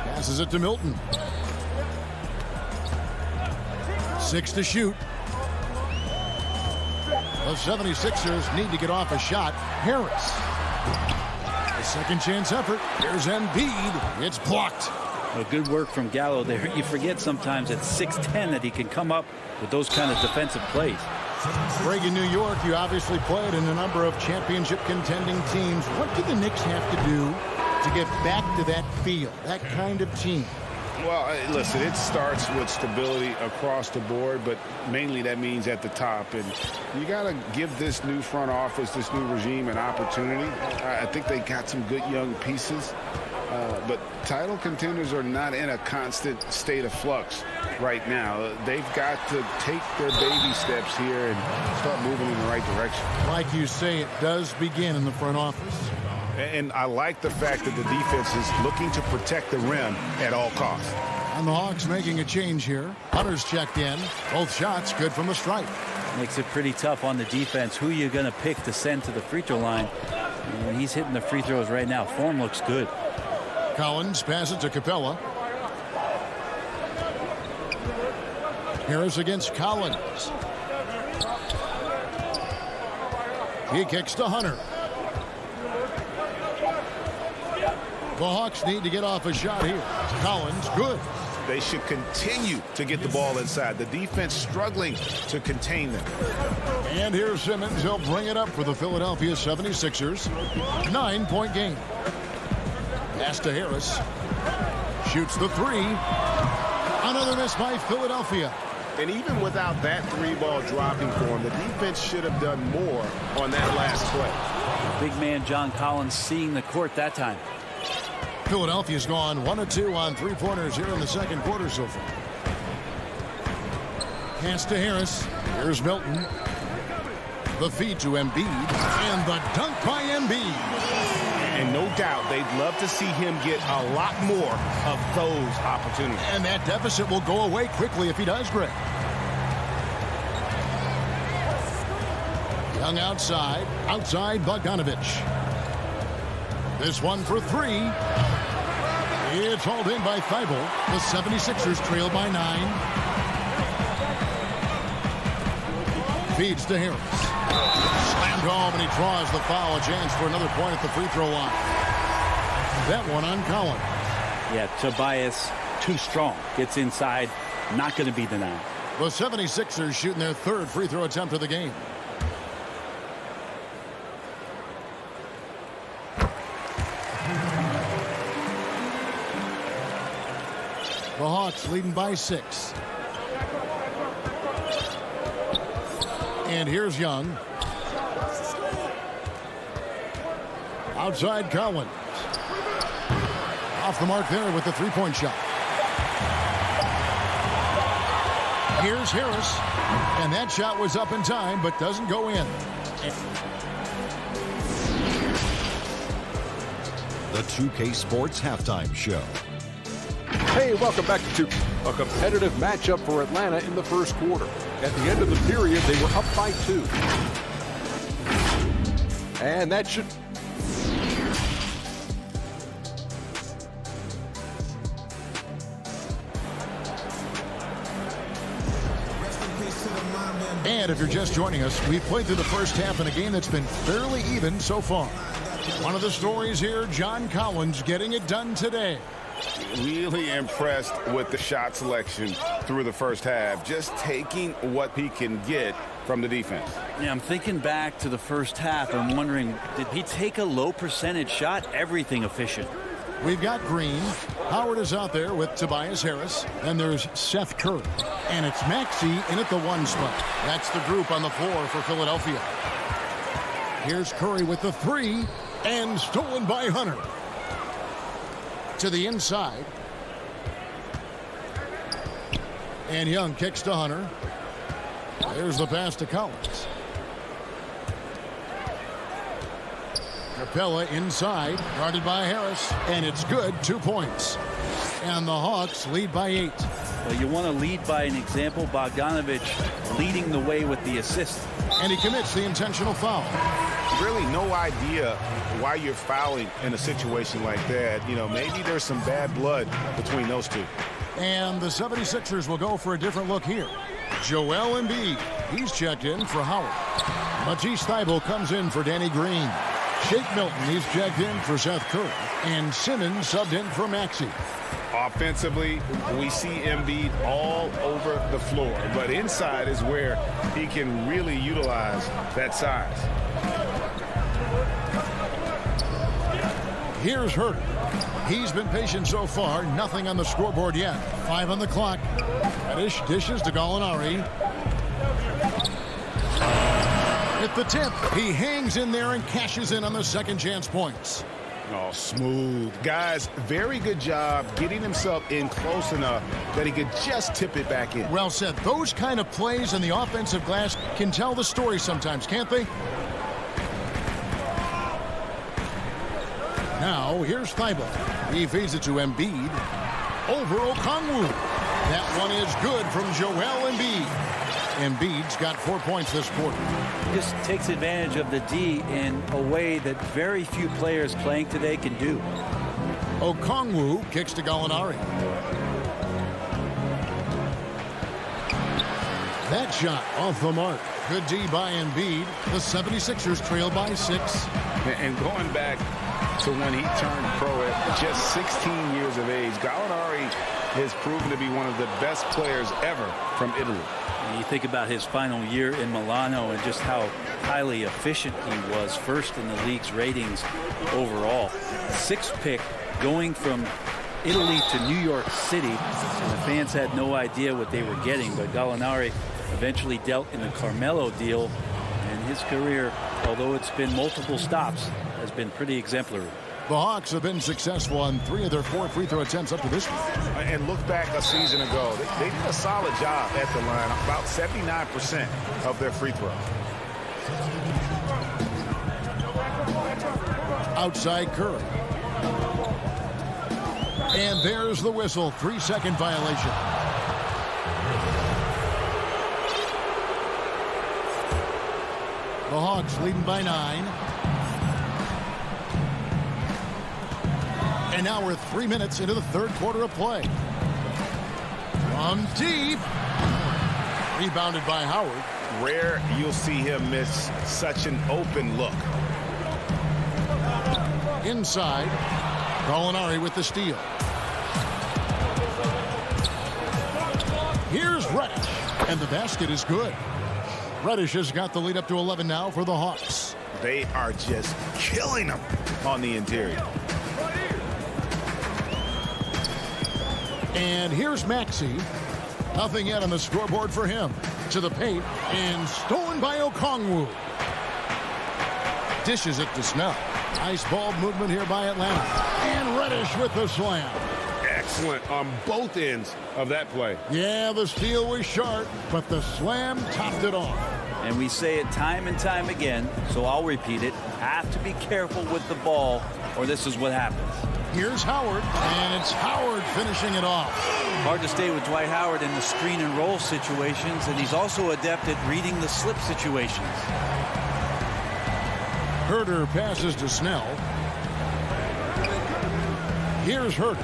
Passes it to Milton. 6 to shoot. The 76ers need to get off a shot. Harris. A second chance effort. Here's Embiid. It's blocked. Well, good work from Gallo there. You forget sometimes at 6'10" that he can come up with those kind of defensive plays. Greg, in New York, you obviously played in a number of championship contending teams. What do the Knicks have to do to get back to that feel, that kind of team? Well, listen, it starts with stability across the board, but mainly that means at the top. And you got to give this new front office, this new regime, an opportunity. I think they got some good young pieces. But title contenders are not in a constant state of flux right now. They've got to take their baby steps here and start moving in the right direction. Like you say, it does begin in the front office. And I like the fact that the defense is looking to protect the rim at all costs. And the Hawks making a change here. Hunter's checked in. Both shots good from the stripe. Makes it pretty tough on the defense. Who you're going to pick to send to the free throw line. And he's hitting the free throws right now. Form looks good. Collins passes to Capella. Harris against Collins. He kicks to Hunter. The Hawks need to get off a shot here. Collins, good. They should continue to get the ball inside. The defense struggling to contain them. And here's Simmons. He'll bring it up for the Philadelphia 76ers. 9-point game. Pass to Harris. Shoots the three. Another miss by Philadelphia. And even without that three-ball dropping for him, the defense should have done more on that last play. Big man John Collins seeing the court that time. Philadelphia's gone 1 of 2 on three-pointers here in the second quarter so far. Pass to Harris. Here's Milton. The feed to Embiid. And the dunk by Embiid. And no doubt they'd love to see him get a lot more of those opportunities. And that deficit will go away quickly if he does, Greg. Young outside. Outside Bogdanovich. This one for three. It's hauled in by Thibault. The 76ers trail by 9. Feeds to Harris. Slammed home, and he draws the foul. A chance for another point at the free throw line. That one on Collins. Yeah, Tobias, too strong. Gets inside. Not going to be denied. The 76ers shooting their third free throw attempt of the game. The Hawks leading by 6. And here's Young. Outside Collins. Off the mark there with the three-point shot. Here's Harris. And that shot was up in time, but doesn't go in. The 2K Sports Halftime Show. Hey, welcome back to a competitive matchup for Atlanta in the first quarter. At the end of the period, they were up by 2. And that should... And if you're just joining us, we've played through the first half in a game that's been fairly even so far. One of the stories here, John Collins getting it done today. Really impressed with the shot selection through the first half, just taking what he can get from the defense. Yeah, I'm thinking back to the first half. I'm wondering, did he take a low percentage shot? Everything efficient. We've got Green. Howard is out there with Tobias Harris. And there's Seth Curry. And it's Maxey in at the 1 spot. That's the group on the floor for Philadelphia. Here's Curry with the 3. And stolen by Hunter. To the inside. And Young kicks to Hunter. There's the pass to Collins. Capella inside, guarded by Harris, and it's good, 2 points. And the Hawks lead by 8. Well, you want to lead by an example. Bogdanovich leading the way with the assist. And he commits the intentional foul. Really no idea why you're fouling in a situation like that. You know, maybe there's some bad blood between those two. And the 76ers will go for a different look here. Joel Embiid, he's checked in for Howard. Matisse Thybulle comes in for Danny Green. Shake Milton, he's checked in for Seth Curry. And Simmons subbed in for Maxey. Offensively, we see Embiid all over the floor, but inside is where he can really utilize that size. Here's Herter. He's been patient so far. Nothing on the scoreboard yet. 5 on the clock. Reddish dishes to Gallinari. At the tip, he hangs in there and cashes in on the second chance points. Oh, smooth. Guys, very good job getting himself in close enough that he could just tip it back in. Well said. Those kind of plays in the offensive glass can tell the story sometimes, can't they? Now, here's Thybulle. He feeds it to Embiid. Over Okongwu. That one is good from Joel Embiid. Embiid's got 4 points this quarter. Just takes advantage of the D in a way that very few players playing today can do. Okongwu kicks to Gallinari. That shot off the mark. Good D by Embiid. The 76ers trail by 6. And going back to when he turned pro at just 16 years of age, Gallinari has proven to be one of the best players ever from Italy. And you think about his final year in Milano and just how highly efficient he was, first in the league's ratings overall. 6th pick going from Italy to New York City, and the fans had no idea what they were getting, but Gallinari eventually dealt in the Carmelo deal, and his career, although it's been multiple stops, has been pretty exemplary. The Hawks have been successful on 3 of their 4 free throw attempts up to this point. And look back a season ago. They did a solid job at the line. About 79% of their free throws. Outside Curry. And there's the whistle. 3-second violation. The Hawks leading by 9. And now we're 3 minutes into the third quarter of play. From deep. Rebounded by Howard. Rare you'll see him miss such an open look. Inside. Gallinari with the steal. Here's Reddish. And the basket is good. Reddish has got the lead up to 11 now for the Hawks. They are just killing them on the interior. And here's Maxey. Nothing yet on the scoreboard for him. To the paint and stolen by Okongwu. Dishes it to Snell. Nice ball movement here by Atlanta. And Reddish with the slam. Excellent on both ends of that play. Yeah, the steal was sharp, but the slam topped it off. And we say it time and time again, so I'll repeat it. Have to be careful with the ball, or this is what happens. Here's Howard, and it's Howard finishing it off. Hard to stay with Dwight Howard in the screen and roll situations, and he's also adept at reading the slip situations. Herter passes to Snell. Here's Herter.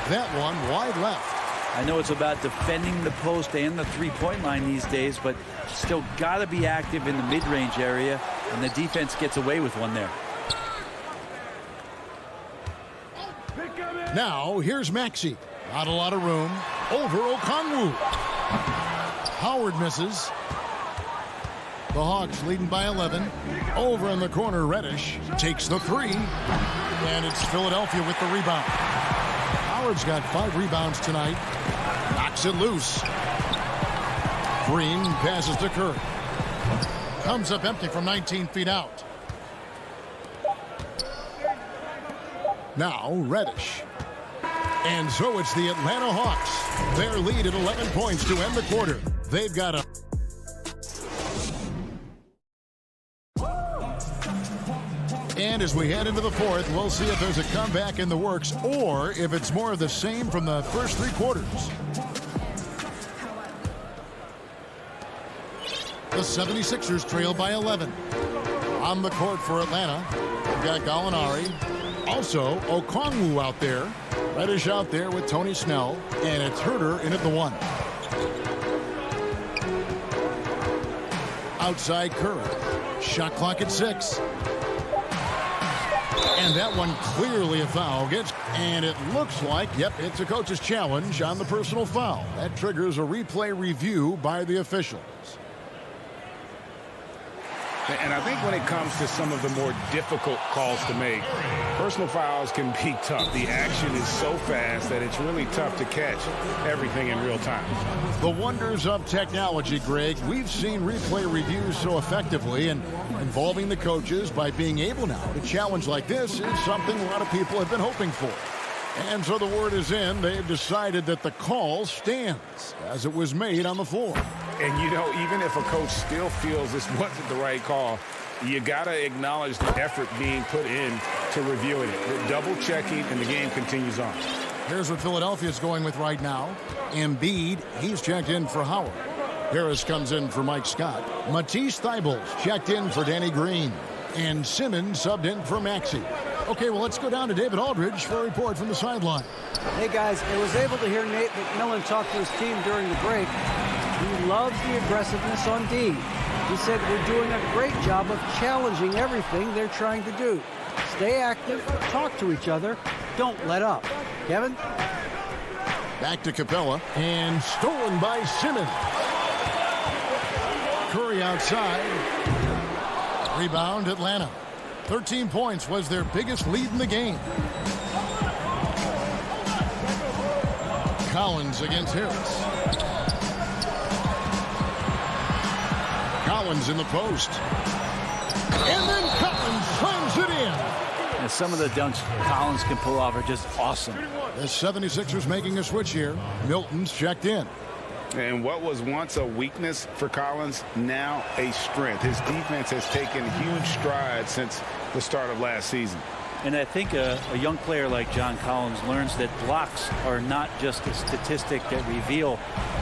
That one wide left. I know it's about defending the post and the three-point line these days, but still got to be active in the mid-range area, and the defense gets away with one there. Now, here's Maxey. Not a lot of room. Over Okongwu. Howard misses. The Hawks leading by 11. Over in the corner, Reddish takes the three. And it's Philadelphia with the rebound. Howard's got 5 rebounds tonight. Knocks it loose. Green passes to Curry. Comes up empty from 19 feet out. Now Reddish. And so it's the Atlanta Hawks. Their lead at 11 points to end the quarter. They've got a... And as we head into the fourth, we'll see if there's a comeback in the works or if it's more of the same from the first 3 quarters. The 76ers trail by 11. On the court for Atlanta, we've got Gallinari. Also, Okongwu out there. Reddish out there with Tony Snell. And it's Herter in at the 1. Outside Curry. Shot clock at 6. And that one clearly a foul. And it looks like, yep, it's a coach's challenge on the personal foul. That triggers a replay review by the officials. And I think when it comes to some of the more difficult calls to make, personal fouls can be tough. The action is so fast that it's really tough to catch everything in real time. The wonders of technology, Greg. We've seen replay reviews so effectively, and involving the coaches by being able now to challenge like this is something a lot of people have been hoping for. And so the word is in. They've decided that the call stands as it was made on the floor. And, you know, even if a coach still feels this wasn't the right call, you got to acknowledge the effort being put in to reviewing it. The double checking, and the game continues on. Here's what Philadelphia's going with right now. Embiid, he's checked in for Howard. Harris comes in for Mike Scott. Matisse Thybulle's checked in for Danny Green. And Simmons subbed in for Maxey. Okay, well, let's go down to David Aldridge for a report from the sideline. Hey, guys, I was able to hear Nate McMillan talk to his team during the break. He loves the aggressiveness on D. He said we're doing a great job of challenging everything they're trying to do. Stay active, talk to each other, don't let up. Kevin? Back to Capella, and stolen by Simmons. Curry outside. Rebound, Atlanta. 13 points was their biggest lead in the game. Collins against Harris. Collins in the post. And then Collins slams it in. And some of the dunks Collins can pull off are just awesome. The 76ers making a switch here. Milton's checked in. And what was once a weakness for Collins, now a strength. His defense has taken huge strides since the start of last season. And I think a young player like John Collins learns that blocks are not just a statistic that reveal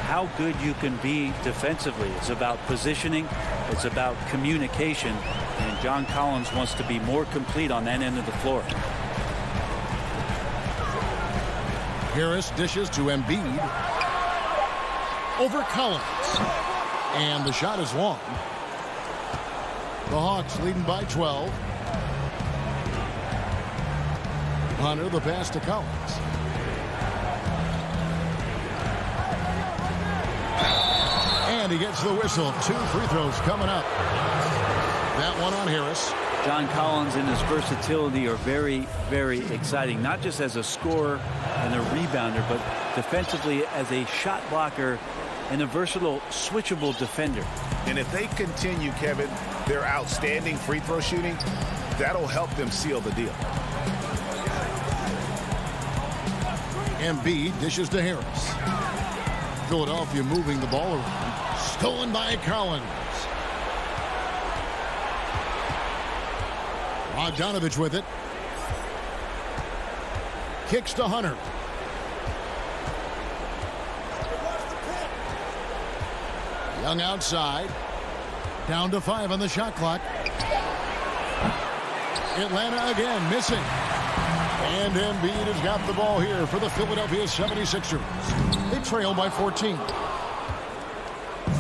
how good you can be defensively. It's about positioning. It's about communication. And John Collins wants to be more complete on that end of the floor. Harris dishes to Embiid. Over Collins. And the shot is long. The Hawks leading by 12. Hunter, the pass to Collins. And he gets the whistle. 2 free throws coming up. That one on Harris. John Collins and his versatility are very, very exciting. Not just as a scorer and a rebounder, but defensively as a shot blocker and a versatile, switchable defender. And if they continue, Kevin, their outstanding free throw shooting, that'll help them seal the deal. Embiid dishes to Harris. Philadelphia moving the ball around. Stolen by Collins. Bogdanovich with it. Kicks to Hunter. Young outside. Down to 5 on the shot clock. Atlanta again missing. And Embiid has got the ball here for the Philadelphia 76ers. They trail by 14.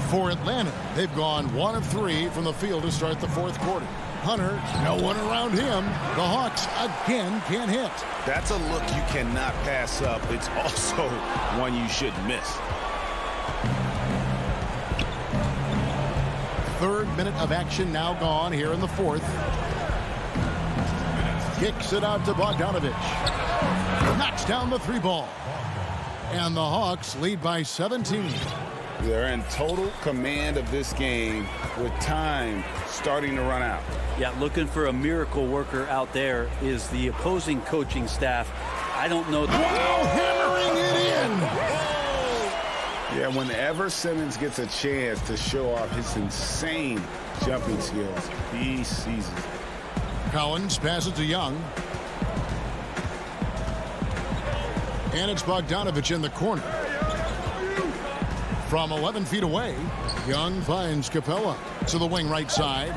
For Atlanta, they've gone 1 of 3 from the field to start the fourth quarter. Hunter, no one around him. The Hawks again can't hit. That's a look you cannot pass up. It's also one you shouldn't miss. Third minute of action now gone here in the fourth. Kicks it out to Bogdanovich. Knocks down the 3 ball. And the Hawks lead by 17. They're in total command of this game with time starting to run out. Yeah, looking for a miracle worker out there is the opposing coaching staff. I don't know. Wow, hammering it in. Yeah, whenever Simmons gets a chance to show off his insane jumping skills, he seizes it. Collins passes to Young. And it's Bogdanovich in the corner. From 11 feet away, Young finds Capella to the wing right side.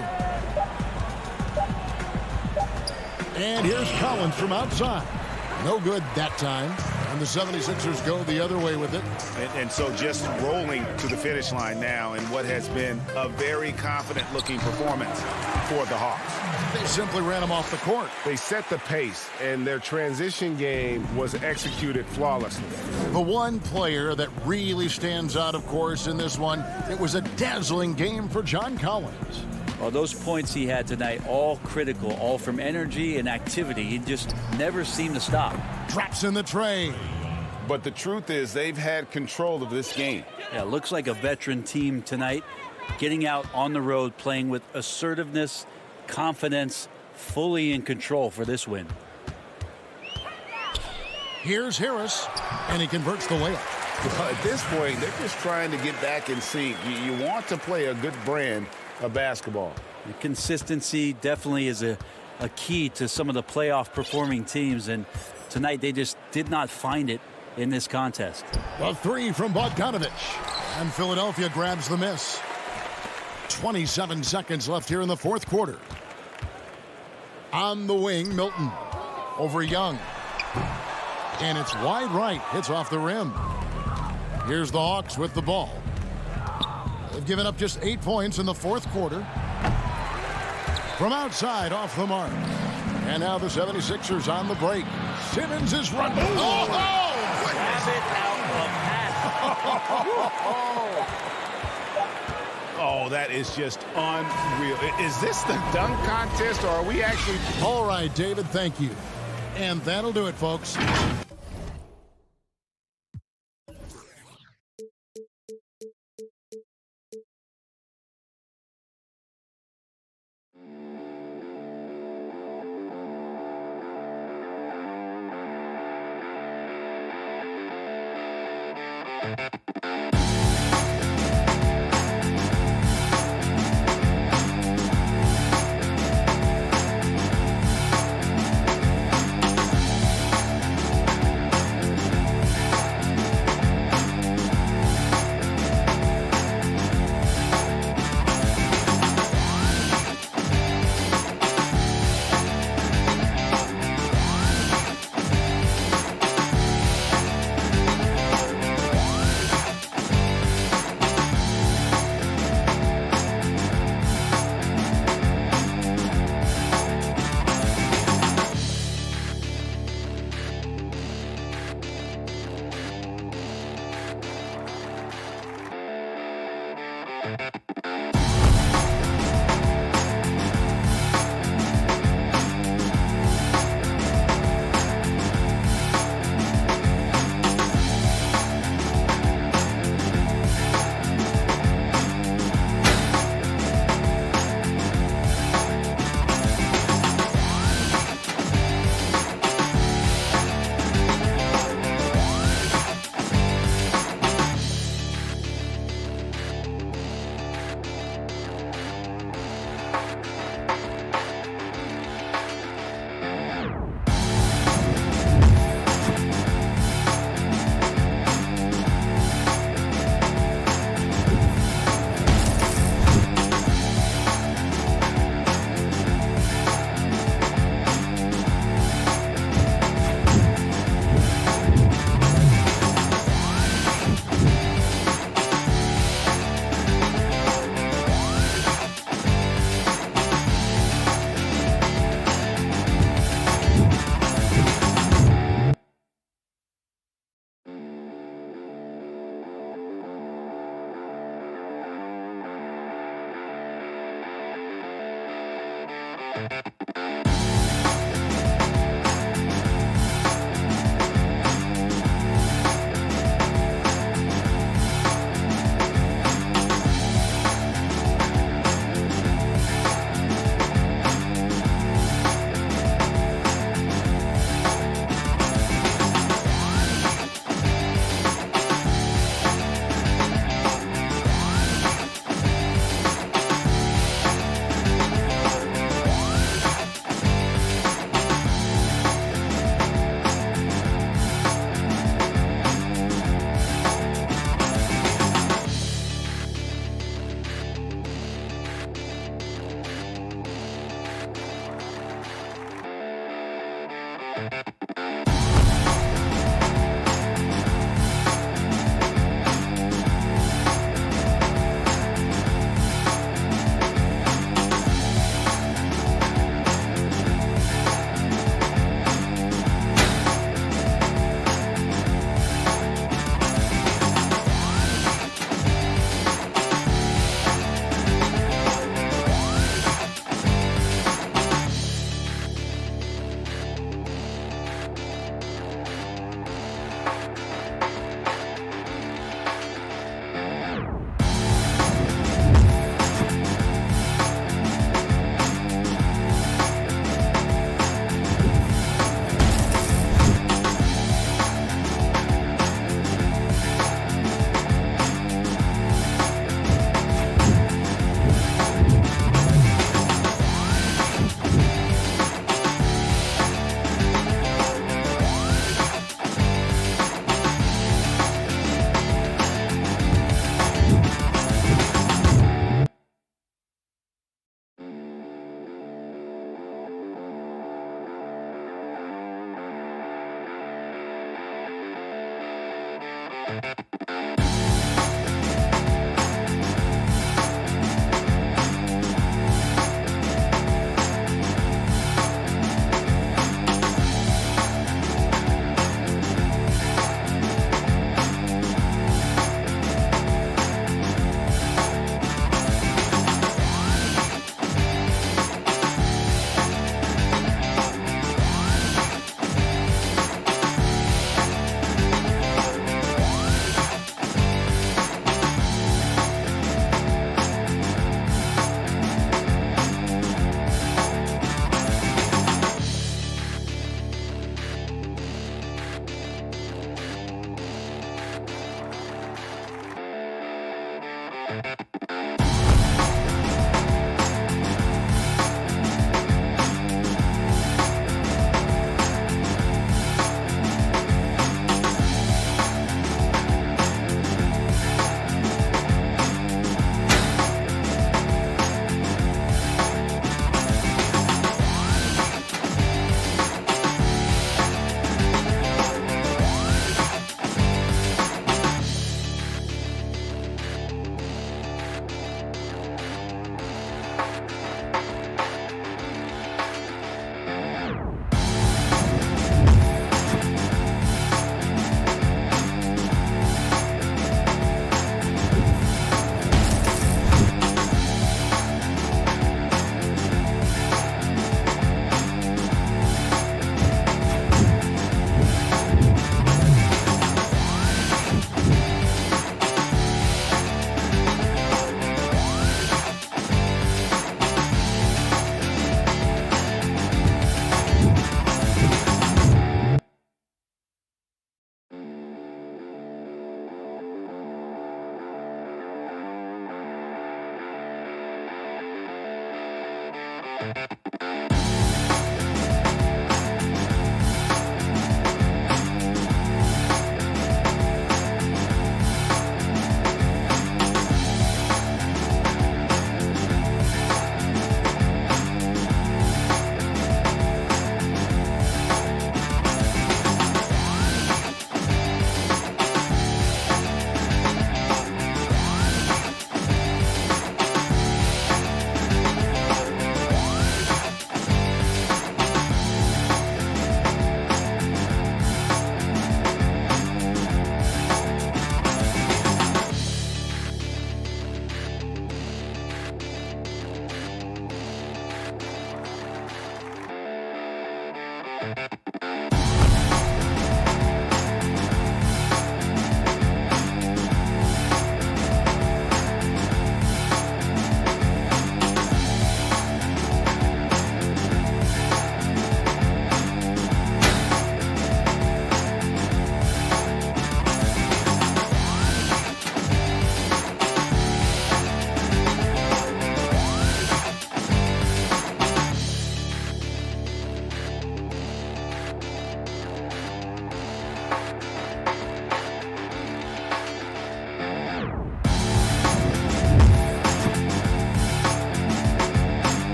And here's Collins from outside. No good that time. And the 76ers go the other way with it. And so just rolling to the finish line now in what has been a very confident-looking performance for the Hawks. They simply ran him off the court. They set the pace, and their transition game was executed flawlessly. The one player that really stands out, of course, in this one, it was a dazzling game for John Collins. Well, those points he had tonight, all critical, all from energy and activity. He just never seemed to stop. Drops in the tray. But the truth is they've had control of this game. Yeah, looks like a veteran team tonight, getting out on the road, playing with assertiveness, confidence, fully in control for this win. Here's Harris, and he converts the layup. At this point, they're just trying to get back in sync. You want to play a good brand of basketball. The consistency definitely is a key to some of the playoff performing teams, and tonight they just did not find it in this contest. The 3 from Bogdanovich, and Philadelphia grabs the miss. 27 seconds left here in the fourth quarter. On the wing, Milton over Young, and it's wide right. Hits off the rim. Here's the Hawks with the ball. They've given up just 8 points in the fourth quarter. From outside, off the mark. And now the 76ers on the break. Simmons is running. Oh! Grab it out of that. Oh, that is just unreal. Is this the dunk contest, or are we actually... All right, David, thank you. And that'll do it, folks.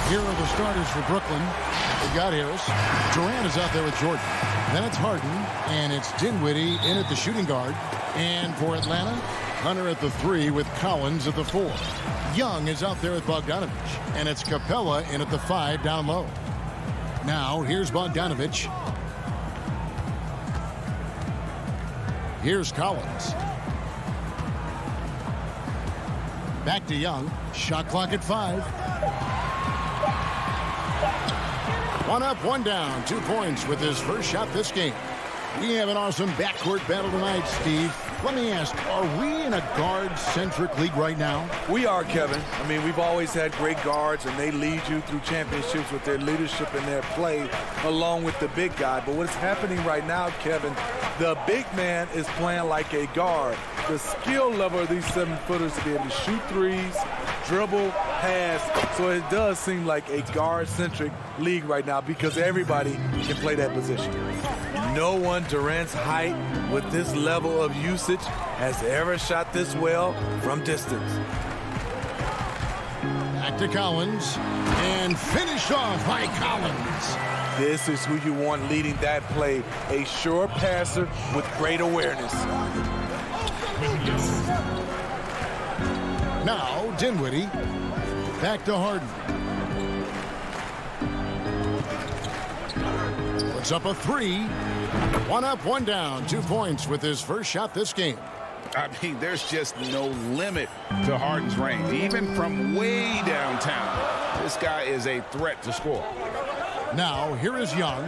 Here are the starters for Brooklyn. They've got Harris. Durant is out there with Jordan. Then it's Harden, and it's Dinwiddie in at the shooting guard. And for Atlanta, Hunter at the 3 with Collins at the 4. Young is out there with Bogdanovich, and it's Capella in at the 5 down low. Now, here's Bogdanovich. Here's Collins. Back to Young. Shot clock at 5. 1 up, 1 down. 2 points with his first shot this game. We have an awesome backcourt battle tonight, Steve. Let me ask, are we in a guard-centric league right now? We are, Kevin. I mean, we've always had great guards, and they lead you through championships with their leadership and their play, along with the big guy. But what's happening right now, Kevin, the big man is playing like a guard. The skill level of these 7-footers to be able to shoot threes, dribble, pass. So it does seem like a guard-centric league right now because everybody can play that position. No one Durant's height with this level of usage has ever shot this well from distance. Back to Collins, and finished off by Collins. This is who you want leading that play, a sure passer with great awareness. Now, Dinwiddie, back to Harden. Puts up a 3. 1 up, 1 down. 2 points with his first shot this game. I mean, there's just no limit to Harden's range. Even from way downtown, this guy is a threat to score. Now, here is Young.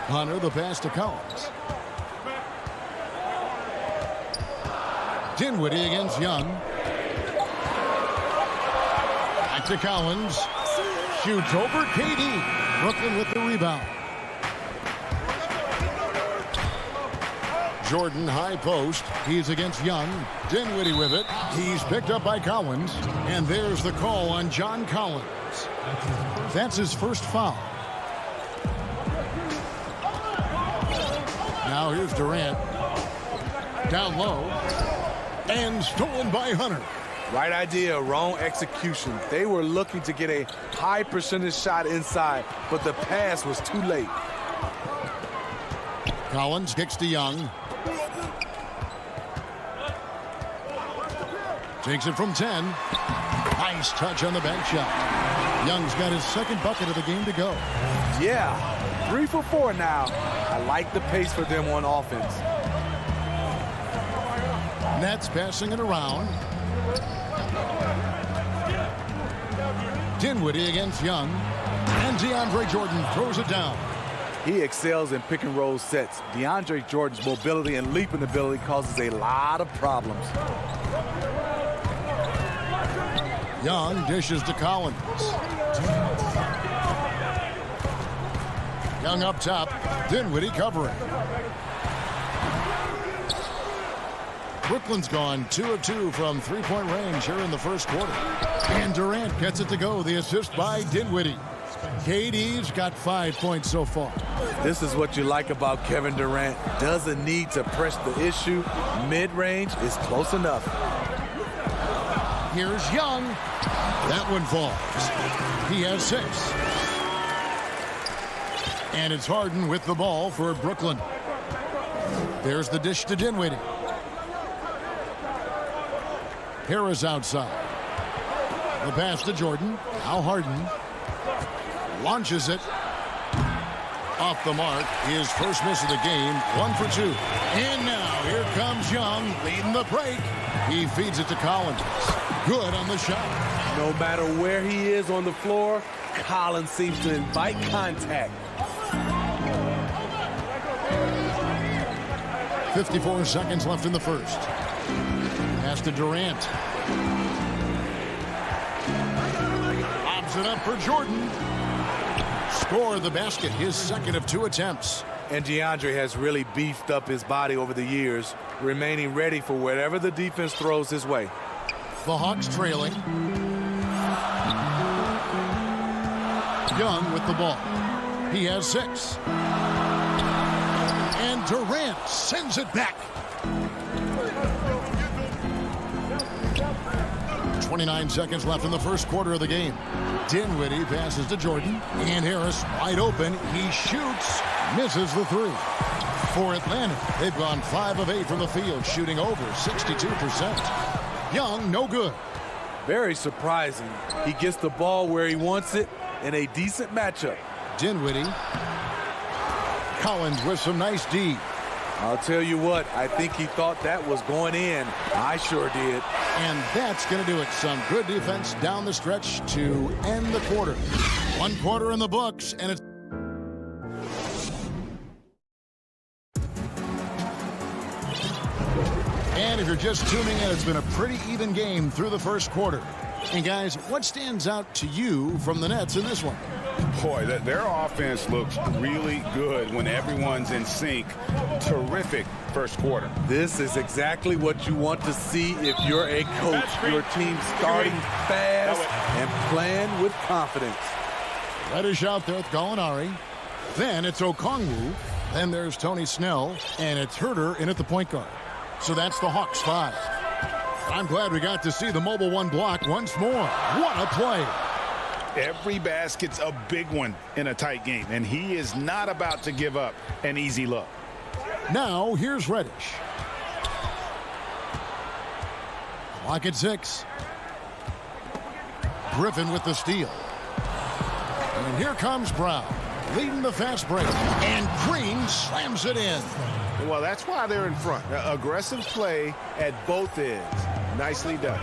Hunter, the pass to Collins. Dinwiddie against Young. Back to Collins. Shoots over KD. Brooklyn with the rebound. Jordan, high post. He's against Young. Dinwiddie with it. He's picked up by Collins. And there's the call on John Collins. That's his first foul. Now here's Durant. Down low. And stolen by Hunter. Right idea, wrong execution. They were looking to get a high percentage shot inside, but the pass was too late. Collins kicks to Young. Takes it from 10. Nice touch on the bank shot. Young's got his second bucket of the game to go. Yeah, 3 for 4 now. I like the pace for them on offense. Nets passing it around. Dinwiddie against Young. And DeAndre Jordan throws it down. He excels in pick and roll sets. DeAndre Jordan's mobility and leaping ability causes a lot of problems. Young dishes to Collins. Young up top. Dinwiddie covering. Brooklyn's gone 2 of 2 from 3-point range here in the first quarter. And Durant gets it to go. The assist by Dinwiddie. KD's got 5 points so far. This is what you like about Kevin Durant. Doesn't need to press the issue. Mid-range is close enough. Here's Young. That one falls. He has 6. And it's Harden with the ball for Brooklyn. There's the dish to Dinwiddie. Harris outside. The pass to Jordan. Now Harden launches it. Off the mark. His first miss of the game. 1 for 2. And now here comes Young leading the break. He feeds it to Collins. Good on the shot. No matter where he is on the floor, Collins seems to invite contact. 54 seconds left in the first. Pass to Durant. Lobs it up for Jordan. Score the basket, his second of 2 attempts. And DeAndre has really beefed up his body over the years, remaining ready for whatever the defense throws his way. The Hawks trailing. Young with the ball. He has 6. And Durant sends it back. 29 seconds left in the first quarter of the game. Dinwiddie passes to Jordan. And Harris wide open. He shoots. Misses the 3. For Atlanta, they've gone 5 of 8 from the field, shooting over 62%. Young, no good. Very surprising. He gets the ball where he wants it in a decent matchup. Dinwiddie. Collins with some nice D. I'll tell you what, I think he thought that was going in. I sure did. And that's going to do it. Some good defense down the stretch to end the quarter. 1 quarter in the books, and it's And if you're just tuning in, it's been a pretty even game through the first quarter. And guys, what stands out to you from the Nets in this one? Boy, their offense looks really good when everyone's in sync. Terrific first quarter. This is exactly what you want to see if you're a coach. Your team starting fast and playing with confidence. Reddish out there with Gallinari. Then it's Okongwu. Then there's Tony Snell. And it's Herter in at the point guard. So that's the Hawks 5. I'm glad we got to see the mobile 1 block once more. What a play. Every basket's a big one in a tight game, and he is not about to give up an easy look. Now here's Reddish. Clock at 6. Griffin with the steal. And here comes Brown, leading the fast break. And Green slams it in. Well, that's why they're in front. Aggressive play at both ends. Nicely done.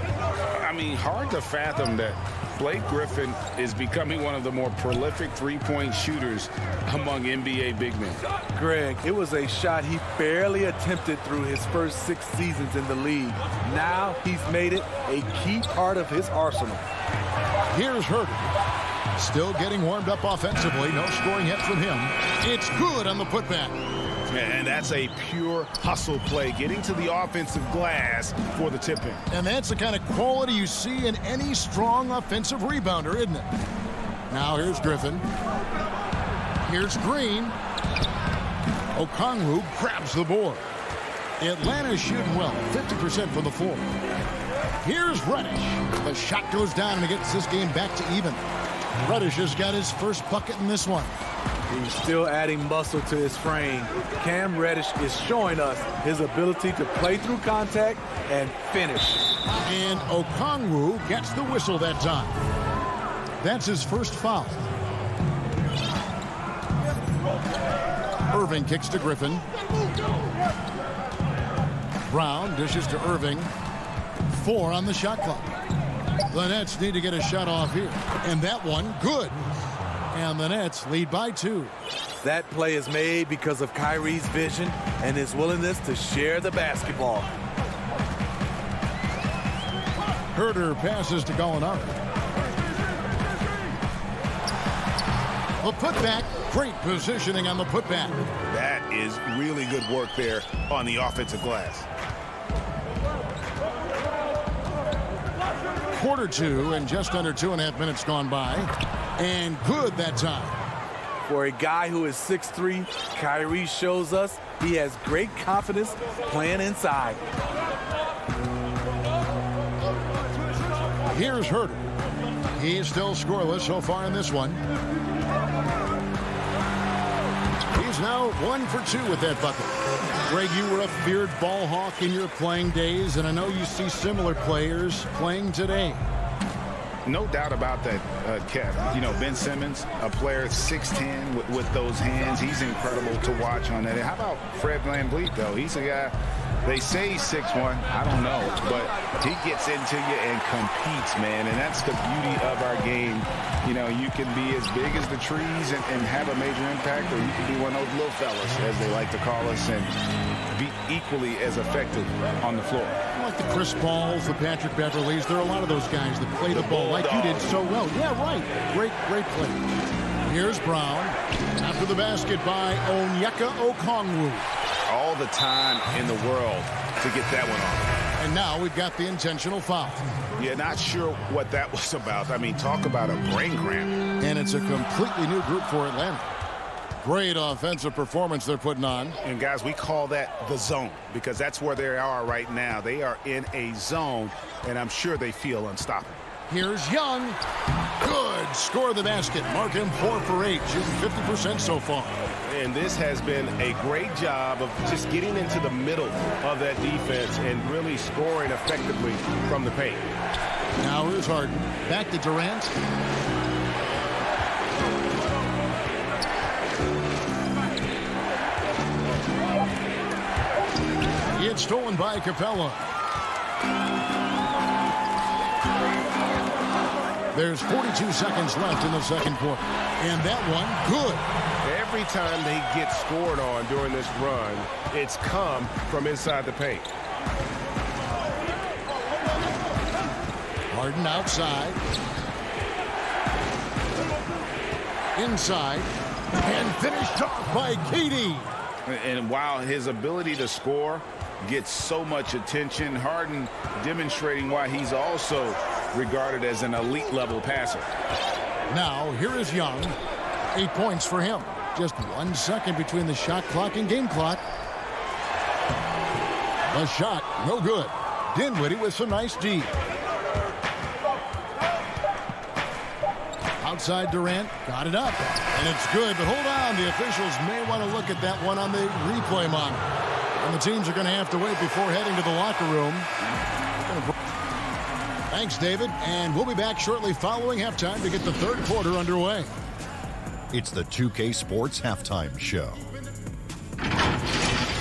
I mean, hard to fathom that Blake Griffin is becoming one of the more prolific three-point shooters among NBA big men. Greg, it was a shot he barely attempted through his first 6 seasons in the league. Now he's made it a key part of his arsenal. Here's Herter. Still getting warmed up offensively. No scoring yet from him. It's good on the putback. And that's a pure hustle play, getting to the offensive glass for the tip-in. And that's the kind of quality you see in any strong offensive rebounder, isn't it? Now here's Griffin. Here's Green. Okongwu grabs the board. Atlanta's shooting well, 50% from the floor. Here's Reddish. The shot goes down and it gets this game back to even. Reddish has got his first bucket in this one. He's still adding muscle to his frame. Cam Reddish is showing us his ability to play through contact and finish. And Okongwu gets the whistle that time. That's his first foul. Irving kicks to Griffin. Brown dishes to Irving. 4 on the shot clock. The Nets need to get a shot off here. And that one, good. And the Nets lead by 2. That play is made because of Kyrie's vision and his willingness to share the basketball. Herter passes to Gallinari. The putback, great positioning on the putback. That is really good work there on the offensive glass. Quarter 2 and just under 2.5 minutes gone by. And good that time. For a guy who is 6'3", Kyrie shows us he has great confidence playing inside. Here's Herter. He is still scoreless so far in this one. He's now 1 for 2 with that bucket. Greg, you were a feared ball hawk in your playing days, and I know you see similar players playing today. No doubt about that, Kev. You know, Ben Simmons, a player 6'10" with those hands. He's incredible to watch on that. How about Fred VanVleet, though? He's a guy, they say he's 6'1". I don't know. But he gets into you and competes, man. And that's the beauty of our game. You know, you can be as big as the trees and have a major impact, or you can be one of those little fellas, as they like to call us, and be equally as effective on the floor. Like the Chris Pauls, the Patrick Beverleys, there are a lot of those guys that play the ball like you did so well. Yeah, right. Great play. Here's Brown. After the basket by Onyeka Okongwu. All the time in the world to get that one off. And now we've got the intentional foul. Yeah, not sure what that was about. I mean, talk about a brain cramp. And it's a completely new group for Atlanta. Great offensive performance they're putting on. And, guys, we call that the zone because that's where they are right now. They are in a zone, and I'm sure they feel unstoppable. Here's Young. Good. Score the basket. Mark him 4 for 8, shooting 50% so far. And this has been a great job of just getting into the middle of that defense and really scoring effectively from the paint. Now here's Harden. Back to Durant. It's stolen by Capella. There's 42 seconds left in the second quarter. And that one, good. Every time they get scored on during this run, it's come from inside the paint. Harden outside. Inside. And finished off by KD. And while his ability to score gets so much attention, Harden demonstrating why he's also regarded as an elite level passer. Now here is Young. 8 points for him. Just 1 second between the shot clock and game clock. The shot, no good. Dinwiddie with some nice D. Outside Durant, got it up. And it's good, but hold on. The officials may want to look at that one on the replay monitor. And the teams are going to have to wait before heading to the locker room. Thanks, David. And we'll be back shortly following halftime to get the third quarter underway. It's the 2K Sports Halftime Show.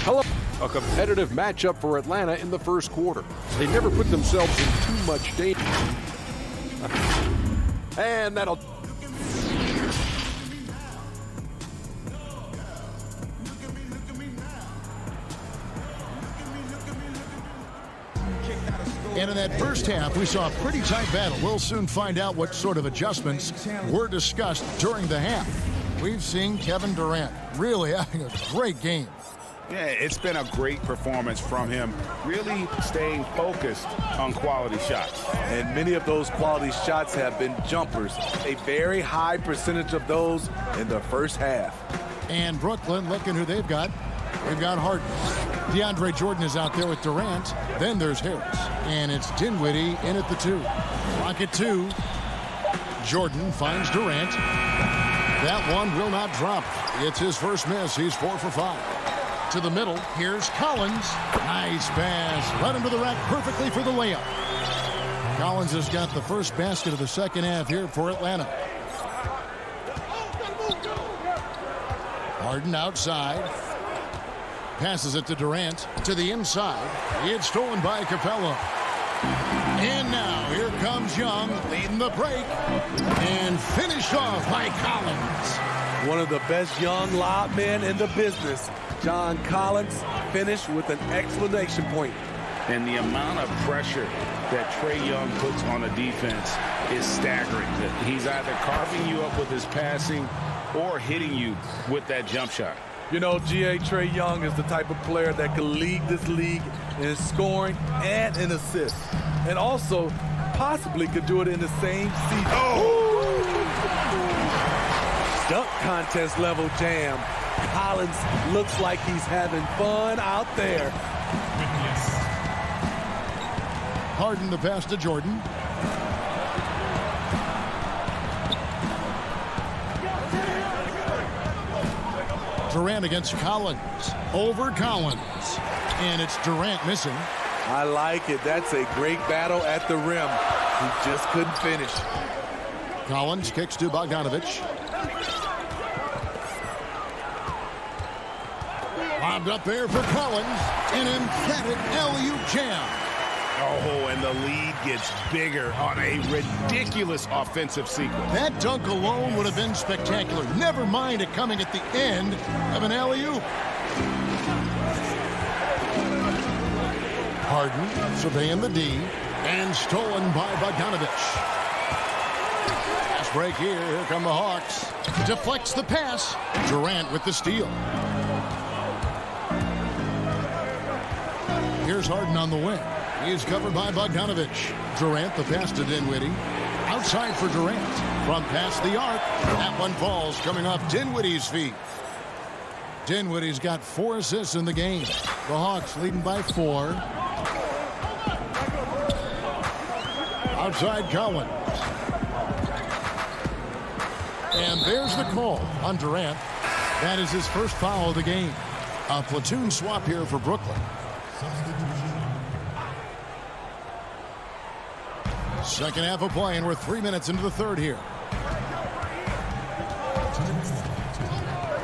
Hello. A competitive matchup for Atlanta in the first quarter. They never put themselves in too much danger. And that'll... And in that first half, we saw a pretty tight battle. We'll soon find out what sort of adjustments were discussed during the half. We've seen Kevin Durant really having a great game. Yeah, it's been a great performance from him, really staying focused on quality shots. And many of those quality shots have been jumpers. A very high percentage of those in the first half. And Brooklyn, looking who they've got. They've got Harden. DeAndre Jordan is out there with Durant. Then there's Harris. And it's Dinwiddie in at the 2. Rocket 2. Jordan finds Durant. That one will not drop. It's his first miss. He's 4 for 5. To the middle. Here's Collins. Nice pass. Right into the rack perfectly for the layup. Collins has got the first basket of the second half here for Atlanta. Harden outside. Passes it to Durant. To the inside. It's stolen by Capella. And now here comes Young leading the break. And finished off by Collins. One of the best young lob men in the business. John Collins finished with an exclamation point. And the amount of pressure that Trae Young puts on a defense is staggering. He's either carving you up with his passing or hitting you with that jump shot. You know, Trae Young is the type of player that can lead this league in scoring and in assists. And also possibly could do it in the same season. Oh! Dunk contest level jam. Collins looks like he's having fun out there. Harden the pass to Jordan. Durant against Collins. Over Collins. And it's Durant missing. I like it. That's a great battle at the rim. He just couldn't finish. Collins kicks to Bogdanovich. Lobbed up there for Collins. An emphatic alley-oop jam. Oh, and the lead gets bigger on a ridiculous offensive sequence. That dunk alone would have been spectacular. Never mind it coming at the end of an alley-oop. Harden surveying the D and stolen by Bogdanovich. Pass break here. Here come the Hawks. Deflects the pass. Durant with the steal. Here's Harden on the wing. He's covered by Bogdanovich. Durant the pass to Dinwiddie. Outside for Durant. From past the arc. That one falls coming off Dinwiddie's feet. Dinwiddie's got 4 assists in the game. The Hawks leading by 4. Outside Collins. And there's the call on Durant. That is his first foul of the game. A platoon swap here for Brooklyn. Second half of play, and we're 3 minutes into the third here.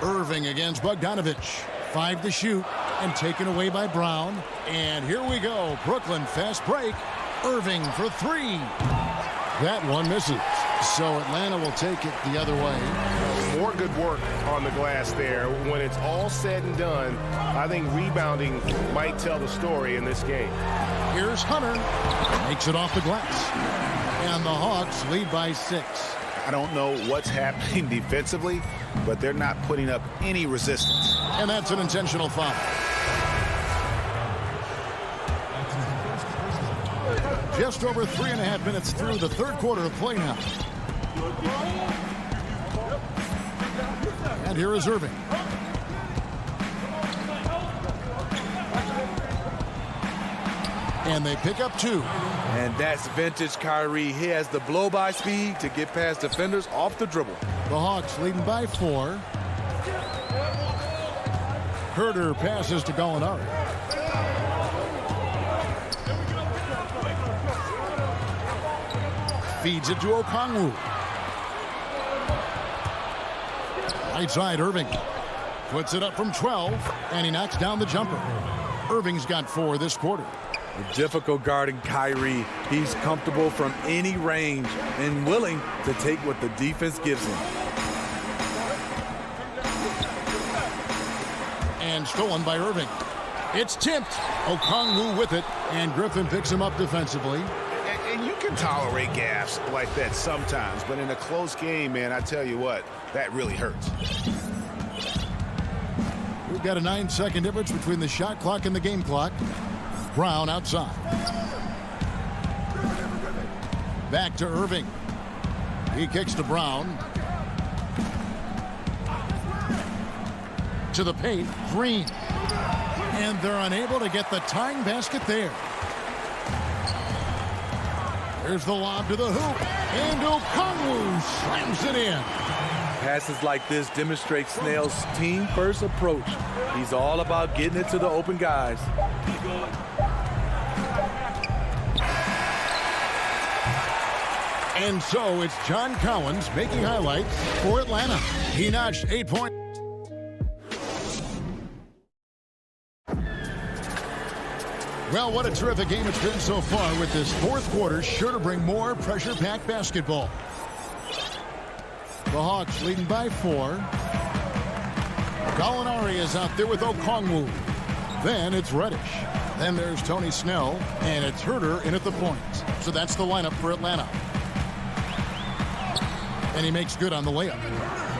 Irving against Bogdanovich. 5 to shoot, and taken away by Brown. And here we go. Brooklyn fast break. Irving for 3. That one misses. So Atlanta will take it the other way. More good work on the glass there. When it's all said and done, I think rebounding might tell the story in this game. Here's Hunter. Makes it off the glass. And the Hawks lead by 6. I don't know what's happening defensively, but they're not putting up any resistance. And that's an intentional foul. Just over 3.5 minutes through the third quarter of play now. And here is Irving. And they pick up 2. And that's vintage Kyrie. He has the blow-by speed to get past defenders off the dribble. The Hawks leading by 4. Herter passes to Gallinari. Feeds it to Okongwu. Right side, Irving. Puts it up from 12, and he knocks down the jumper. Irving's got 4 this quarter. Difficult guarding Kyrie. He's comfortable from any range and willing to take what the defense gives him. And stolen by Irving. It's tipped. Okongwu with it, and Griffin picks him up defensively. And you can tolerate gaffes like that sometimes, but in a close game, man, I tell you what, that really hurts. We've got a 9-second difference between the shot clock and the game clock. Brown outside. Back to Irving. He kicks to Brown. To the paint, Green. And they're unable to get the tying basket there. There's the lob to the hoop. And Okongwu slams it in. Passes like this demonstrate Snell's team-first approach. He's all about getting it to the open guys. And so it's John Collins making highlights for Atlanta. He notched 8 points. Well, what a terrific game it's been so far, with this fourth quarter sure to bring more pressure-packed basketball. The Hawks leading by 4. Gallinari is out there with Okongwu. Then it's Reddish. Then there's Tony Snell, and it's Herter in at the point. So that's the lineup for Atlanta. And he makes good on the layup.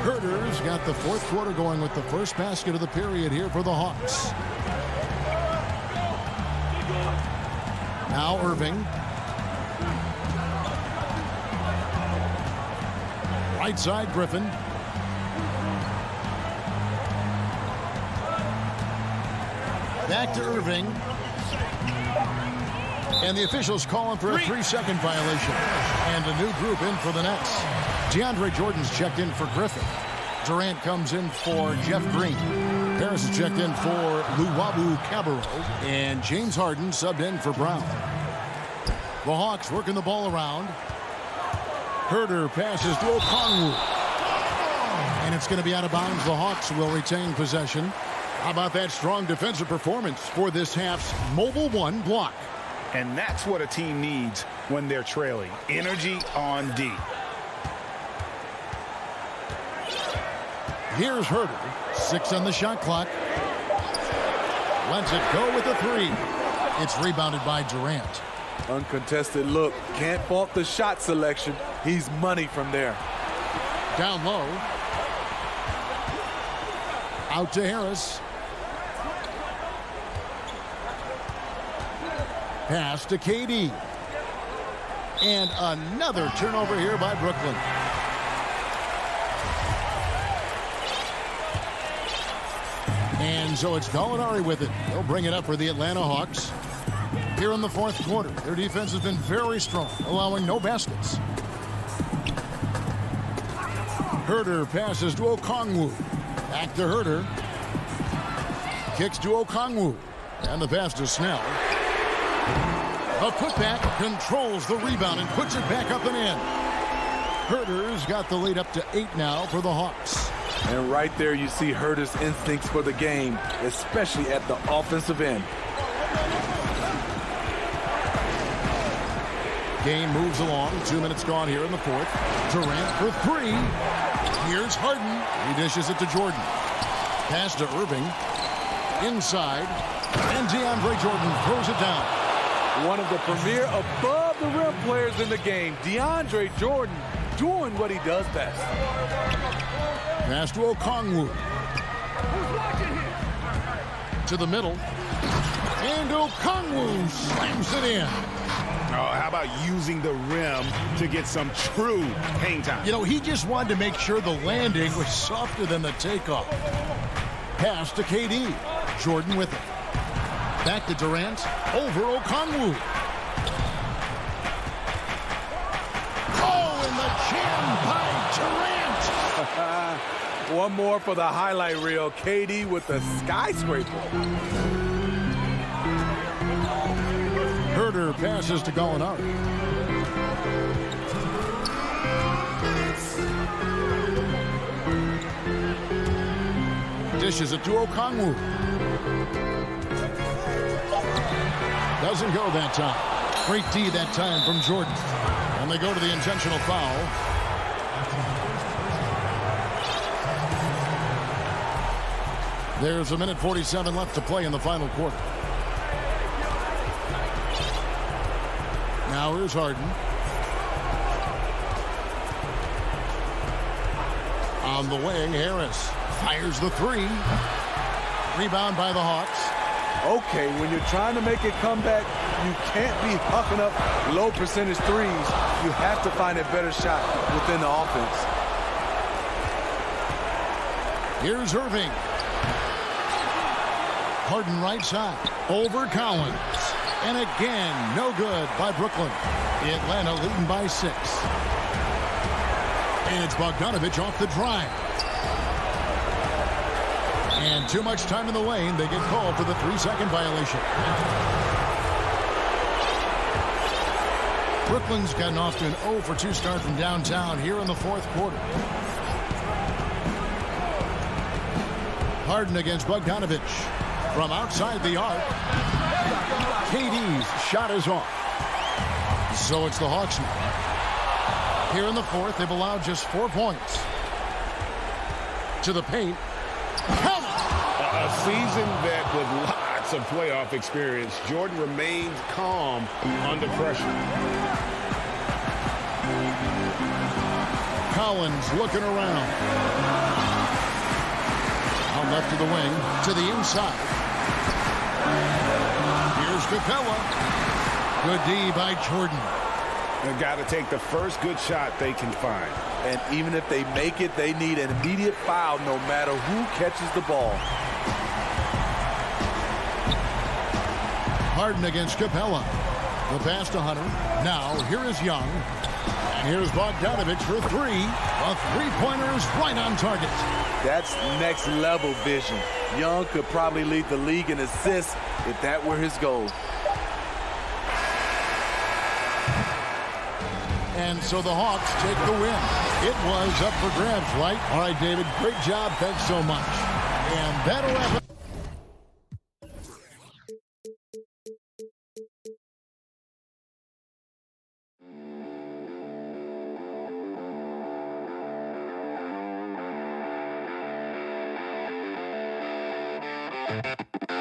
Herter's got the fourth quarter going with the first basket of the period here for the Hawks. Now Irving. Right side, Griffin. Back to Irving. And the officials calling for a 3-second violation. And a new group in for the Nets. DeAndre Jordan's checked in for Griffin. Durant comes in for Jeff Green. Harris is checked in for Luwawu Cabarro. And James Harden subbed in for Brown. The Hawks working the ball around. Herter passes to Okongwu. And it's going to be out of bounds. The Hawks will retain possession. How about that strong defensive performance for this half's Mobile One block? And that's what a team needs when they're trailing. Energy on D. Here's Herter. 6 on the shot clock. Lets it go with a 3. It's rebounded by Durant. Uncontested look. Can't fault the shot selection. He's money from there. Down low. Out to Harris. Pass to KD. And another turnover here by Brooklyn. And so it's Gallinari with it. They'll bring it up for the Atlanta Hawks. Here in the fourth quarter, their defense has been very strong, allowing no baskets. Herter passes to Okongwu. Back to Herter. Kicks to Okongwu. And the pass to Snell. A putback controls the rebound and puts it back up and in. Herter's got the lead up to 8 now for the Hawks. And right there you see Herter's instincts for the game, especially at the offensive end. Game moves along. 2 minutes gone here in the fourth. Durant for 3. Here's Harden. He dishes it to Jordan. Pass to Irving. Inside. And DeAndre Jordan throws it down. One of the premier above-the-rim players in the game, DeAndre Jordan, doing what he does best. Pass to Okongwu. To the middle. And Okongwu slams it in. Oh, how about using the rim to get some true hang time? You know, he just wanted to make sure the landing was softer than the takeoff. Pass to KD. Jordan with it. Back to Durant. Over Okongwu. Oh, and the jam by Durant. One more for the highlight reel. KD with the skyscraper. Herter passes to Gallinari. Dishes it to Okongwu. Doesn't go that time. Great D that time from Jordan. And they go to the intentional foul. There's 1:47 left to play in the final quarter. Now here's Harden. On the wing, Harris fires the 3. Rebound by the Hawks. Okay, when you're trying to make a comeback, you can't be hucking up low percentage threes. You have to find a better shot within the offense. Here's Irving. Harden right side. Over Collins. And again, no good by Brooklyn. Atlanta leading by 6. And it's Bogdanovich off the drive. And too much time in the lane. They get called for the 3-second violation. Brooklyn's gotten off to an 0 for 2 start from downtown here in the fourth quarter. Harden against Bogdanovich. From outside the arc. KD's shot is off. So it's the Hawks now. Here in the fourth, they've allowed just 4 points. To the paint. Count it! A season that with lots of playoff experience, Jordan remained calm under pressure. Collins looking around. Out left to the wing, to the inside. Here's Capella. Good D by Jordan. They've got to take the first good shot they can find. And even if they make it, they need an immediate foul no matter who catches the ball. Harden against Capella. The pass to Hunter. Now, here is Young. And Here's Bogdanovich for three. A three-pointer is right on target. That's next level vision. Young could probably lead the league in assists if that were his goal. And so the Hawks take the win. It was up for grabs, right? All right, David, great job. Thanks so much. And that'll wrap it. Thank you.